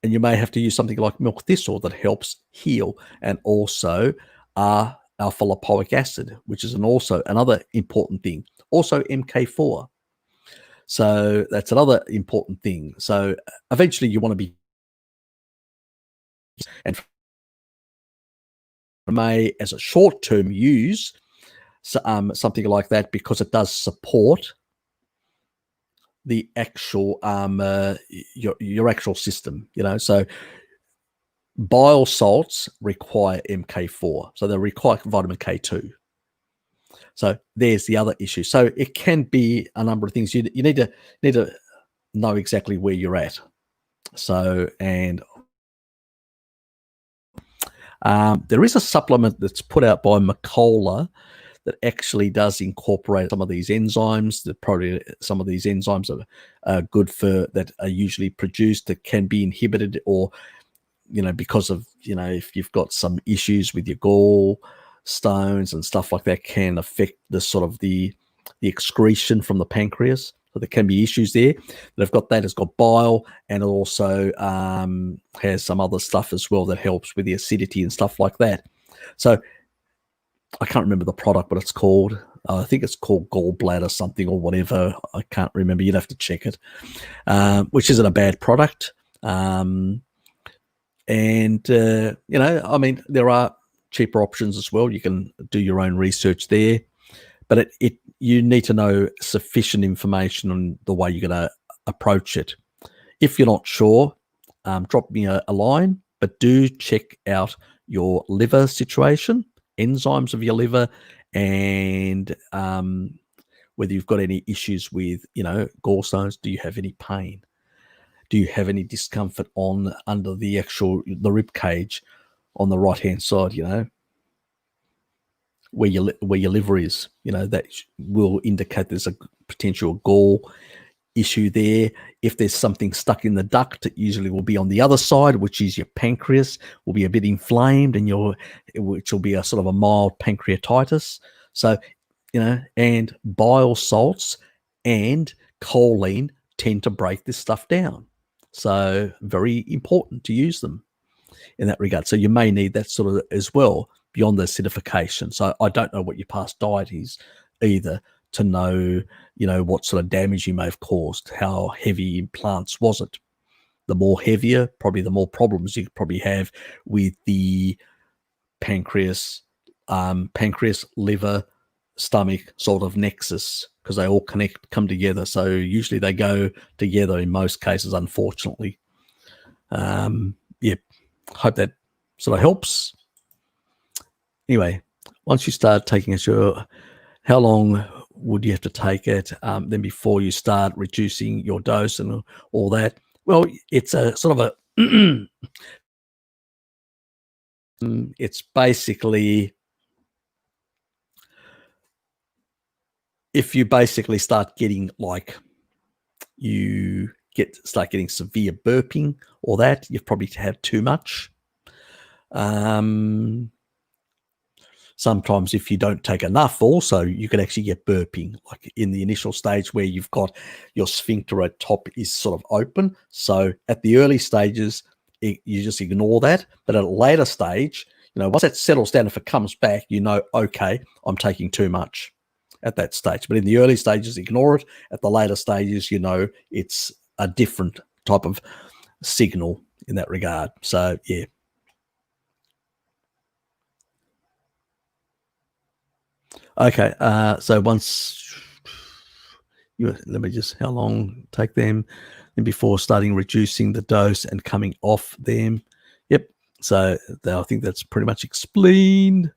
and you may have to use something like milk thistle that helps heal, and also alpha lipoic acid, which is also another important thing. Also MK4. So that's another important thing. So eventually you want to be, and may as a short-term use something like that, because it does support the actual your actual system, so bile salts require MK4, so they require vitamin K2. So there's the other issue. So it can be a number of things. You need to know exactly where you're at. So, and there is a supplement that's put out by Macola that actually does incorporate some of these enzymes. That probably some of these enzymes are good for, that are usually produced, that can be inhibited, or because of if you've got some issues with your gall stones and stuff like that, can affect the sort of the excretion from the pancreas. So there can be issues there. They've got that. It's got bile, and it also has some other stuff as well that helps with the acidity and stuff like that. So I can't remember the product, but it's called, I think it's called gallbladder something or whatever. I can't remember. You'd have to check it, which isn't a bad product. And, I mean, there are cheaper options as well. You can do your own research there, but you need to know sufficient information on the way you're going to approach it. If you're not sure, drop me a line, but do check out your liver situation, enzymes of your liver, and whether you've got any issues with, gallstones. Do you have any pain? Do you have any discomfort under the rib cage on the right hand side? Where your liver is. That will indicate there's a potential gall issue there. If there's something stuck in the duct, it usually will be on the other side, which is your pancreas will be a bit inflamed, and which will be a sort of a mild pancreatitis. So, and bile salts and choline tend to break this stuff down. So very important to use them in that regard. So you may need that sort of as well beyond the acidification. So I don't know what your past diet is either to know, what sort of damage you may have caused. How heavy in plants was it? The more heavier, probably the more problems you probably have with the pancreas, liver, stomach sort of nexus, because they all come together. So usually they go together in most cases, unfortunately. Hope that sort of helps. Anyway, once you start taking how long would you have to take it then before you start reducing your dose and all that? Well, it's a sort of a it's basically, if you basically start getting start getting severe burping or that, you've probably had too much. Sometimes if you don't take enough also, you can actually get burping, like in the initial stage where you've got your sphincter at top is sort of open. So at the early stages, you just ignore that. But at a later stage, once that settles down, if it comes back, okay, I'm taking too much at that stage. But in the early stages, ignore it. At the later stages, it's a different type of signal in that regard. So, yeah. Okay, so once let me just, how long take them and before starting reducing the dose and coming off them? Yep. So I think that's pretty much explained.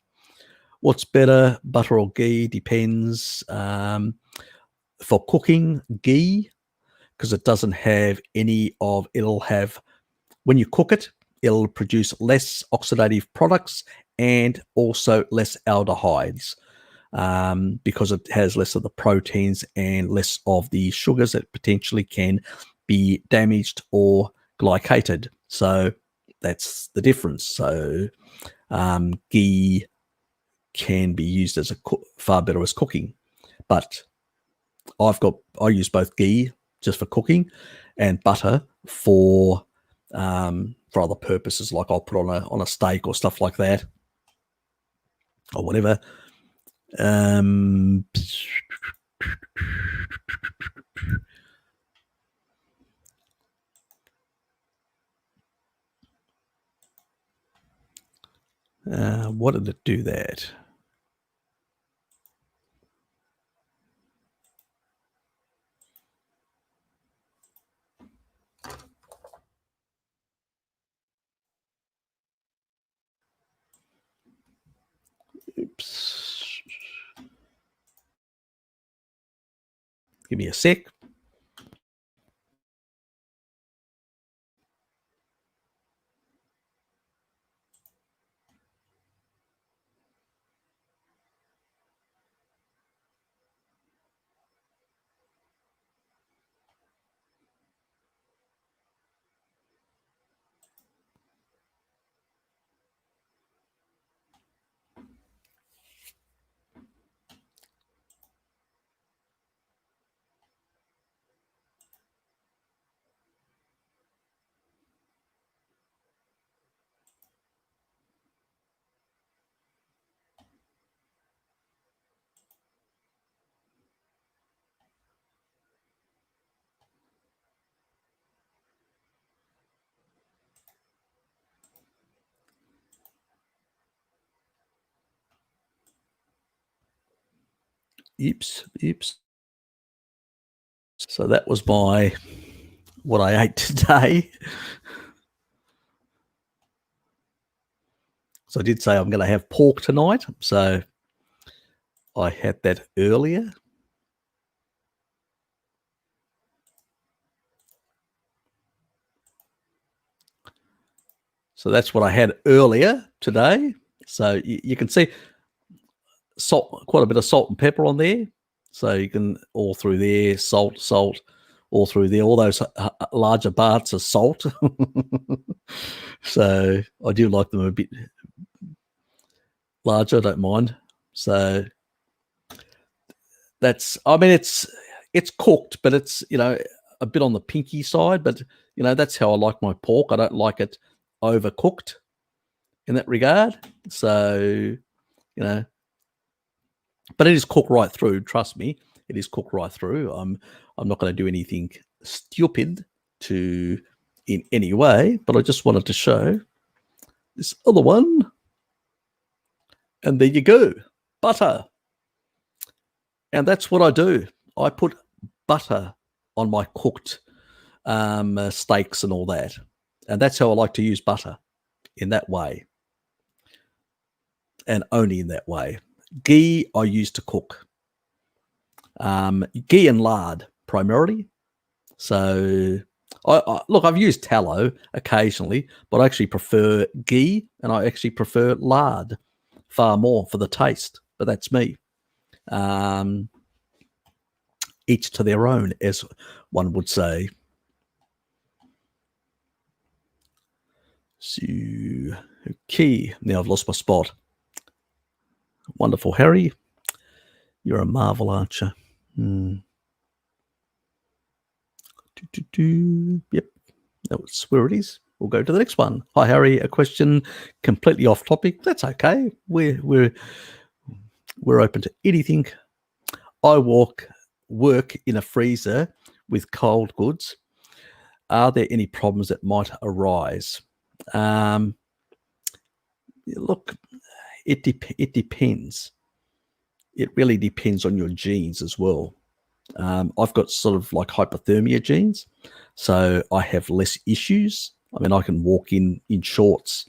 What's better, butter or ghee? Depends. For cooking, ghee, because it doesn't have it'll have, when you cook it, it'll produce less oxidative products and also less aldehydes. Because it has less of the proteins and less of the sugars that potentially can be damaged or glycated. So that's the difference. So ghee can be used as far better as cooking, but I use both ghee just for cooking and butter for other purposes, like I'll put on a steak or stuff like that or whatever. What did it do that? Oops. Give me a sec. Oops. So that was what I ate today. So I did say I'm going to have pork tonight. So I had that earlier. So that's what I had earlier today. So you can see salt, quite a bit of salt and pepper on there. So you can all through there, salt, all through there, all those larger parts of salt. So I do like them a bit larger, I don't mind. So that's, I mean, it's cooked, but it's, you know, a bit on the pinky side, but, you know, that's how I like my pork. I don't like it overcooked in that regard. So, you know, but it is cooked right through. Trust me, it is cooked right through. I'm not going to do anything stupid in any way, but I just wanted to show this other one. And there you go, butter. And that's what I do. I put butter on my cooked steaks and all that. And that's how I like to use butter, in that way. And only in that way. Ghee I use to cook. Ghee and lard primarily. So look, I've used tallow occasionally, but I actually prefer ghee, and I actually prefer lard far more for the taste. But that's me. Each to their own, as one would say. So, okay, now I've lost my spot. Wonderful, Harry. You're a marvel, aren't you? Yep, that was where it is. We'll go to the next one. Hi, Harry. A question completely off topic. That's okay. We're open to anything. I work in a freezer with cold goods. Are there any problems that might arise? Look, it depends. It really depends on your genes as well. I've got sort of like hypothermia genes, so I have less issues. I mean, I can walk in shorts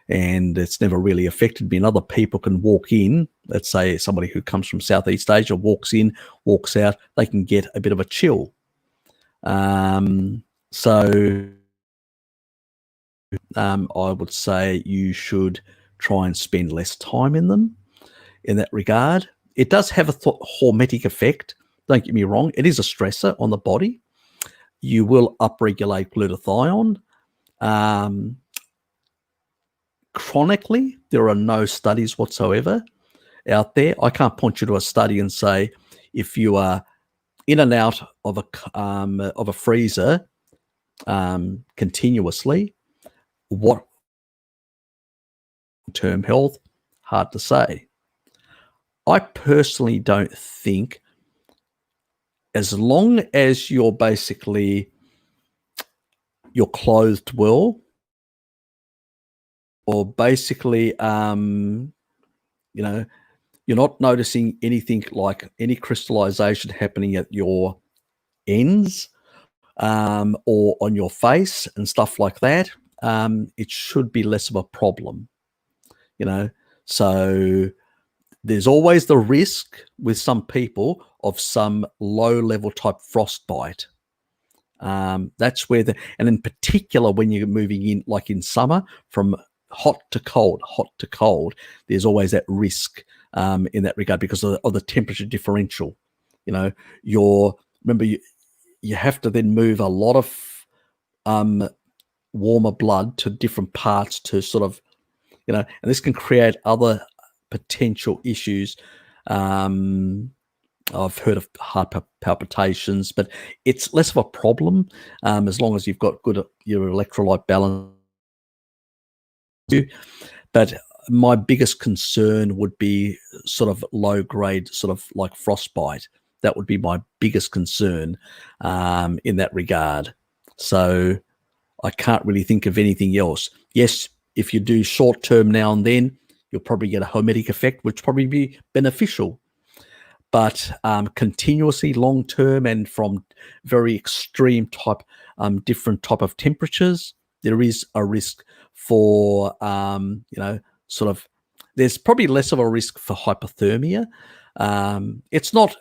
and it's never really affected me. And other people can walk in, let's say somebody who comes from Southeast Asia, walks in, walks out, they can get a bit of a chill. So I would say you should try and spend less time in them in that regard. It does have a hormetic effect. Don't get me wrong. It is a stressor on the body. You will upregulate glutathione. Chronically, there are no studies whatsoever out there. I can't point you to a study and say if you are in and out of a freezer continuously, what term health, hard to say. I personally don't think, as long as you're clothed well, or basically, you know, you're not noticing anything like any crystallization happening at your ends or on your face and stuff like that, it should be less of a problem, you know. So there's always the risk with some people of some low-level type frostbite. That's where and in particular, when you're moving in, like in summer, from hot to cold, there's always that risk in that regard because of the temperature differential. You know, remember you have to then move a lot of warmer blood to different parts to sort of, you know, and this can create other potential issues. I've heard of heart palpitations, but it's less of a problem as long as you've got your electrolyte balance. But my biggest concern would be sort of low grade, sort of like frostbite. That would be my biggest concern in that regard. So I can't really think of anything else. Yes, if you do short term now and then, you'll probably get a hormetic effect, which probably be beneficial. But continuously, long term, and from very extreme type, different type of temperatures, there is a risk for you know, sort of, there's probably less of a risk for hypothermia. It's not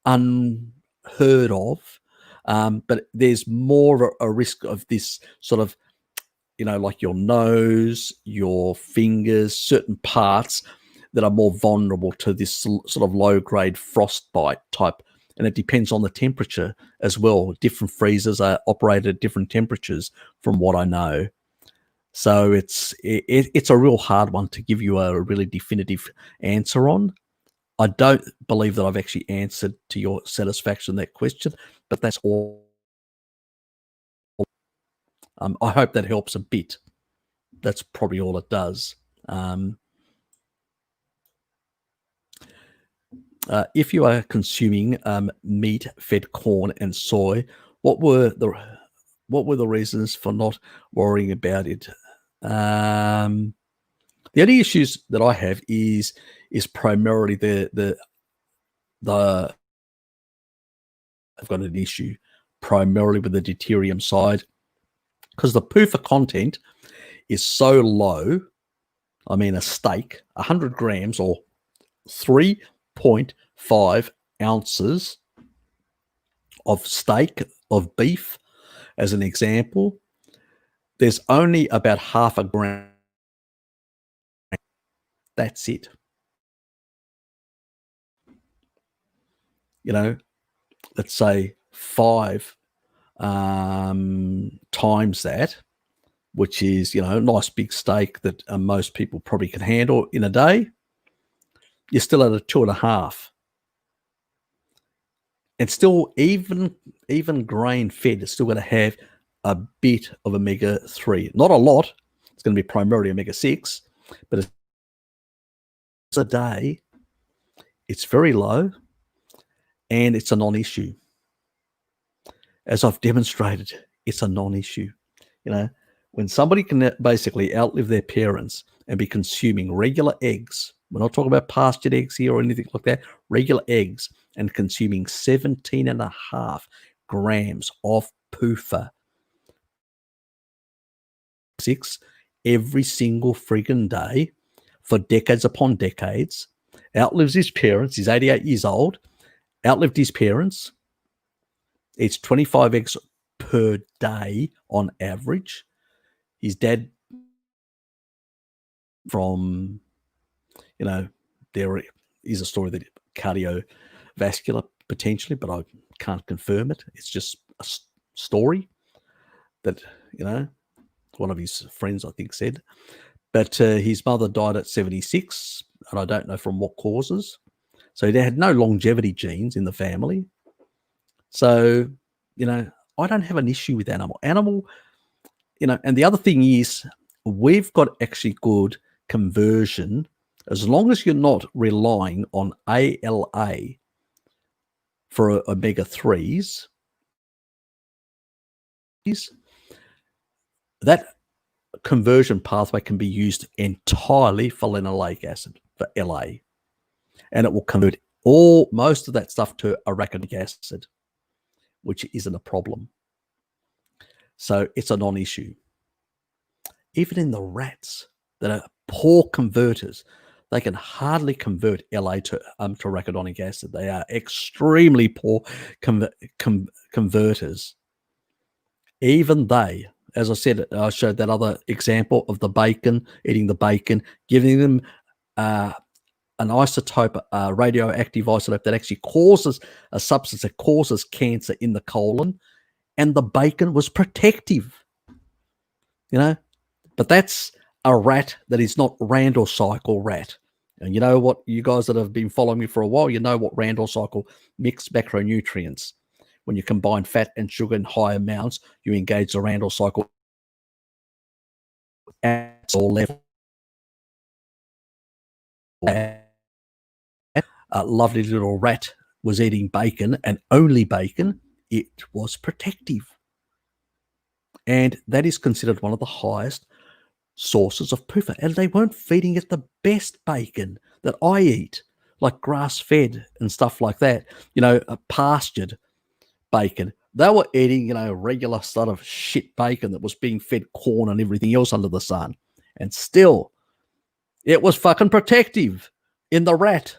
unheard of, but there's more of a risk of this sort of, like your nose, your fingers, certain parts that are more vulnerable to this sort of low-grade frostbite type. And it depends on the temperature as well. Different freezers are operated at different temperatures, from what I know. So it's a real hard one to give you a really definitive answer on. I don't believe that I've actually answered to your satisfaction that question, but that's all. I hope that helps a bit. That's probably all it does. If you are consuming meat, fed corn, and soy, what were the reasons for not worrying about it? The only issues that I have is primarily the I've got an issue primarily with the deuterium side, because the PUFA content is so low. I mean, a steak, 100 grams or 3.5 ounces of steak, of beef, as an example, there's only about half a gram. That's it. Let's say 5 times that, which is, a nice big steak that most people probably can handle in a day, you're still at a 2.5. And still, even grain fed is still going to have a bit of omega-3. Not a lot. It's going to be primarily omega-6, but it's a day. It's very low, and it's a non-issue. As I've demonstrated, it's a non-issue. When somebody can basically outlive their parents and be consuming regular eggs, we're not talking about pastured eggs here or anything like that, regular eggs, and consuming 17.5 grams of PUFA 6 every single friggin' day for decades upon decades, outlives his parents, he's 88 years old, outlived his parents, eats 25 eggs per day on average. His dad, from, there is a story that cardiovascular potentially, but I can't confirm it. It's just a story that, one of his friends, I think, said. But his mother died at 76, and I don't know from what causes. So they had no longevity genes in the family. So, I don't have an issue with animal. And the other thing is, we've got actually good conversion as long as you're not relying on ALA for omega-3s. That conversion pathway can be used entirely for linoleic acid, for LA, and it will convert most of that stuff to arachidonic acid, which isn't a problem. So it's a non-issue. Even in the rats that are poor converters, they can hardly convert LA to arachidonic acid. They are extremely poor converters. Even they, as I said, I showed that other example of the bacon, eating the bacon, giving them an isotope, a radioactive isotope that actually causes a substance that causes cancer in the colon, and the bacon was protective. But that's a rat that is not Randall cycle rat. And you know what, you guys that have been following me for a while, you know what Randall cycle mixed macronutrients. When you combine fat and sugar in high amounts, you engage the Randall cycle at all levels. A lovely little rat was eating bacon, and only bacon. It was protective. And that is considered one of the highest sources of PUFA. And they weren't feeding it the best bacon that I eat, like grass-fed and stuff like that, pastured bacon. They were eating, regular sort of shit bacon that was being fed corn and everything else under the sun. And still, It was fucking protective in the rat.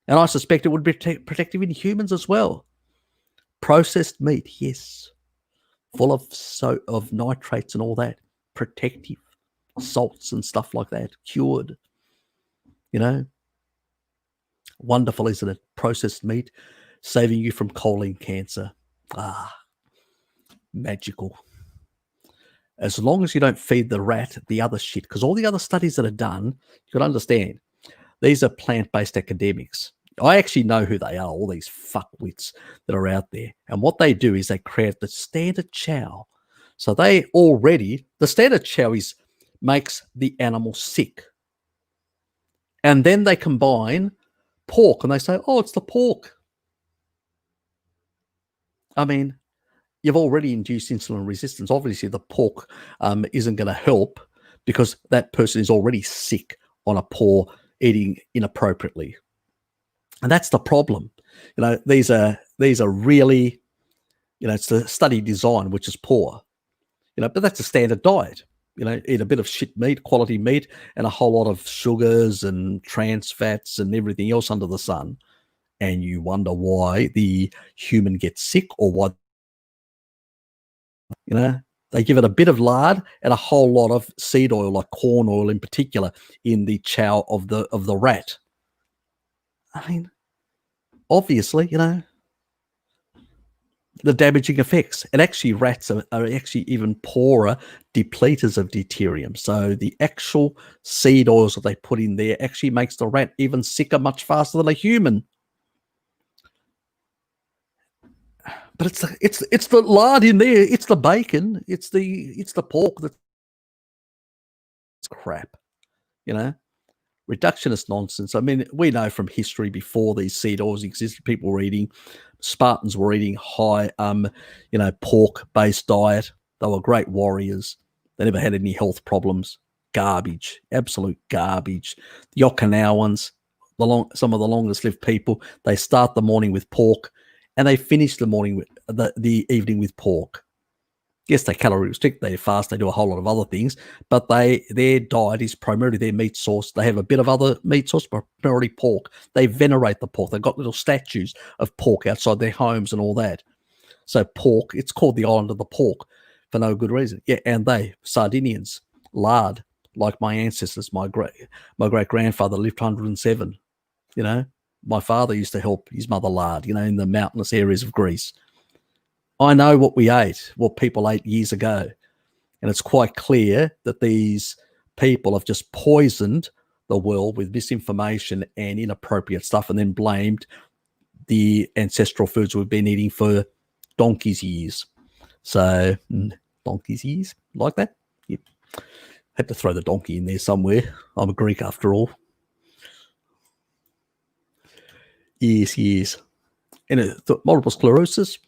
And I suspect it would be protective in humans as well. Processed meat, yes. Full of nitrates and all that. Protective. Salts and stuff like that. Cured. You know? Wonderful, isn't it? Processed meat saving you from colon cancer. Magical. As long as you don't feed the rat the other shit, because all the other studies that are done, you got to understand, these are plant-based academics. I actually know who they are, all these fuckwits that are out there. And what they do is they create the standard chow. So the standard chow makes the animal sick. And then they combine pork and they say, oh, it's the pork. I mean, you've already induced insulin resistance. Obviously, the pork isn't going to help because that person is already sick on a poor eating inappropriately. And that's the problem. You know, these are really, you know, it's the study design, which is poor, you know, but that's a standard diet. You know, eat a bit of shit meat, quality meat, and a whole lot of sugars and trans fats and everything else under the sun. And you wonder why the human gets sick or why, you know, they give it a bit of lard and a whole lot of seed oil, like corn oil in particular, in the chow of the rat. I mean, obviously, you know, the damaging effects. And actually, rats are actually even poorer depleters of deuterium. So the actual seed oils that they put in there actually makes the rat even sicker much faster than a human. But it's the lard in there. It's the bacon. It's the pork that's crap. You know, reductionist nonsense. I mean, we know from history before these seed oils existed, people were eating. Spartans were eating high, you know, pork-based diet. They were great warriors. They never had any health problems. Garbage, absolute garbage. The Okinawans, some of the longest-lived people, they start the morning with pork, and they finish the morning with the evening with pork. Yes, they calorie restrict, they fast, they do a whole lot of other things, but their diet is primarily their meat source. They have a bit of other meat source, but primarily pork. They venerate the pork. They've got little statues of pork outside their homes and all that. So pork, it's called the island of the pork for no good reason. Yeah, and Sardinians, lard, like my ancestors, my great-grandfather lived 107, you know. My father used to help his mother lard, you know, in the mountainous areas of Greece. I know what we ate, what people ate years ago. And it's quite clear that these people have just poisoned the world with misinformation and inappropriate stuff and then blamed the ancestral foods we've been eating for donkey's years. So, donkey's years, like that? Yep. Had to throw the donkey in there somewhere. I'm a Greek after all. Yes. And multiple sclerosis,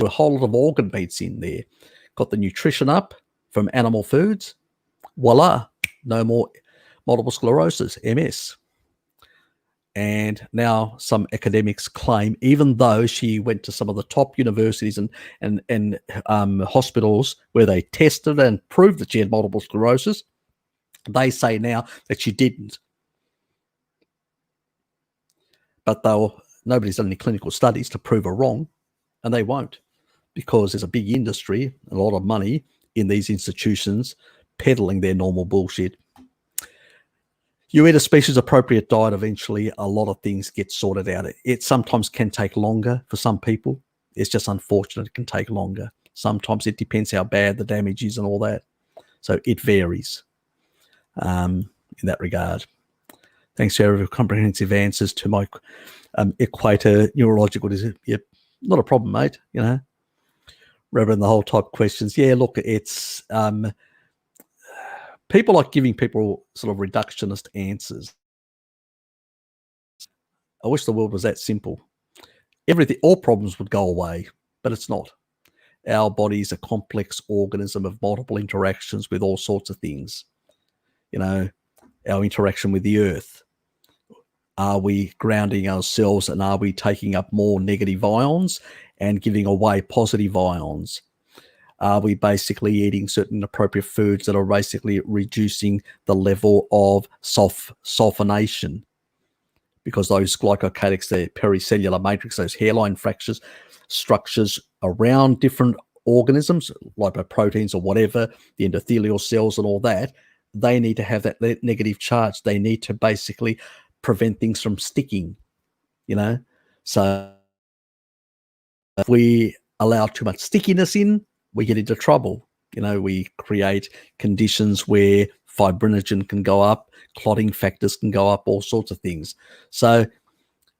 a whole lot of organ meats in there. Got the nutrition up from animal foods. Voila, no more multiple sclerosis, MS. And now some academics claim, even though she went to some of the top universities and hospitals where they tested and proved that she had multiple sclerosis, they say now that she didn't. But nobody's done any clinical studies to prove her wrong, and they won't, because there's a big industry, a lot of money in these institutions peddling their normal bullshit. You eat a species-appropriate diet, eventually a lot of things get sorted out. It sometimes can take longer for some people. It's just unfortunate it can take longer. Sometimes it depends how bad the damage is and all that. So it varies in that regard. Thanks for your comprehensive answers to my equator neurological disease. Yep, not a problem, mate, you know. Reverend, the whole type of questions. Yeah, look, it's people like giving people sort of reductionist answers. I wish the world was that simple. All problems would go away, but it's not. Our body is a complex organism of multiple interactions with all sorts of things. You know, our interaction with the earth. Are we grounding ourselves, and are we taking up more negative ions and giving away positive ions? Are we basically eating certain appropriate foods that are basically reducing the level of sulfonation? Because those glycocalyx, their pericellular matrix, those hairline fractures, structures around different organisms, lipoproteins or whatever, the endothelial cells and all that, they need to have that negative charge. They need to basically prevent things from sticking, you know? So if we allow too much stickiness in, we get into trouble. You know, we create conditions where fibrinogen can go up, clotting factors can go up, all sorts of things. So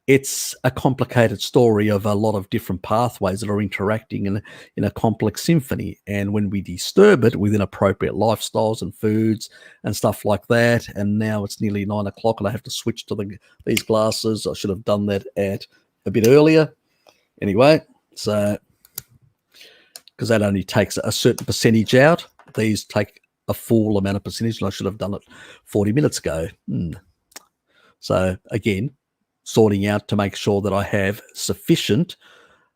it's a complicated story of a lot of different pathways that are interacting in a complex symphony. And when we disturb it with inappropriate lifestyles and foods and stuff like that, and now it's nearly 9 o'clock and I have to switch to these glasses. I should have done that at a bit earlier. Anyway, so because that only takes a certain percentage out. These take a full amount of percentage, and I should have done it 40 minutes ago. So again, sorting out to make sure that I have sufficient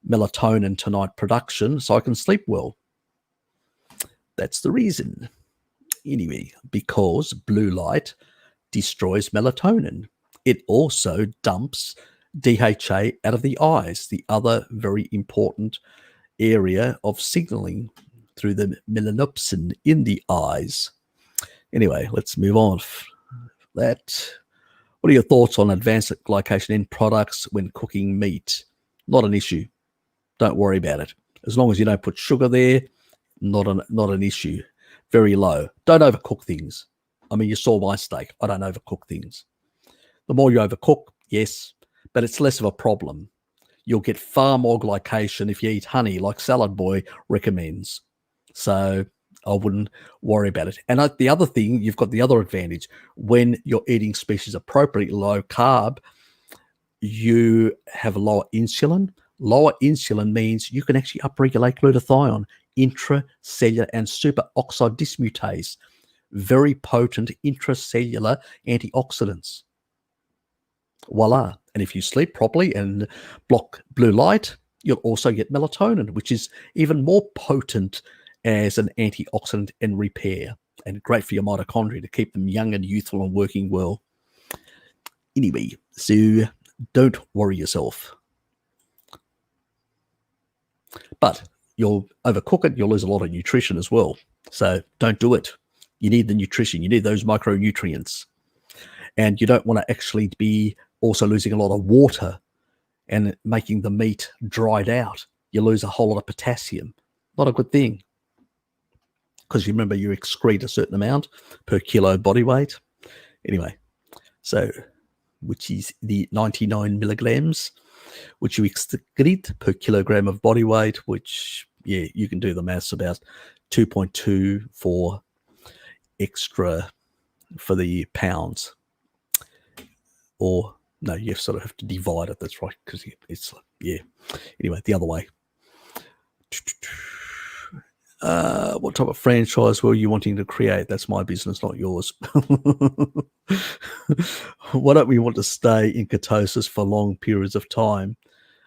melatonin tonight production so I can sleep well. That's the reason. Anyway, because blue light destroys melatonin. It also dumps DHA out of the eyes, the other very important area of signaling through the melanopsin in the eyes. Anyway, let's move on. What are your thoughts on advanced glycation end products when cooking meat? Not an issue. Don't worry about it. As long as you don't put sugar there, not an issue. Very low. Don't overcook things. I mean, you saw my steak. I don't overcook things. The more you overcook, yes, but it's less of a problem. You'll get far more glycation if you eat honey, like Salad Boy recommends. So I wouldn't worry about it. And the other thing, you've got the other advantage. When you're eating species appropriately, low carb, you have lower insulin. Lower insulin means you can actually upregulate glutathione, intracellular and superoxide dismutase, very potent intracellular antioxidants. Voila. And if you sleep properly and block blue light, you'll also get melatonin, which is even more potent as an antioxidant and repair, and great for your mitochondria to keep them young and youthful and working well. Anyway, so don't worry yourself. But you'll overcook it, you'll lose a lot of nutrition as well. So don't do it. You need the nutrition, you need those micronutrients. And you don't want to actually be also losing a lot of water and making the meat dried out. You lose a whole lot of potassium. Not a good thing. Because you remember you excrete a certain amount per kilo body weight. Anyway, so which is the 99 milligrams, which you excrete per kilogram of body weight, which, yeah, you can do the maths about 2.2 for extra for the pounds. Or, no, you sort of have to divide it. That's right, because it's, yeah. Anyway, the other way. What type of franchise were you wanting to create? That's my business, not yours. Why don't we want to stay in ketosis for long periods of time?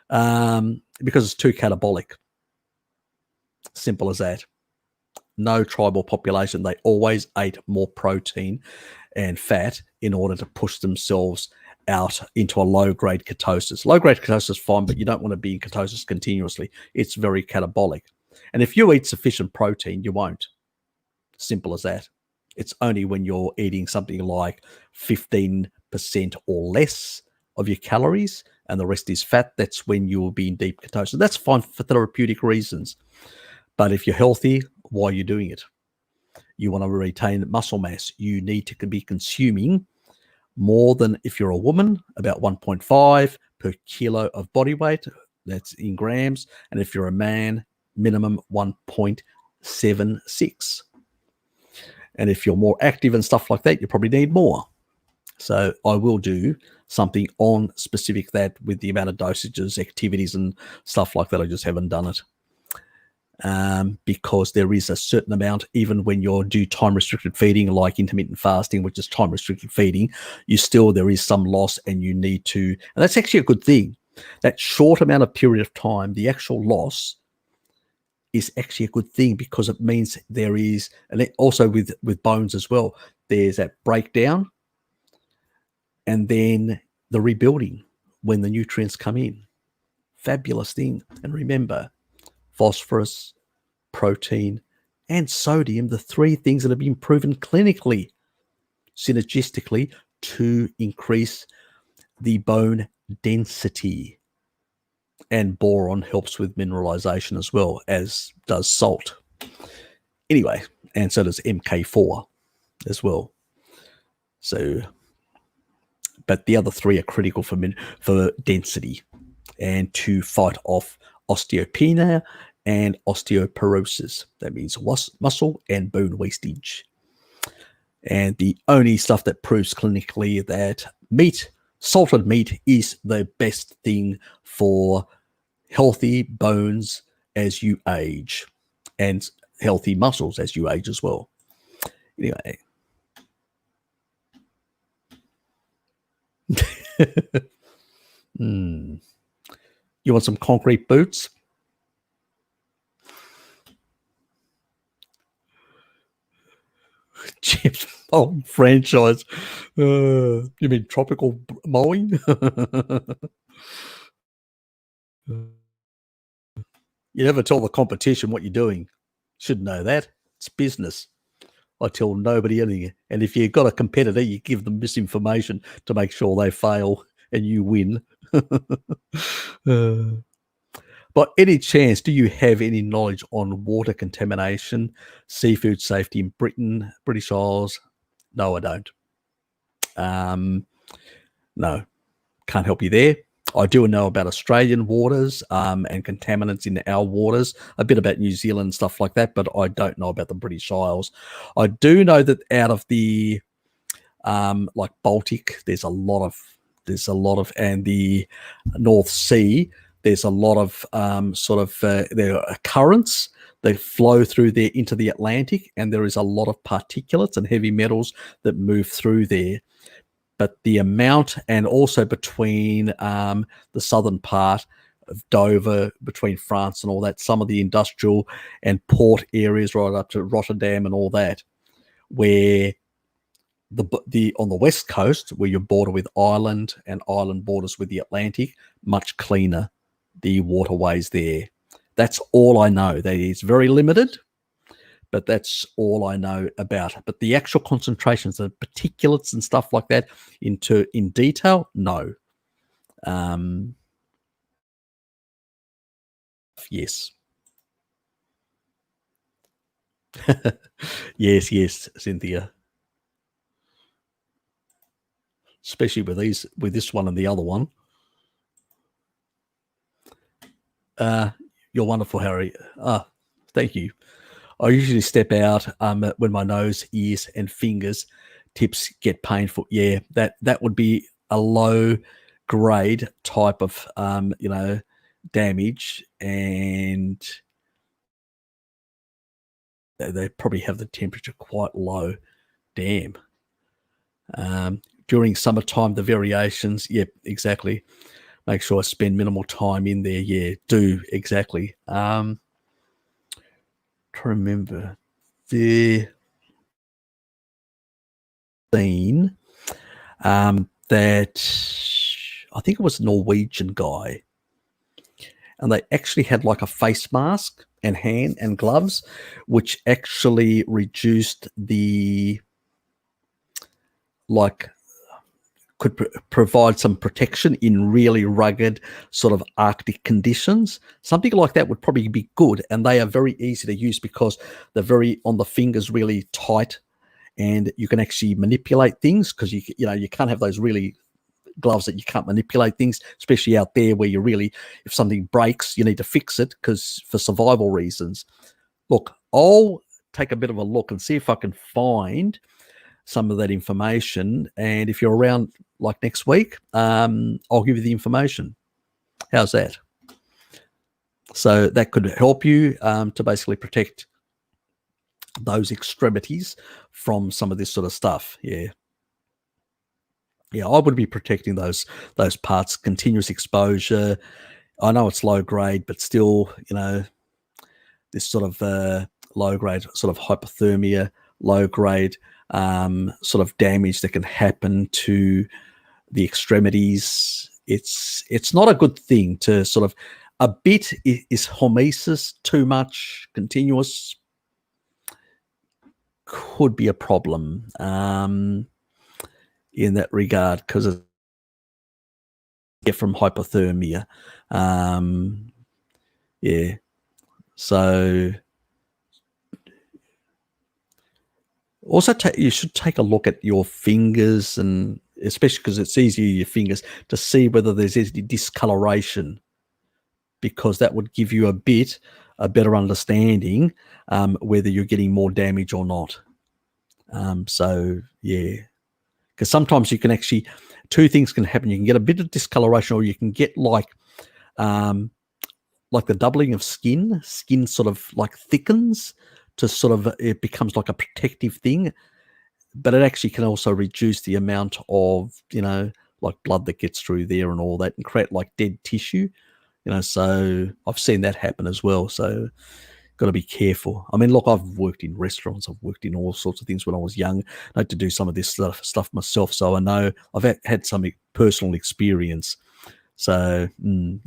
Because it's too catabolic. Simple as that. No tribal population, they always ate more protein and fat in order to push themselves out into a low-grade ketosis. Low-grade ketosis is fine, but you don't want to be in ketosis continuously. It's very catabolic. And if you eat sufficient protein, you won't. Simple as that. It's only when you're eating something like 15% or less of your calories and the rest is fat, that's when you will be in deep ketosis. That's fine for therapeutic reasons. But if you're healthy, why are you doing it? You want to retain muscle mass. You need to be consuming more than, if you're a woman, about 1.5 per kilo of body weight. That's in grams. And if you're a man, minimum 1.76. And if you're more active and stuff like that, you probably need more. So I will do something on specific that with the amount of dosages, activities and stuff like that. I just haven't done it. Because there is a certain amount, even when you do time-restricted feeding, like intermittent fasting, which is time-restricted feeding, there is some loss and you need to, and that's actually a good thing. That short amount of period of time, the actual loss is actually a good thing, because it means there is, and also with bones as well, there's that breakdown and then the rebuilding when the nutrients come in. Fabulous thing. And remember, phosphorus, protein, and sodium, the three things that have been proven clinically, synergistically, to increase the bone density. And boron helps with mineralization as well, as does salt. Anyway, and so does MK4 as well. So, but the other three are critical for density and to fight off osteopenia and osteoporosis. That means muscle and bone wastage. And the only stuff that proves clinically that salted meat is the best thing for healthy bones as you age, and healthy muscles as you age as well. Anyway. You want some concrete boots? Chips franchise. You mean tropical mowing? You never tell the competition what you're doing. Should know that. It's business. I tell nobody anything. And if you've got a competitor, you give them misinformation to make sure they fail and you win. But any chance, do you have any knowledge on water contamination, seafood safety in Britain, British Isles? No, I don't. No, can't help you there. I do know about Australian waters and contaminants in our waters, a bit about New Zealand, stuff like that, but I don't know about the British Isles. I do know that out of the like Baltic, there's a lot of, and the North Sea, there's a lot of there are currents that flow through there into the Atlantic, and there is a lot of particulates and heavy metals that move through there. But the amount, and also between the southern part of Dover, between France and all that, some of the industrial and port areas right up to Rotterdam and all that, where the on the west coast, where you border with Ireland and Ireland borders with the Atlantic, much cleaner, the waterways there. That's all I know. That is very limited, but that's all I know about it. But the actual concentrations of particulates and stuff like that in detail, no. Yes. yes, Cynthia. Especially with this one and the other one. You're wonderful, Harry. Thank you. I usually step out when my nose, ears, and fingers tips get painful. Yeah, that would be a low grade type of damage, and they probably have the temperature quite low. Damn. During summertime, the variations. Yep, exactly. Make sure I spend minimal time in there. Yeah, do exactly. To remember the scene that I think it was a Norwegian guy, and they actually had like a face mask and hand and gloves, which actually reduced the could provide some protection in really rugged sort of Arctic conditions. Something like that would probably be good, and they are very easy to use because they're very on the fingers, really tight, and you can actually manipulate things, because you can't have those really gloves that you can't manipulate things, especially out there where you really, if something breaks, you need to fix it because for survival reasons. Look, I'll take a bit of a look and see if I can find some of that information, and if you're around like next week, I'll give you the information. How's that? So that could help you to basically protect those extremities from some of this sort of stuff. Yeah, I would be protecting those parts. Continuous exposure. I know it's low grade, but still, this sort of low grade sort of hypothermia, low grade sort of damage that can happen to the extremities. It's not a good thing to sort of, a bit is hormesis, too much continuous could be a problem in that regard, because it get from hypothermia. Yeah, so also you should take a look at your fingers, and especially because it's easier your fingers, to see whether there's any discoloration, because that would give you a better understanding whether you're getting more damage or not. So yeah, because sometimes you can actually, two things can happen. You can get a bit of discoloration, or you can get like the doubling of skin sort of like thickens to sort of, it becomes like a protective thing, but it actually can also reduce the amount of, like blood that gets through there and all that, and create like dead tissue, so I've seen that happen as well. So got to be careful. I mean, look, I've worked in restaurants, I've worked in all sorts of things when I was young. I had to do some of this stuff myself, so I know I've had some personal experience. So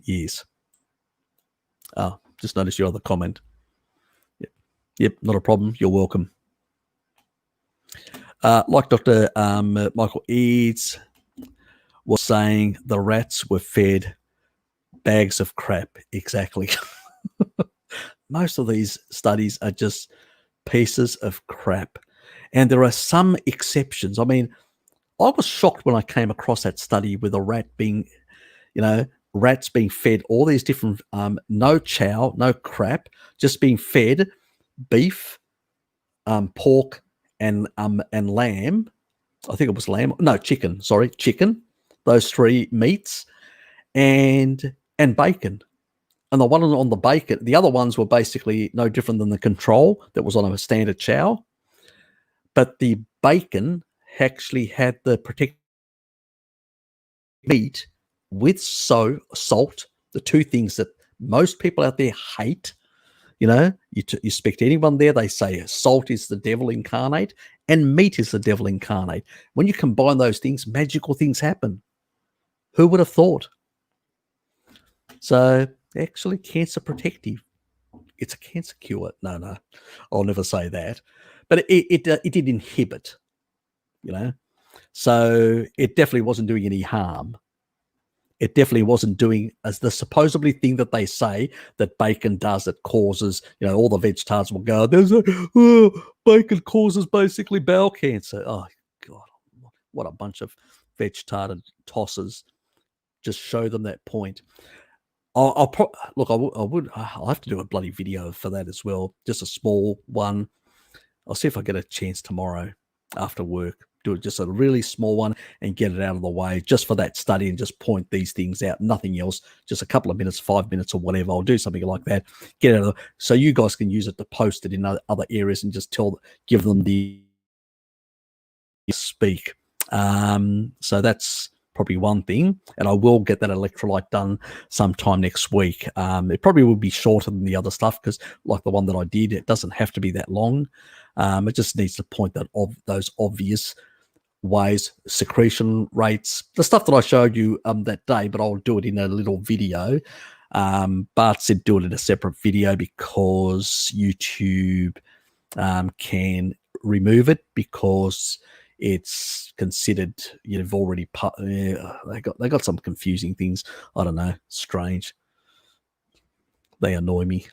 yes. Just noticed your other comment. Yep, not a problem. You're welcome. Like Dr. Michael Eads was saying, the rats were fed bags of crap. Exactly. Most of these studies are just pieces of crap. And there are some exceptions. I mean, I was shocked when I came across that study with a rat being, rats being fed all these different, no chow, no crap, just being fed beef, pork, and lamb. I think it was lamb. No, chicken. Sorry, chicken. Those three meats, and bacon. And the one on the bacon, the other ones were basically no different than the control that was on a standard chow. But the bacon actually had the protected meat with salt, the two things that most people out there hate. You speak to anyone there, they say salt is the devil incarnate and meat is the devil incarnate. When you combine those things, magical things happen. Who would have thought? So actually, cancer protective. It's a cancer cure. No, I'll never say that. But it did inhibit, So it definitely wasn't doing any harm. It definitely wasn't doing as the supposedly thing that they say that bacon does. It causes, all the vegetards will go, bacon causes basically bowel cancer. Oh, God, what a bunch of vegetarian tossers. Just show them that point. I'll have to do a bloody video for that as well. Just a small one. I'll see if I get a chance tomorrow after work. Do it just a really small one and get it out of the way just for that study, and just point these things out. Nothing else. Just a couple of minutes, 5 minutes or whatever. I'll do something like that. Get it out of the, so you guys can use it to post it in other areas and just give them the speak. So that's probably one thing, and I will get that electrolyte done sometime next week. It probably will be shorter than the other stuff, because like the one that I did, it doesn't have to be that long. It just needs to point that those obvious ways, secretion rates, the stuff that I showed you that day, but I'll do it in a little video. Bart said do it in a separate video because YouTube can remove it, because it's considered you've already they got some confusing things. I don't know, strange. They annoy me.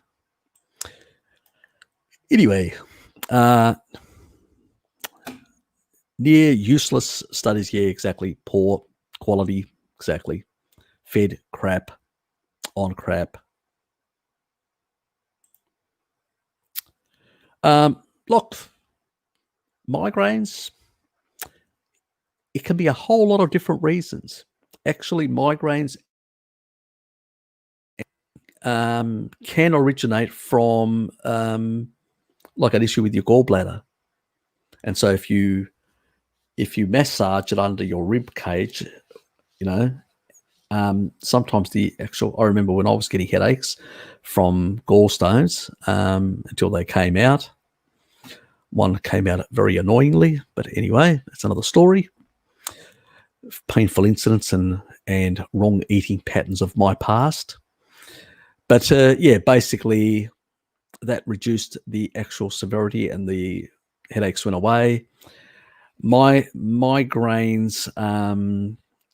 Anyway, near useless studies. Yeah, exactly. Poor quality. Exactly. Fed crap on crap. Look, migraines, it can be a whole lot of different reasons. Actually, migraines can originate from like an issue with your gallbladder. And so if you massage it under your rib cage, Sometimes I remember when I was getting headaches from gallstones until they came out. One came out very annoyingly, but anyway, that's another story. Painful incidents and wrong eating patterns of my past. But yeah, basically that reduced the actual severity and the headaches went away. My migraines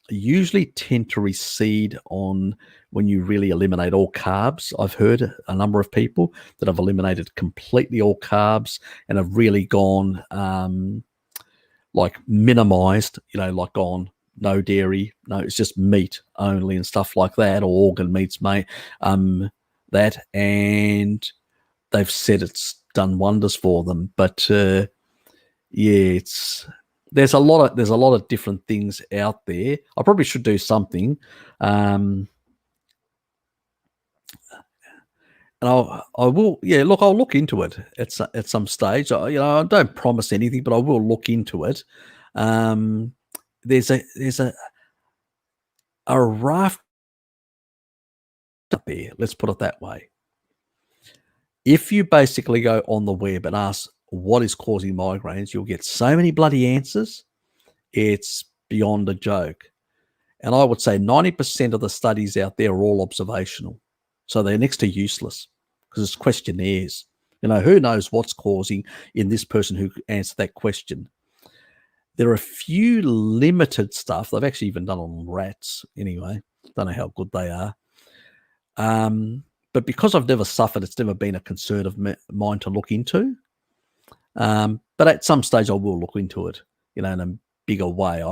usually tend to recede on when you really eliminate all carbs. I've heard a number of people that have eliminated completely all carbs and have really gone like minimized, like gone no dairy, no, it's just meat only and stuff like that, or organ meats, mate. That, and they've said it's done wonders for them. But yeah, there's a lot of different things out there. I probably should do something. And I will, yeah. Look, I'll look into it at some stage. I don't promise anything, but I will look into it. There's a raft up there. Let's put it that way. If you basically go on the web and ask what is causing migraines, you'll get so many bloody answers. It's beyond a joke. And I would say 90% of the studies out there are all observational. So they're next to useless because it's questionnaires. Who knows what's causing in this person who answered that question. There are a few limited stuff. They've actually even done on rats anyway. Don't know how good they are. But because I've never suffered, it's never been a concern of mine to look into. But at some stage I will look into it, in a bigger way.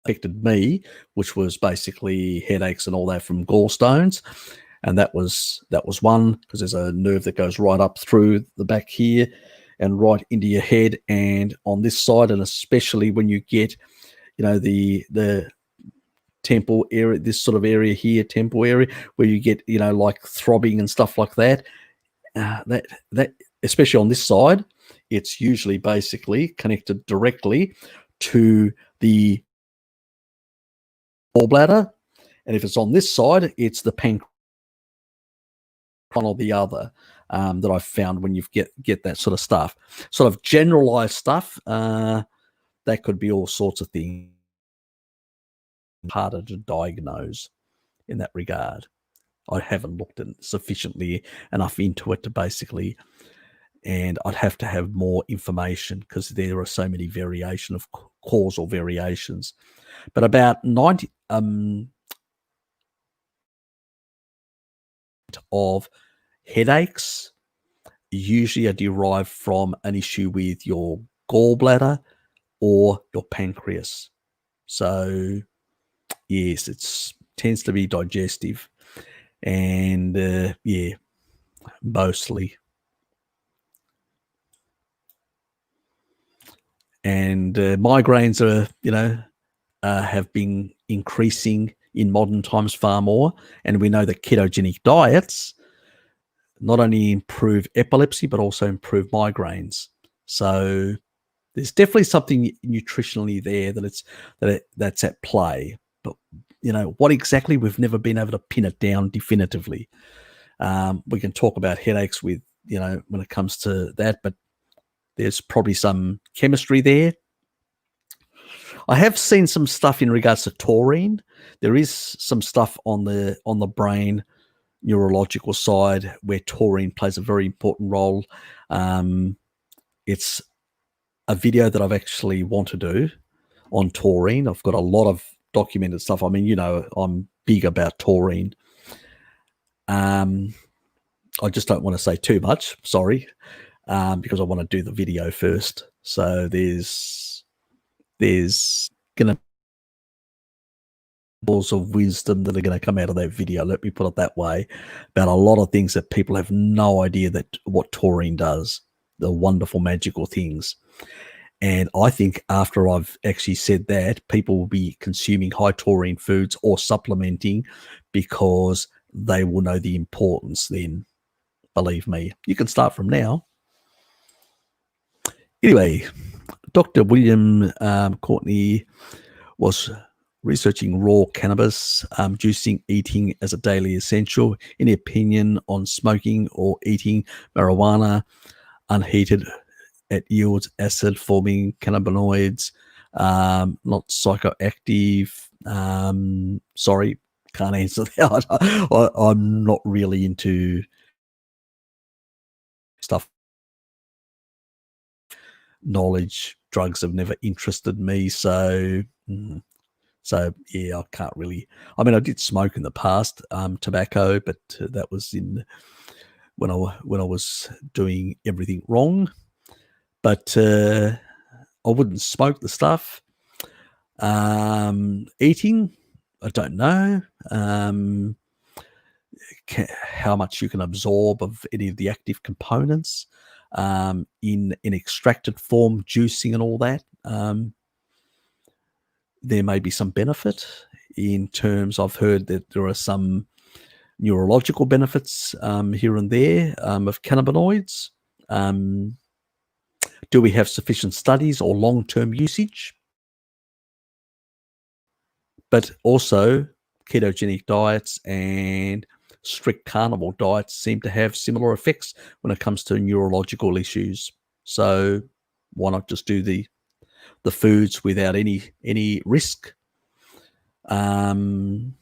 Affected me, which was basically headaches and all that from gallstones. And that was one, because there's a nerve that goes right up through the back here and right into your head and on this side, and especially when you get, the temple area, this sort of area here, temple area, where you get, like throbbing and stuff like that. That especially on this side, it's usually basically connected directly to the gallbladder, and if it's on this side, it's the pancreas, one or the other, that I've found when you get that sort of stuff, sort of generalized stuff. That could be all sorts of things. Harder to diagnose in that regard. I haven't looked sufficiently enough into it to basically, and I'd have to have more information because there are so many variation of causal variations. But about 90 of headaches usually are derived from an issue with your gallbladder or your pancreas. So yes, it tends to be digestive, and yeah, mostly. And migraines are, have been increasing in modern times far more. And we know that ketogenic diets not only improve epilepsy, but also improve migraines. So there's definitely something nutritionally there that's at play. But, what exactly, we've never been able to pin it down definitively. We can talk about headaches with, when it comes to that, but there's probably some chemistry there. I have seen some stuff in regards to taurine. There is some stuff on the brain neurological side where taurine plays a very important role. It's a video that I've actually want to do on taurine. I've got a lot of documented stuff. I mean, I'm big about taurine. I just don't want to say too much, sorry, because I want to do the video first. So there's going to be balls of wisdom that are going to come out of that video, let me put it that way, about a lot of things that people have no idea that what taurine does, the wonderful magical things. And I think after I've actually said that, people will be consuming high taurine foods or supplementing because they will know the importance then. Believe me, you can start from now. Anyway, Dr. William Courtney was researching raw cannabis, juicing, eating as a daily essential. Any opinion on smoking or eating marijuana unheated? It yields acid-forming cannabinoids, not psychoactive. Sorry, can't answer that. I'm not really into stuff. Knowledge, drugs have never interested me, so yeah, I can't really. I mean, I did smoke in the past, tobacco, but that was when I was doing everything wrong. But I wouldn't smoke the stuff. Eating, I don't know how much you can absorb of any of the active components in extracted form, juicing and all that. There may be some benefit in terms, I've heard that there are some neurological benefits here and there of cannabinoids. Do we have sufficient studies or long-term usage? But also ketogenic diets and strict carnivore diets seem to have similar effects when it comes to neurological issues. So why not just do the foods without any risk? That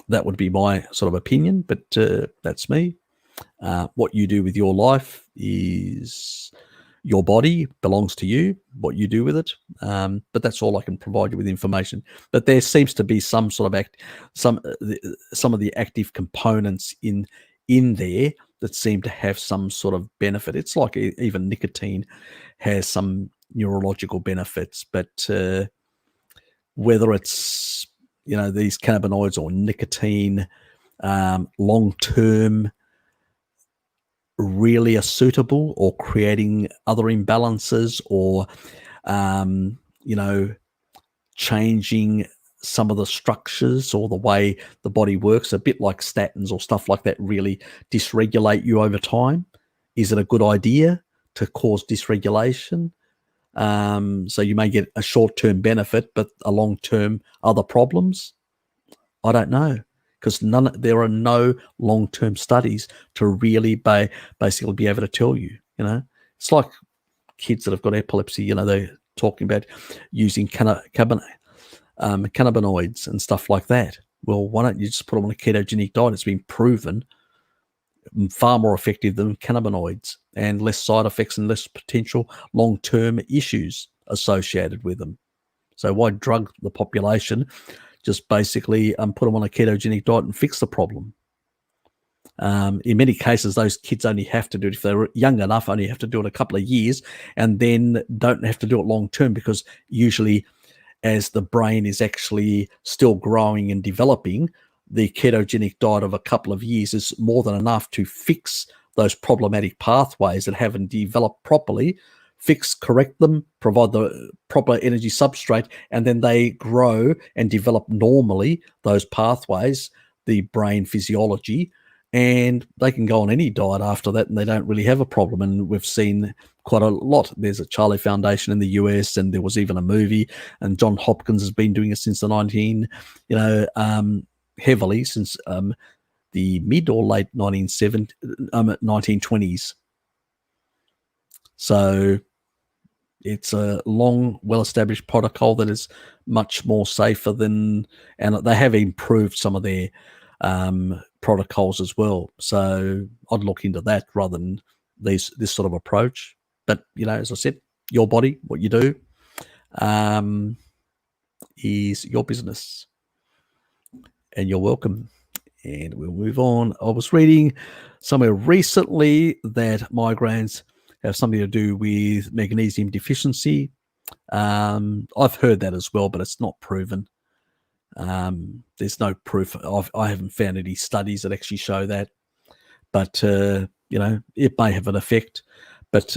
would be my sort of opinion, but that's me. What you do with your life is your body, belongs to you, what you do with it. But that's all I can provide you with information. But there seems to be some sort of some of the active components in there that seem to have some sort of benefit. It's like even nicotine has some neurological benefits, but whether it's these cannabinoids or nicotine long term really are suitable, or creating other imbalances, or changing some of the structures or the way the body works, a bit like statins or stuff like that, really dysregulate you over time. Is it a good idea to cause dysregulation? So you may get a short-term benefit, but a long-term other problems. I don't know, because there are no long-term studies to really basically be able to tell you. It's like kids that have got epilepsy. They're talking about using cannabinoids and stuff like that. Well, why don't you just put them on a ketogenic diet? It's been proven far more effective than cannabinoids, and less side effects and less potential long-term issues associated with them. So why drug the population? Just basically put them on a ketogenic diet and fix the problem. In many cases, those kids only have to do it, if they're young enough, only have to do it a couple of years, and then don't have to do it long term, because usually as the brain is actually still growing and developing, the ketogenic diet of a couple of years is more than enough to fix those problematic pathways that haven't developed properly, correct them, provide the proper energy substrate, and then they grow and develop normally, those pathways, the brain physiology, and they can go on any diet after that and they don't really have a problem. And we've seen quite a lot. There's a Charlie Foundation in the US, and there was even a movie, and John Hopkins has been doing it since the heavily since the mid or late 1920s. So it's a long, well-established protocol that is much more safer and they have improved some of their protocols as well. So I'd look into that rather than this sort of approach. But, as I said, your body, what you do, is your business. And you're welcome. And we'll move on. I was reading somewhere recently that migraines have something to do with magnesium deficiency. I've heard that as well, but it's not proven. There's no proof. I haven't found any studies that actually show that. But, it may have an effect. But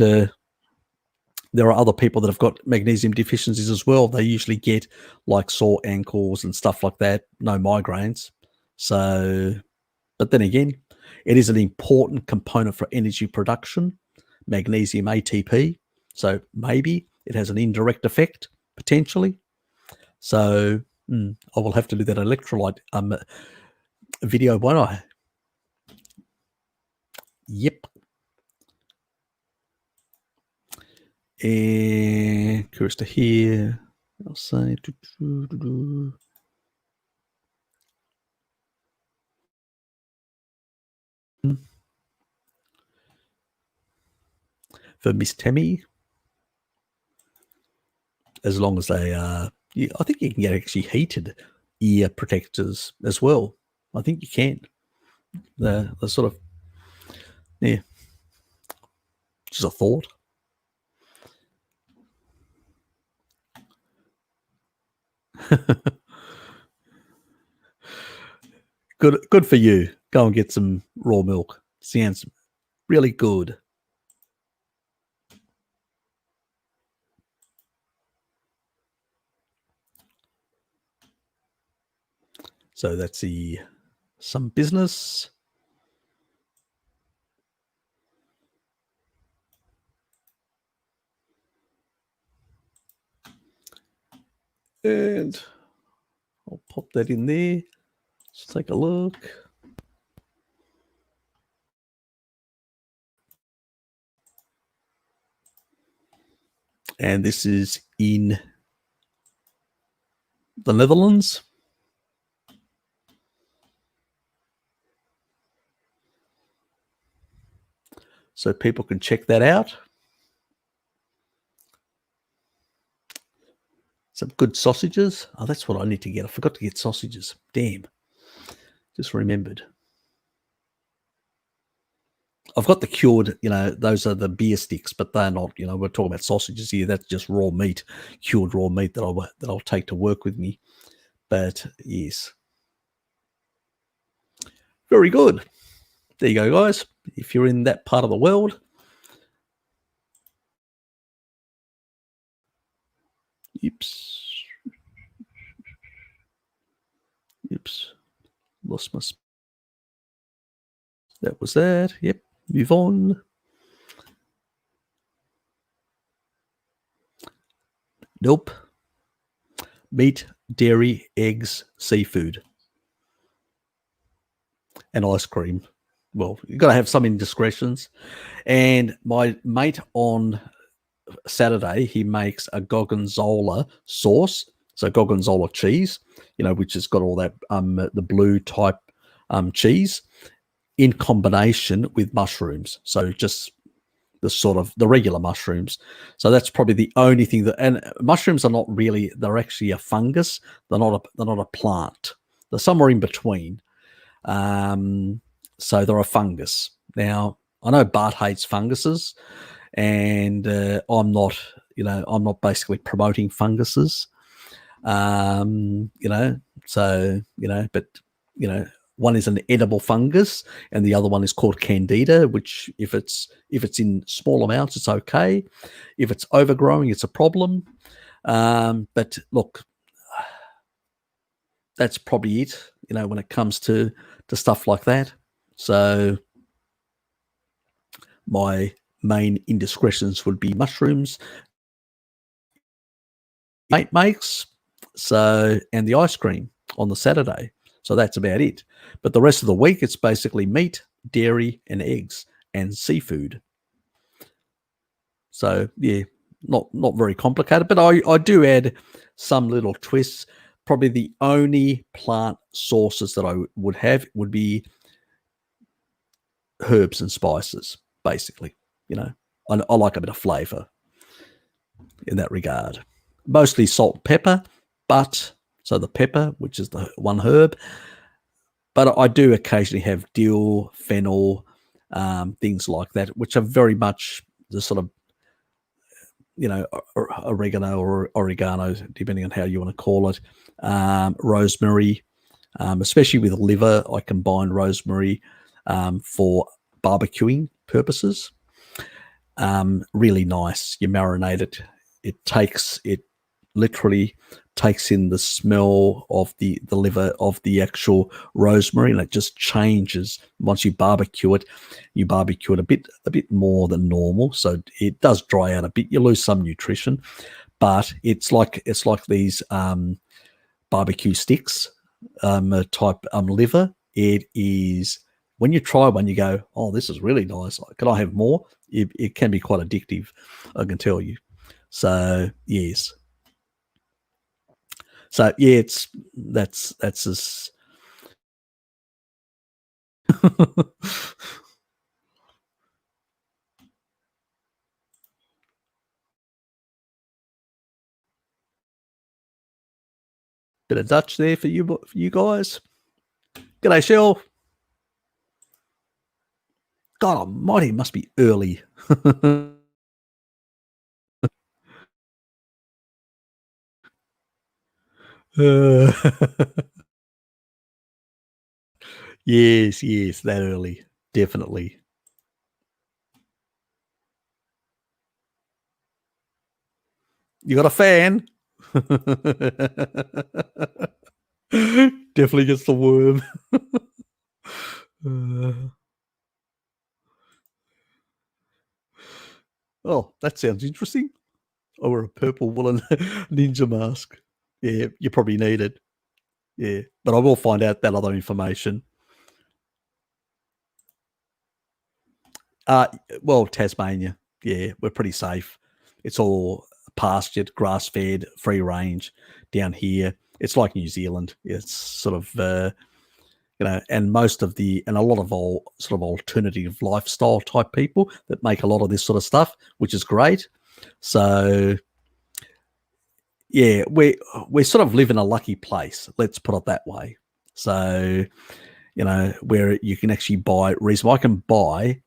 there are other people that have got magnesium deficiencies as well. They usually get like sore ankles and stuff like that, no migraines. So, but then again, it is an important component for energy production, magnesium ATP. So maybe it has an indirect effect, potentially. So I will have to do that electrolyte video, won't I? Yep. And curious to hear. I'll say. For Miss Tammy, as long as they are, I think you can get actually heated ear protectors as well. I think you can. The sort of, yeah, just a thought. Good for you. Go and get some raw milk. Sounds really good. So that's some business. And I'll pop that in there. Let's take a look. And this is in the Netherlands. So people can check that out. Some good sausages. Oh, that's what I need to get. I forgot to get sausages. Damn. Just remembered. I've got the cured, those are the beer sticks, but they're not, we're talking about sausages here. That's just raw meat, cured raw meat that I'll take to work with me. But yes. Very good. There you go, guys. If you're in that part of the world. Oops. Lost my. That was that. Yep. Move on. Nope. Meat, dairy, eggs, seafood, and ice cream. Well, you've got to have some indiscretions. And my mate on Saturday, he makes a gorgonzola sauce. So gorgonzola cheese, which has got all that the blue type cheese in combination with mushrooms. So just the regular mushrooms. So that's probably the only thing and mushrooms are not really, they're actually a fungus. They're not a plant. They're somewhere in between. So they're a fungus. Now, I know Bart hates funguses, and I'm not basically promoting funguses. But one is an edible fungus, and the other one is called candida, which if it's in small amounts, it's okay. If it's overgrowing, it's a problem. But look, that's probably it, when it comes to stuff like that. So my main indiscretions would be mushrooms, mate makes, and the ice cream on the Saturday. So that's about it. But the rest of the week, it's basically meat, dairy, and eggs, and seafood. So, yeah, not very complicated. But I do add some little twists. Probably the only plant sources that I would have would be herbs and spices, basically. I like a bit of flavour in that regard. Mostly salt and pepper, so the pepper, which is the one herb, but I do occasionally have dill, fennel, things like that, which are very much the sort of, oregano or oregano, depending on how you want to call it. Rosemary, especially with liver, I combine rosemary for barbecuing purposes. Really nice. You marinate it. It literally takes in the smell of the liver of the actual rosemary, and it just changes once you barbecue it. You barbecue it a bit more than normal, so it does dry out a bit. You lose some nutrition, but it's like these barbecue sticks type liver. It is, when you try one, you go, oh, this is really nice. Can I have more? It can be quite addictive, I can tell you. So yes. So yeah, that's as bit of Dutch there for you guys. G'day, Shell. God almighty, it must be early. Yes, that early. Definitely. You got a fan? Definitely gets the worm. Oh, that sounds interesting. Or a purple woolen ninja mask. Yeah, you probably need it. Yeah, but I will find out that other information. Well, Tasmania. Yeah, we're pretty safe. It's all pastured, grass-fed, free range down here. It's like New Zealand. It's sort of, and a lot of all sort of alternative lifestyle type people that make a lot of this sort of stuff, which is great. So, yeah, we sort of live in a lucky place. Let's put it that way. So, where you can actually buy reasonable. I can buy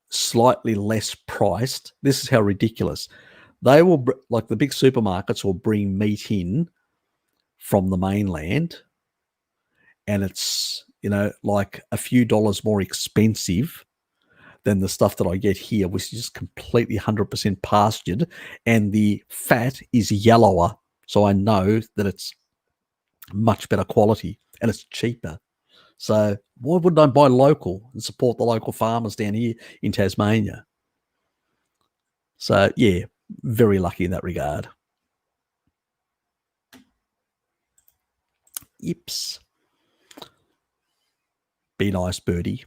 slightly less priced. This is how ridiculous. They will, like the big supermarkets will bring meat in from the mainland, and it's, like a few dollars more expensive than the stuff that I get here, which is completely 100% pastured, and the fat is yellower. So I know that it's much better quality and it's cheaper. So why wouldn't I buy local and support the local farmers down here in Tasmania? So yeah, very lucky in that regard. Yips. Be nice, birdie.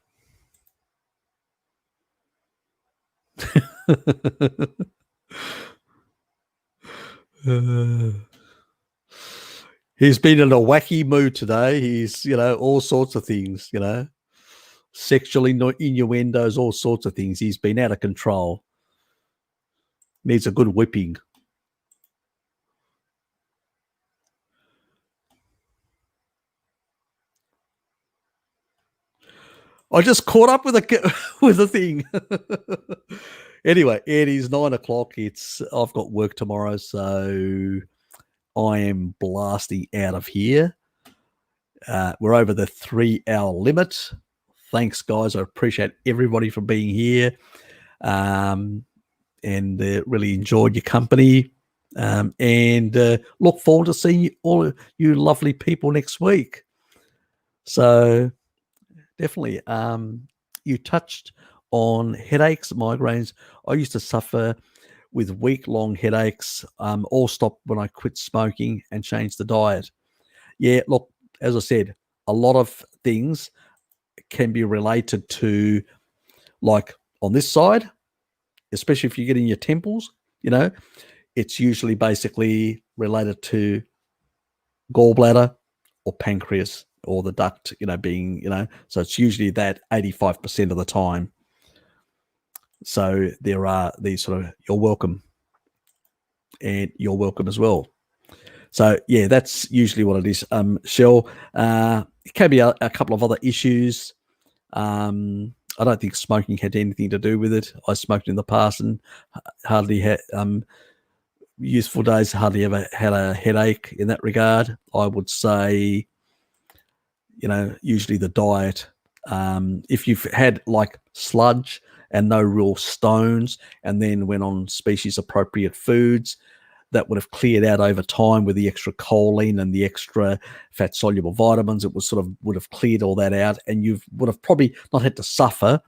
He's been in a wacky mood today. He's, all sorts of things, sexual innuendos, all sorts of things. He's been out of control. Needs a good whipping. I just caught up with a thing. Anyway, it is 9 o'clock. I've got work tomorrow, so I am blasting out of here. We're over the 3-hour limit. Thanks, guys. I appreciate everybody for being here, and really enjoyed your company. And look forward to seeing all you lovely people next week. So definitely, you touched on headaches, migraines. I used to suffer with week-long headaches. All stopped when I quit smoking and changed the diet. Yeah, look, as I said, a lot of things can be related to, like on this side, especially if you get in your temples, it's usually basically related to gallbladder or pancreas or the duct, being, so it's usually that 85% of the time. So there are these sort of, you're welcome. And you're welcome as well. So yeah, that's usually what it is. Shell, it can be a couple of other issues. I don't think smoking had anything to do with it. I smoked in the past and hardly had useful days, hardly ever had a headache in that regard. I would say, usually the diet. If you've had like sludge and no real stones, and then went on species appropriate foods, that would have cleared out over time with the extra choline and the extra fat soluble vitamins. It would have cleared all that out, and you would have probably not had to suffer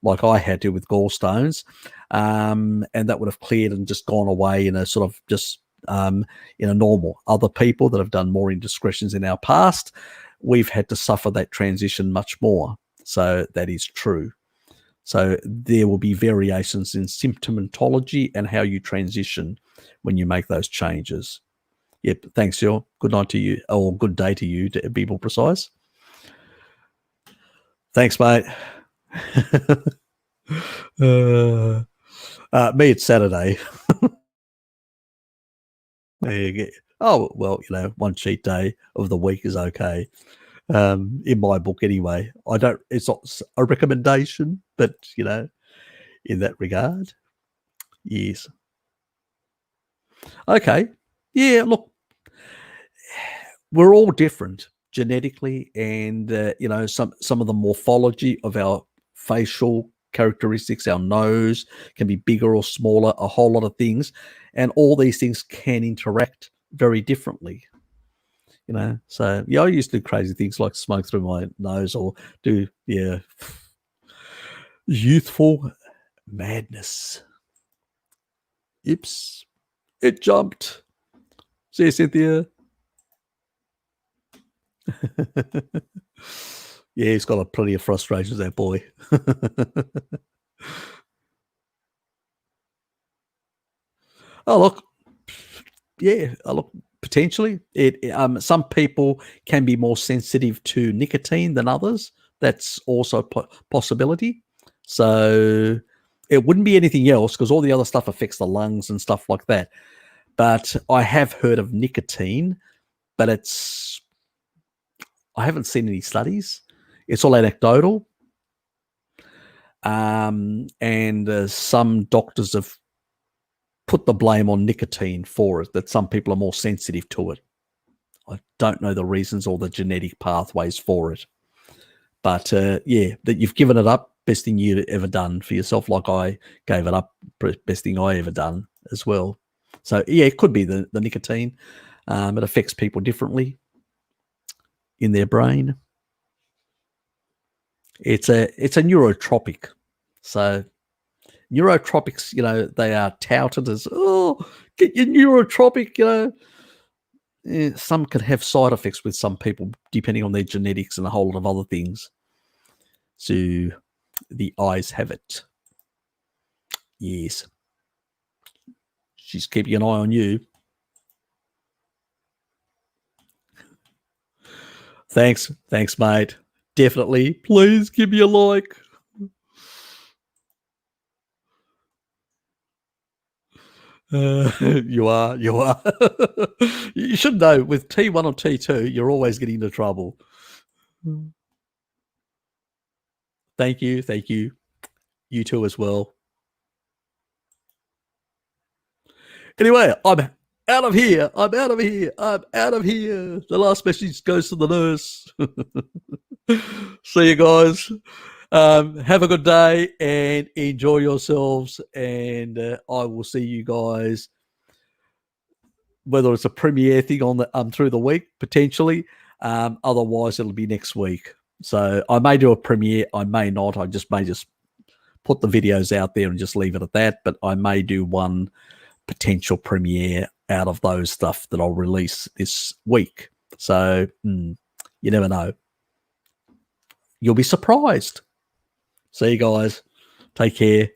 like I had to with gallstones. And that would have cleared and just gone away in a sort of just in a normal. Other people that have done more indiscretions in our past, we've had to suffer that transition much more. So that is true. So there will be variations in symptomatology and how you transition when you make those changes. Yep. Thanks, Phil. Good night to you, or good day to you, to be more precise. Thanks, mate. Me, it's Saturday. Oh, well, one cheat day of the week is okay. In my book anyway. It's not a recommendation, but in that regard, yes. Okay. Yeah, look, we're all different genetically, and some of the morphology of our facial characteristics, our nose can be bigger or smaller, a whole lot of things, and all these things can interact very differently. So I used to do crazy things like smoke through my nose or do youthful madness. Oops, it jumped. See you, Cynthia. Yeah, he's got plenty of frustrations, that boy. Look, potentially some people can be more sensitive to nicotine than others. That's also a possibility. So it wouldn't be anything else, because all the other stuff affects the lungs and stuff like that. But I have heard of nicotine, but I haven't seen any studies. It's all anecdotal. And some doctors have put the blame on nicotine for it, that some people are more sensitive to it. I don't know the reasons or the genetic pathways for it. But that you've given it up, best thing you've ever done for yourself, like I gave it up, best thing I ever done as well. So, it could be the nicotine. It affects people differently in their brain. It's a neurotropic. So neurotropics, they are touted as, get your neurotropic, some can have side effects with some people depending on their genetics and a whole lot of other things. So the eyes have it. Yes. She's keeping an eye on you. Thanks, mate. Definitely. Please give me a like. You are. You should know, with T1 or T2, you're always getting into trouble. Thank you. You too as well. Anyway, I'm out of here. The last message goes to the nurse. See you guys. Have a good day and enjoy yourselves. And I will see you guys, whether it's a premiere thing on through the week, potentially. Otherwise, it'll be next week. So I may do a premiere. I may not. I may just put the videos out there and just leave it at that. But I may do one potential premiere out of those stuff that I'll release this week. So you never know. You'll be surprised. See you guys. Take care.